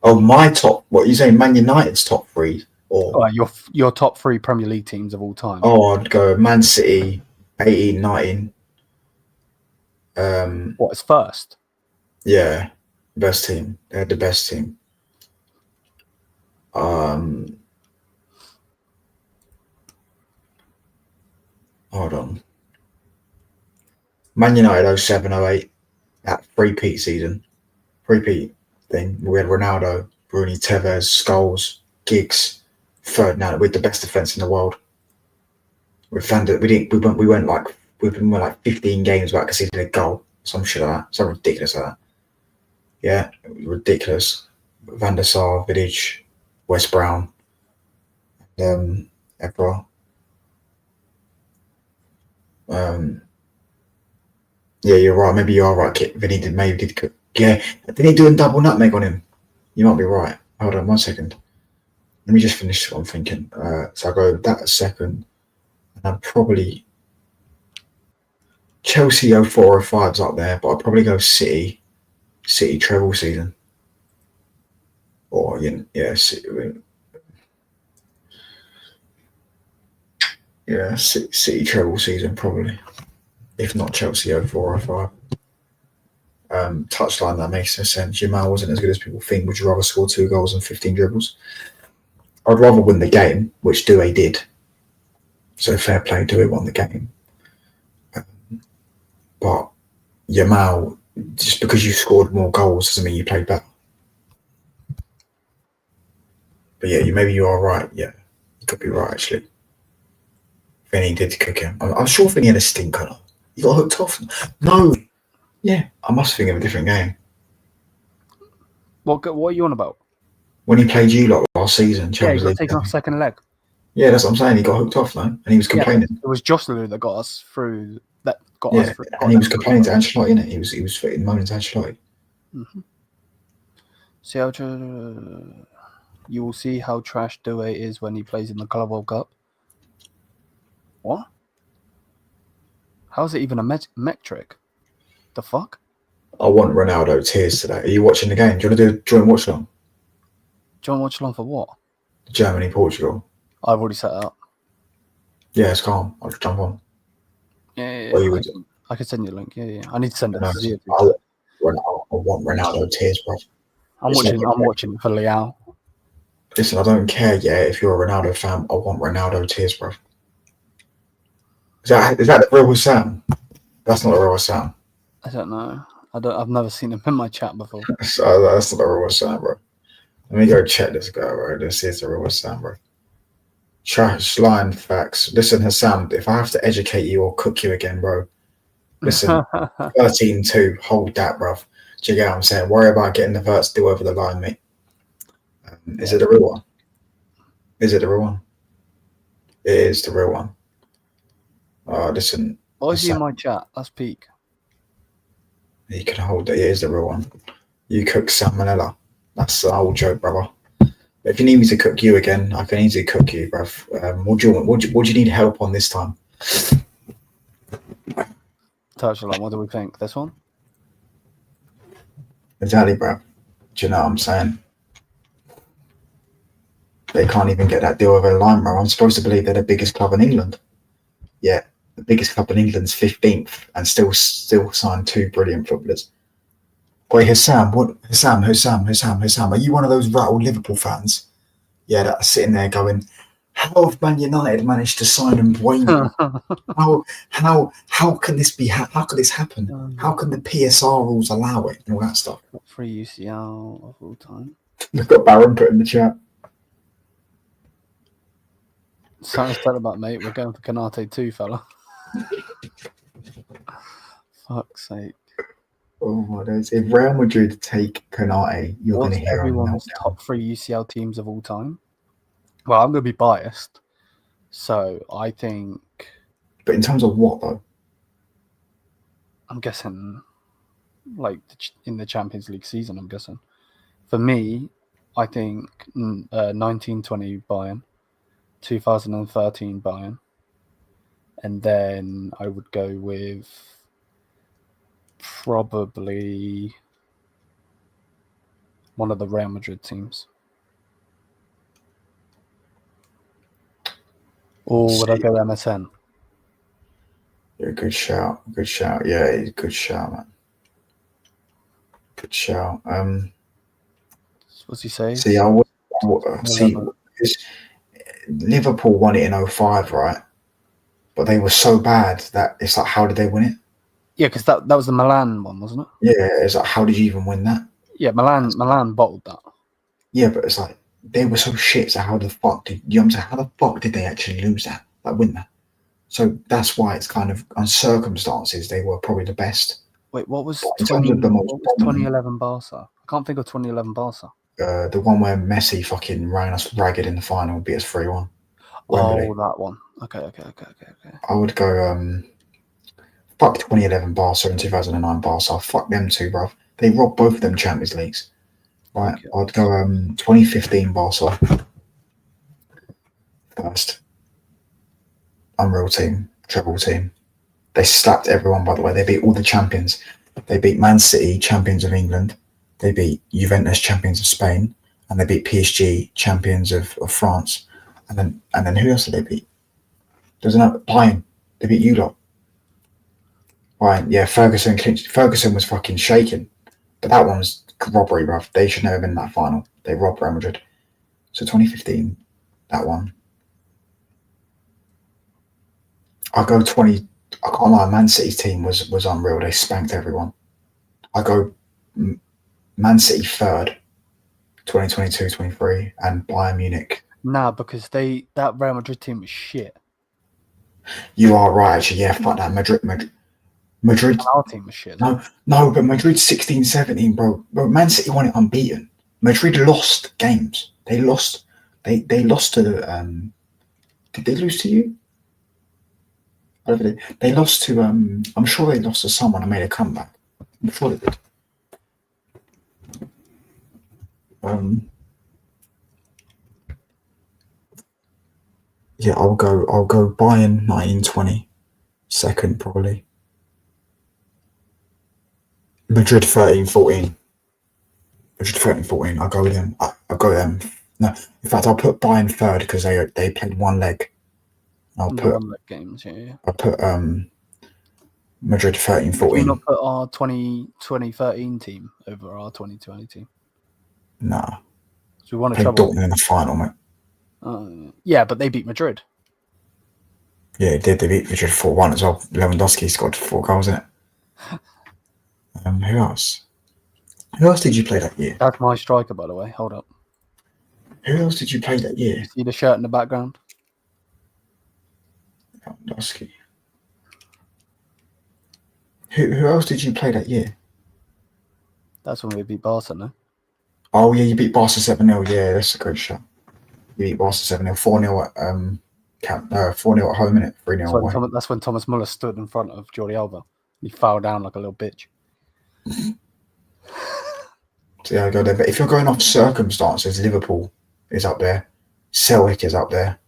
Oh, my top. What are you saying? Man United's top 3, or your top 3 Premier League teams of all time? Oh, I'd go Man City, 18, 19. What is first? Yeah, best team. They had the best team. Hold on. Man United 07, 08. That 3-peat season. 3-peat thing. We had Ronaldo, Rooney, Tevez, Scholes, Giggs, Ferdinand with the best defense in the world. We went like 15 games without conceding a goal. Some shit like that. Something ridiculous like that. Yeah, ridiculous. Van der Sar, Vidic, West Brown, Ebra. Yeah, you're right. Maybe you are right, Kit. Vinny did cook. Yeah, did he do a double nutmeg on him? You might be right. Hold on 1 second. Let me just finish what I'm thinking. So I go that a second, and I'd probably Chelsea 04, 05's up there, but I'd probably go City treble season. Or City. Yeah, City treble season probably. If not Chelsea 04, 05. Touchline, that makes no sense. Jamal wasn't as good as people think. Would you rather score 2 goals and 15 dribbles? I'd rather win the game, which Doué did. So fair play, Doué won the game. But Yamal, just because you scored more goals doesn't mean you played better. But yeah, maybe you are right. Yeah, you could be right actually. Vinny did cook him. I'm sure Vinny had a stinker. He got hooked off. No. Yeah, I must think of a different game. What are you on about? When he played you lot last season, yeah, he got taken off second leg. Yeah, that's what I'm saying. He got hooked off, though, and he was complaining. Yeah, it was Joselu that got us through. And he was complaining to Ancelotti, innit? He was moaning to Ancelotti. Mm-hmm. See how you will see how trash Doué is when he plays in the Club World Cup. What? How is it even a metric? The fuck? I want Ronaldo tears today. Are you watching the game? Do you want to do a joint watch along? Do you want to watch along for what? Germany, Portugal. I've already set it up. Yeah, it's calm. I'll just jump on. Yeah. I can send you a link. Yeah. I need to send it to you. I want Ronaldo tears, bro. I'm watching for Leão. Listen, I don't care yet if you're a Ronaldo fan. I want Ronaldo tears, bro. Is that the real Sam? That's not the real Sam. I don't know. I've never seen him in my chat before. So that's not the real Sam, bro. Let me go check this guy, bro. This is the real Hassan, bro. Trash line facts. Listen, Hassan, if I have to educate you or cook you again, bro, listen, 13-2, hold that, bro. Do you get what I'm saying? Worry about getting the first deal over the line, mate. Is it the real one? Is it the real one? It is the real one. Listen. Why is he in my chat? That's peak. You can hold it. It is the real one. You cook salmonella. That's an old joke, brother. If you need me to cook you again, I can easily cook you, bruv. What do you want? What do you need help on this time? Touchline, what do we think? This one? Exactly, bruv. Do you know what I'm saying? They can't even get that deal over the line, bro. I'm supposed to believe they're the biggest club in England. Yeah, the biggest club in England's 15th and still signed 2 brilliant footballers. Wait, Hassam, are you one of those rattled Liverpool fans? Yeah, that are sitting there going, how have Man United managed to sign Mbeumo? How can this be? How could this happen? How can the PSR rules allow it and all that stuff? Free UCL of all time. Look at Baron put in the chat. Something to tell about, mate. We're going for Kanate too, fella. Fuck's sake. Oh my days. If Real Madrid take Konate, you're going to hear everyone's top 3 UCL teams of all time? Well, I'm going to be biased. So I think... But in terms of what, though? I'm guessing, like, in the Champions League season, I'm guessing. For me, I think 1920 Bayern, 2013 Bayern, and then I would go with probably one of the Real Madrid teams. Or would I go MSN? Yeah, good shout. Good shout. Yeah, good shout, man. Good shout. What's he say? See, Liverpool won it in 2005, right? But they were so bad that it's like, how did they win it? Yeah, because that was the Milan one, wasn't it? Yeah, it's like, how did you even win that? Yeah, Milan bottled that. Yeah, but it's like, they were so shit, so how the fuck did they actually lose that? Like, win that? So that's why it's kind of, on circumstances, they were probably the best. Wait, what was 2011 Barca? I can't think of 2011 Barca. The one where Messi fucking ran us ragged in the final, beat us 3-1. Oh, that one. Okay. I would go, fuck 2011 Barca and 2009 Barca. Fuck them two, bruv. They robbed both of them Champions Leagues. Right, okay. I'd go 2015 Barca. First. Unreal team, treble team. They slapped everyone, by the way. They beat all the champions. They beat Man City, champions of England. They beat Juventus, champions of Spain. And they beat PSG, champions of France. And then who else did they beat? There's another Bayern. They beat you lot. Bayern, yeah, Ferguson was fucking shaking. But that one was robbery, bruv. They should never have been in that final. They robbed Real Madrid. So 2015, that one. I go 20. I can't lie. Man City's team was unreal. They spanked everyone. I go Man City third, 2022-23, and Bayern Munich. Nah, because that Real Madrid team was shit. You are right, actually. Yeah, fuck that. Madrid. Our team was shit. No, but Madrid 16-17, bro. Man City won it unbeaten. Madrid lost games. They lost. They lost to. Did they lose to you? They lost to. I'm sure they lost to someone and made a comeback. I'm sure they did. Yeah, I'll go Bayern 1920, second probably. Madrid 13-14. Madrid 13-14. I'll go with them. I'll go with them. No, in fact, I'll put Bayern third because they played one leg. I'll put 1 leg games. Yeah. I'll put Madrid 13-14. Can we not put our 2013 team over our 2020 team? Nah. So we won a played trouble. Dortmund in the final, mate. Yeah, but they beat Madrid. Yeah, it did. They beat Madrid 4-1 as well. Lewandowski scored 4 goals in it. Who else? Who else did you play that year? That's my striker, by the way. Hold up. Who else did you play that year? You see the shirt in the background? Lewandowski. Who else did you play that year? That's when we beat Barca, no? Oh, yeah, you beat Barca 7-0. Yeah, that's a great shot. You beat Barca 7-0. 4-0 at 4-0 at home, innit? 3-0 away. That's when Thomas Muller stood in front of Jordi Alba. He fell down like a little bitch. So yeah, I go there. But if you're going off circumstances, Liverpool is up there. Celtic is up there.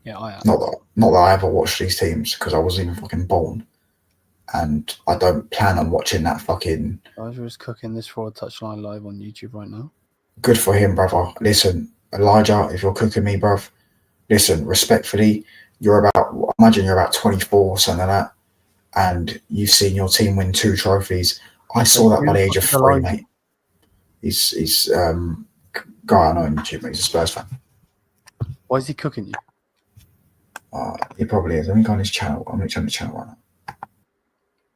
Yeah, I am. Not that I ever watched these teams because I wasn't even fucking born. And I don't plan on watching that fucking... Elijah is cooking this Raw Touchline live on YouTube right now. Good for him, brother. Listen, Elijah, if you're cooking me, bruv, listen, respectfully, imagine you're about 24 or something like that, and you've seen your team win 2 trophies. I saw that by the age of 3, mate. He's guy I know on YouTube, mate. He's a Spurs fan. Why is he cooking you? He probably is. Let me go on his channel. I'm literally on the channel right now.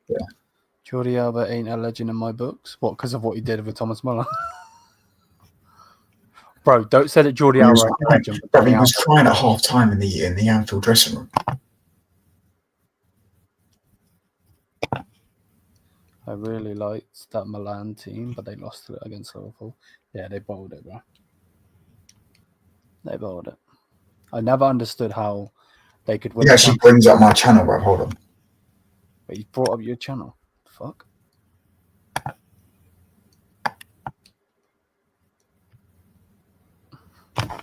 Yeah. Jordi Alba ain't a legend in my books. What? Because of what he did with Thomas Muller? Bro, don't say that Jordi Alba ain't a legend. Bro, he was crying at half time in the Anfield dressing room. I really liked that Milan team, but they lost it against Liverpool. Yeah, they bowled it, bro. They bowled it. I never understood how they could win. He actually brings up my channel, bro. Hold on. But you brought up your channel. Fuck.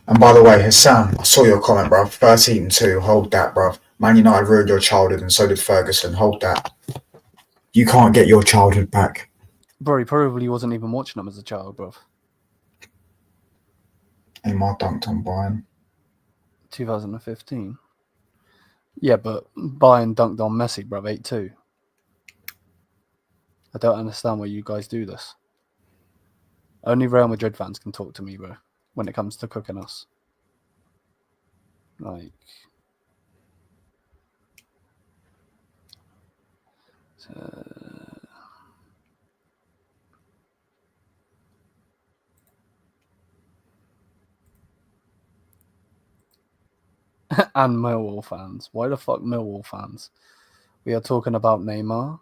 And by the way, Hassan, I saw your comment, bro. 13-2. Hold that, bro. Man United ruined your childhood, and so did Ferguson. Hold that. You can't get your childhood back. Bro, he probably wasn't even watching them as a child, bro. Neymar dunked on Bayern. 2015. Yeah, but Bayern dunked on Messi, bro, 8-2. I don't understand why you guys do this. Only Real Madrid fans can talk to me, bro, when it comes to cooking us. Like... and Millwall fans. Why the fuck Millwall fans? We are talking about Neymar.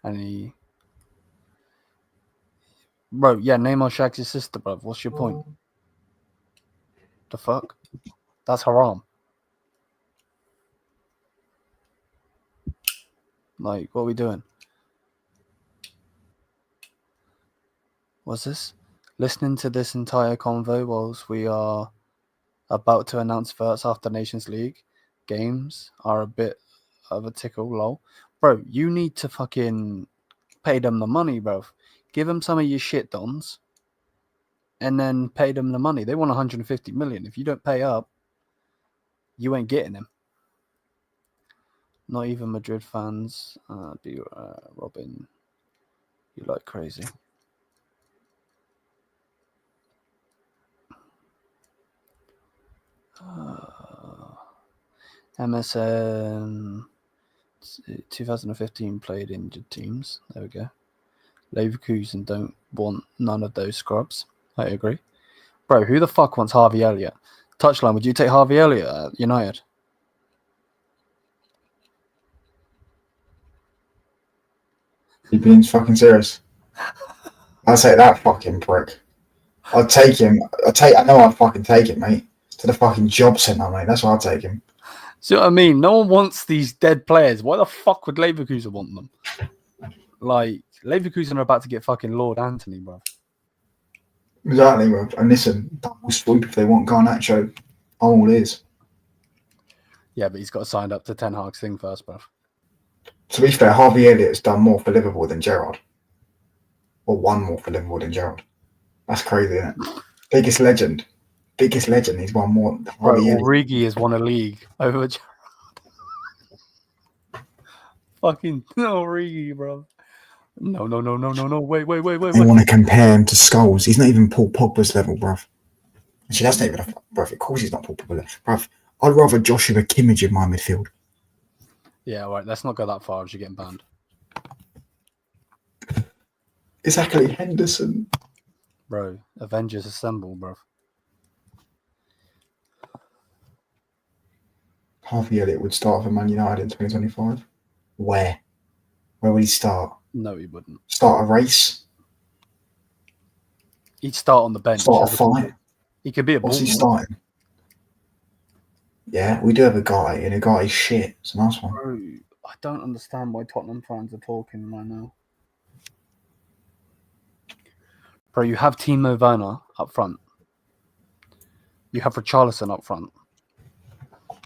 And he... Bro, yeah, Neymar shags his sister, bro. What's your point? The fuck? That's haram. Like, what are we doing? What's this? Listening to this entire convo whilst we are about to announce first after Nations League games are a bit of a tickle, lol. Bro, you need to fucking pay them the money, bro. Give them some of your shit dons and then pay them the money. They want 150 million. If you don't pay up, you ain't getting them. Not even Madrid fans. Robin, you like crazy. MSN 2015 played injured teams. There we go. Leverkusen don't want none of those scrubs. I agree. Bro, who the fuck wants Harvey Elliott? Touchline, would you take Harvey Elliott at United? You being fucking serious? I'll take that fucking prick. I'll take him. I know I'd fucking take it, mate. To the fucking job centre, mate. That's why I'll take him. See what I mean? No one wants these dead players. Why the fuck would Leverkusen want them? Like, Leverkusen are about to get fucking Lord Anthony, bro. Exactly, bro. And listen, double swoop if they want Garnacho. I'm all ears. Yeah, but he's got to sign up to Ten Hag's thing first, bro. To be fair, Harvey Elliott's done more for Liverpool than Gerrard. Or won more for Liverpool than Gerrard. That's crazy, isn't it? Biggest legend. He's won more. Bro, Origi has won a league over Gerrard. Fucking Origi, bro. No. Wait. They want to compare him to Scholes. He's not even Paul Pogba's level, bruv. Actually, that's not even bruv. Of course he's not Paul Pogba level. Bruv, I'd rather Joshua Kimmich in my midfield. Yeah, all right. Let's not go that far as you're getting banned. Exactly, Henderson. Bro, Avengers assemble, bro. Harvey Elliott would start for Man United in 2025. Where? Where would he start? No, he wouldn't. Start a race? He'd start on the bench. Start a fight? He could be a What's he ball. starting? Yeah, we do have a guy, and a guy is shit. It's a nice one. Bro, I don't understand why Tottenham fans are talking right now. Bro, you have Timo Werner up front. You have Richarlison up front.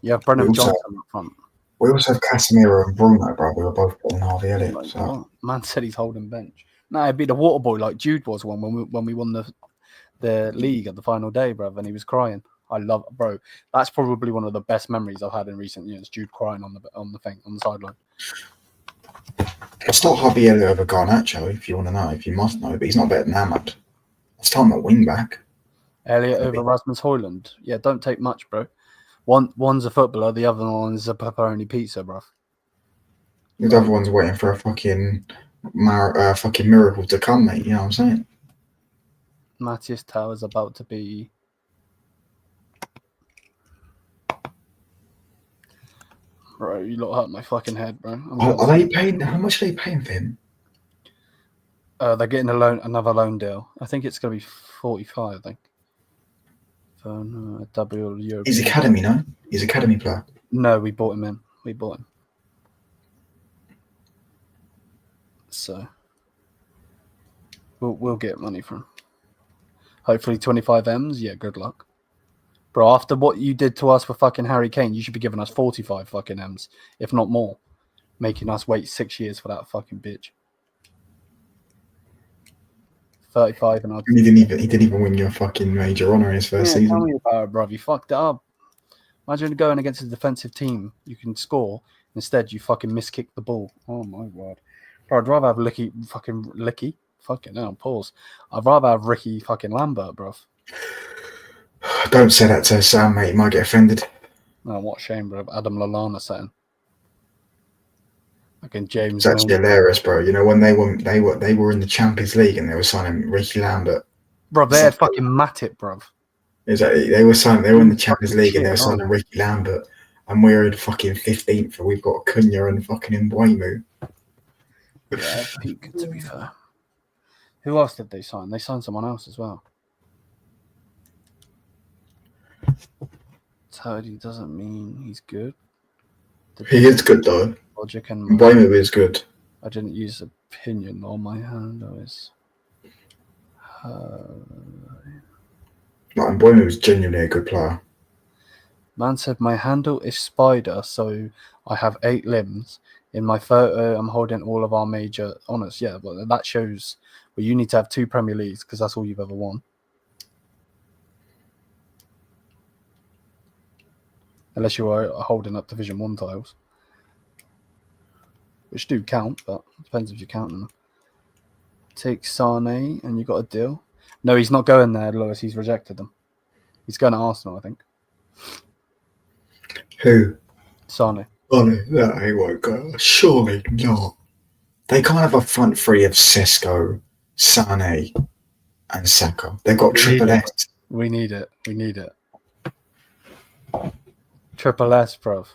You have Brennan Johnson up front. We also have Casemiro and Bruno, bro. We were both putting Harvey Elliott. Like, So. Man said he's holding bench. No, it'd be the water boy like Jude was when we won the league at the final day, bro, and he was crying. I love it, bro. That's probably one of the best memories I've had in recent years. Jude crying on the sideline. It's not Harvey Elliott over Garnacho, if you want to know, if you must know, but he's not better than Ahmad. Let's time at wing back. Elliott over Rasmus Højlund. Yeah, don't take much, bro. One's a footballer, the other one's a pepperoni pizza, bro. The other one's waiting for a fucking miracle to come, mate. You know what I'm saying? Matthias Tau is about to be. Bro, you lot hurt my fucking head, bro. Are they paying? How much are they paying for him? They're getting another loan deal. I think it's going to be 45, I think. For double European. He's academy, no? He's academy player. No, we bought him in. We bought him. So we'll get money from him. Hopefully 25 M's. Yeah, good luck. Bro, after what you did to us for fucking Harry Kane, you should be giving us 45 fucking M's, if not more. Making us wait 6 years for that fucking bitch. 35 and he didn't even win your fucking major honour in his first season. Tell me about it, bruv. You fucked it up. Imagine going against a defensive team. You can score. Instead, you fucking miskick the ball. Oh, my word. Bro, I'd rather have Licky. Fucking hell, pause. I'd rather have Ricky fucking Lambert, bruv. Don't say that to Sam, mate. He might get offended. Oh, what a shame, bro. Adam Lallana saying. Fucking James. It's actually hilarious, bro. You know when they were in the Champions League and they were signing Ricky Lambert. Bro, they had fucking Matip, bruv. Exactly. They were in the Champions League and they were signing Ricky Lambert, and we're in fucking 15th, and we've got Cunha and fucking Mbeumo. Yeah, peak, to be fair. Who else did they sign? They signed someone else as well. Sadio doesn't mean he's good. He is good though. Logic and Mbeumo is good. I didn't use opinion on my hand. Mbeumo is genuinely a good player. Man said my handle is Spider, so I have 8 limbs. In my photo, I'm holding all of our major honours. Yeah, but that shows. Well, you need to have 2 Premier Leagues because that's all you've ever won. Unless you are holding up Division 1 titles. Which do count, but it depends if you count them. Take Sané and you got a deal. No, he's not going there, Lewis. He's rejected them. He's going to Arsenal, I think. Who? Sané. Oh, no, he won't go. Surely not. They can't have a front three of Sesko, Sané, and Saka. They've got triple S. We need it. Triple S, bruv.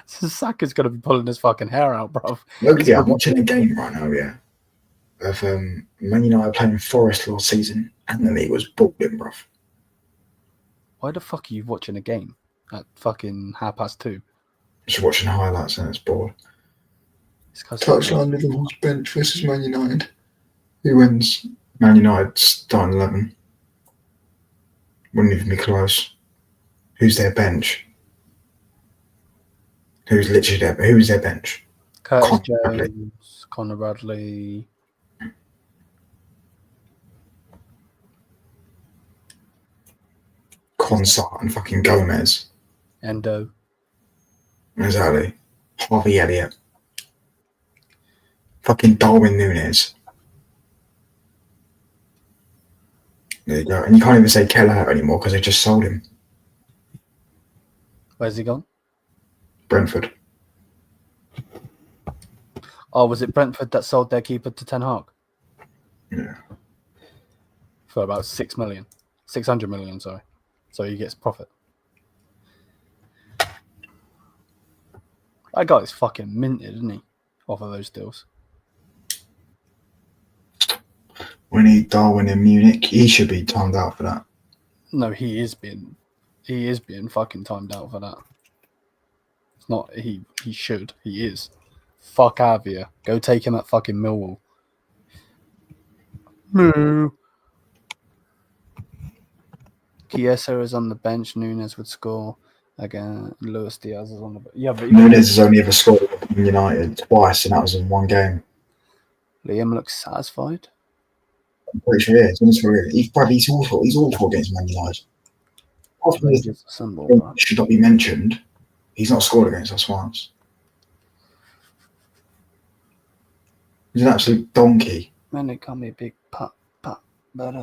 Saka's going to be pulling his fucking hair out, bruv. Look, yeah, I'm watching a game right now, yeah. Of Man United playing Forest last season, and the league was balling, bruv. Why the fuck are you watching a game at fucking 2:30? Just watching highlights and it's bored. Touchline Liverpool's bench versus Man United. Who wins? Man United starting 11. Wouldn't even be close. Who's their bench? Who's their bench? Curtis Jones, Connor Bradley. Consart and fucking Gomez. Endo. Exactly. Harvey Elliott. Fucking Darwin Núñez. There you go. And you can't even say Kelleher anymore because they just sold him. Where's he gone? Brentford. Oh, was it Brentford that sold their keeper to Ten Hag? Yeah. For about 600 million, sorry. So he gets profit. That guy is fucking minted, isn't he? Off of those deals. We need Darwin in Munich. He should be timed out for that. No, he is being fucking timed out for that. It's not he should. He is. Fuck out of here. Go take him at fucking Millwall. Moo. Chiesa is on the bench. Nunes would score. Again, Luis Diaz is on the bench. Yeah, but Nunes has only ever scored in United twice, and that was in one game. Liam looks satisfied. I'm pretty sure he is. He's awful against Man United. Should not be mentioned. He's not scored against us once. He's an absolute donkey. Man, it can't be a big pop. Right,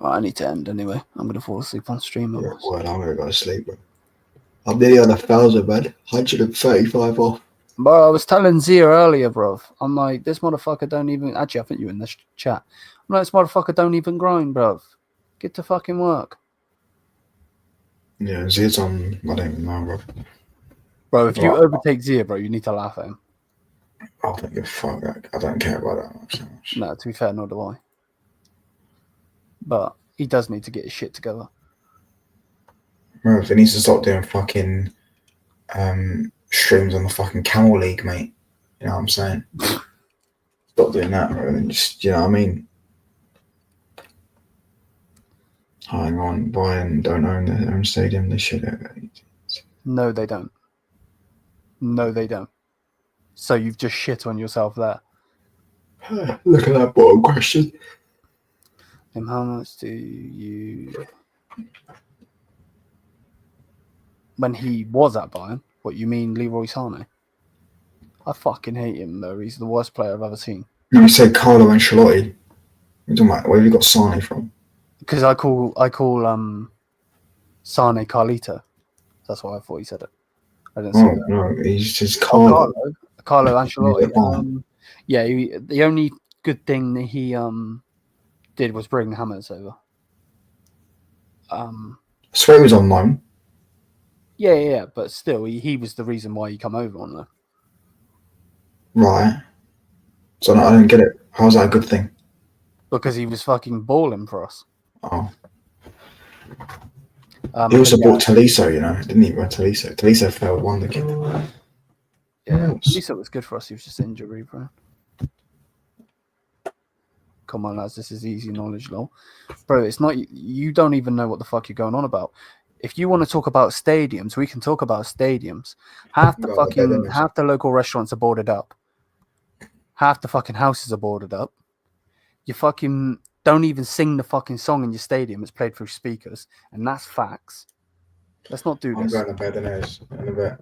I need to end anyway. I'm going to fall asleep on stream. Yeah, well, I'm going to go to sleep, bro. I'm nearly on 1,000, man. 135 off. Bro, I was telling Zia earlier, bro. I'm like, this motherfucker don't even... Actually, I think you in this chat. I'm like, this motherfucker don't even grind, bro. Get to fucking work. Yeah, Zia's on... I don't even know, bro. Bro, if you overtake Zia, bro, you need to laugh at him. I don't give a fuck. I don't care about that much. No, to be fair, nor do I. But he does need to get his shit together. Bro, he needs to stop doing fucking streams on the fucking Camel League, mate. You know what I'm saying? Stop doing that, bro. And just, you know what I mean? Hang on, Bayern don't own their own stadium. They should have. No, they don't. No, they don't. So you've just shit on yourself there. Look at that bottom question. And how much do you... When he was at Bayern, what you mean Leroy Sané? I fucking hate him though. He's the worst player I've ever seen. No, you said Carlo Ancelotti. Where have you got Sané from? Because I call Sané Carlito. That's why I thought he said it. I didn't say that. No, he's just Carlo. Carlo Ancelotti. The only good thing that he did was bring Hammers over. I swear he was on loan. Yeah, but still, he was the reason why he come over on there. Right. So I don't get it. How's that a good thing? Because he was fucking balling for us. Oh. He also bought Tolisso, you know, didn't he? Tolisso. Tolisso failed wonder kid. Yeah, Tolisso was good for us. He was just injury prone. Come on, lads, this is easy knowledge, lol. Bro, it's not... You don't even know what the fuck you're going on about. If you want to talk about stadiums, we can talk about stadiums. Half the local restaurants are boarded up. Half the fucking houses are boarded up. You fucking don't even sing the fucking song in your stadium. It's played through speakers. And that's facts. Let's not do this. I'm going to bed in a bit.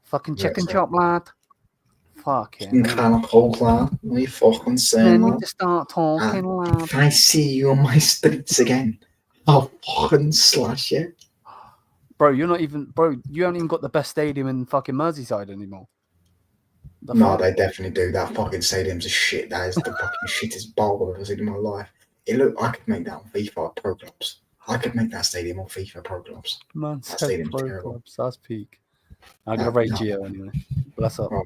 Fucking chicken chop, lad. Fucking. You can't hold, lad. We fucking saying. I need to start talking, lad. If I see you on my streets again, I'll fucking slash you. Bro, you haven't even got the best stadium in fucking Merseyside anymore. No, they definitely do. That fucking stadium's a shit. That is the fucking shittest bowl I've ever seen in my life. I could make that on FIFA Pro Clubs. I could make that stadium on FIFA Pro Clubs. Man, that stadium's Pro Clubs. That's peak. I'm going to rate Gio anyway. Bless up. Oh,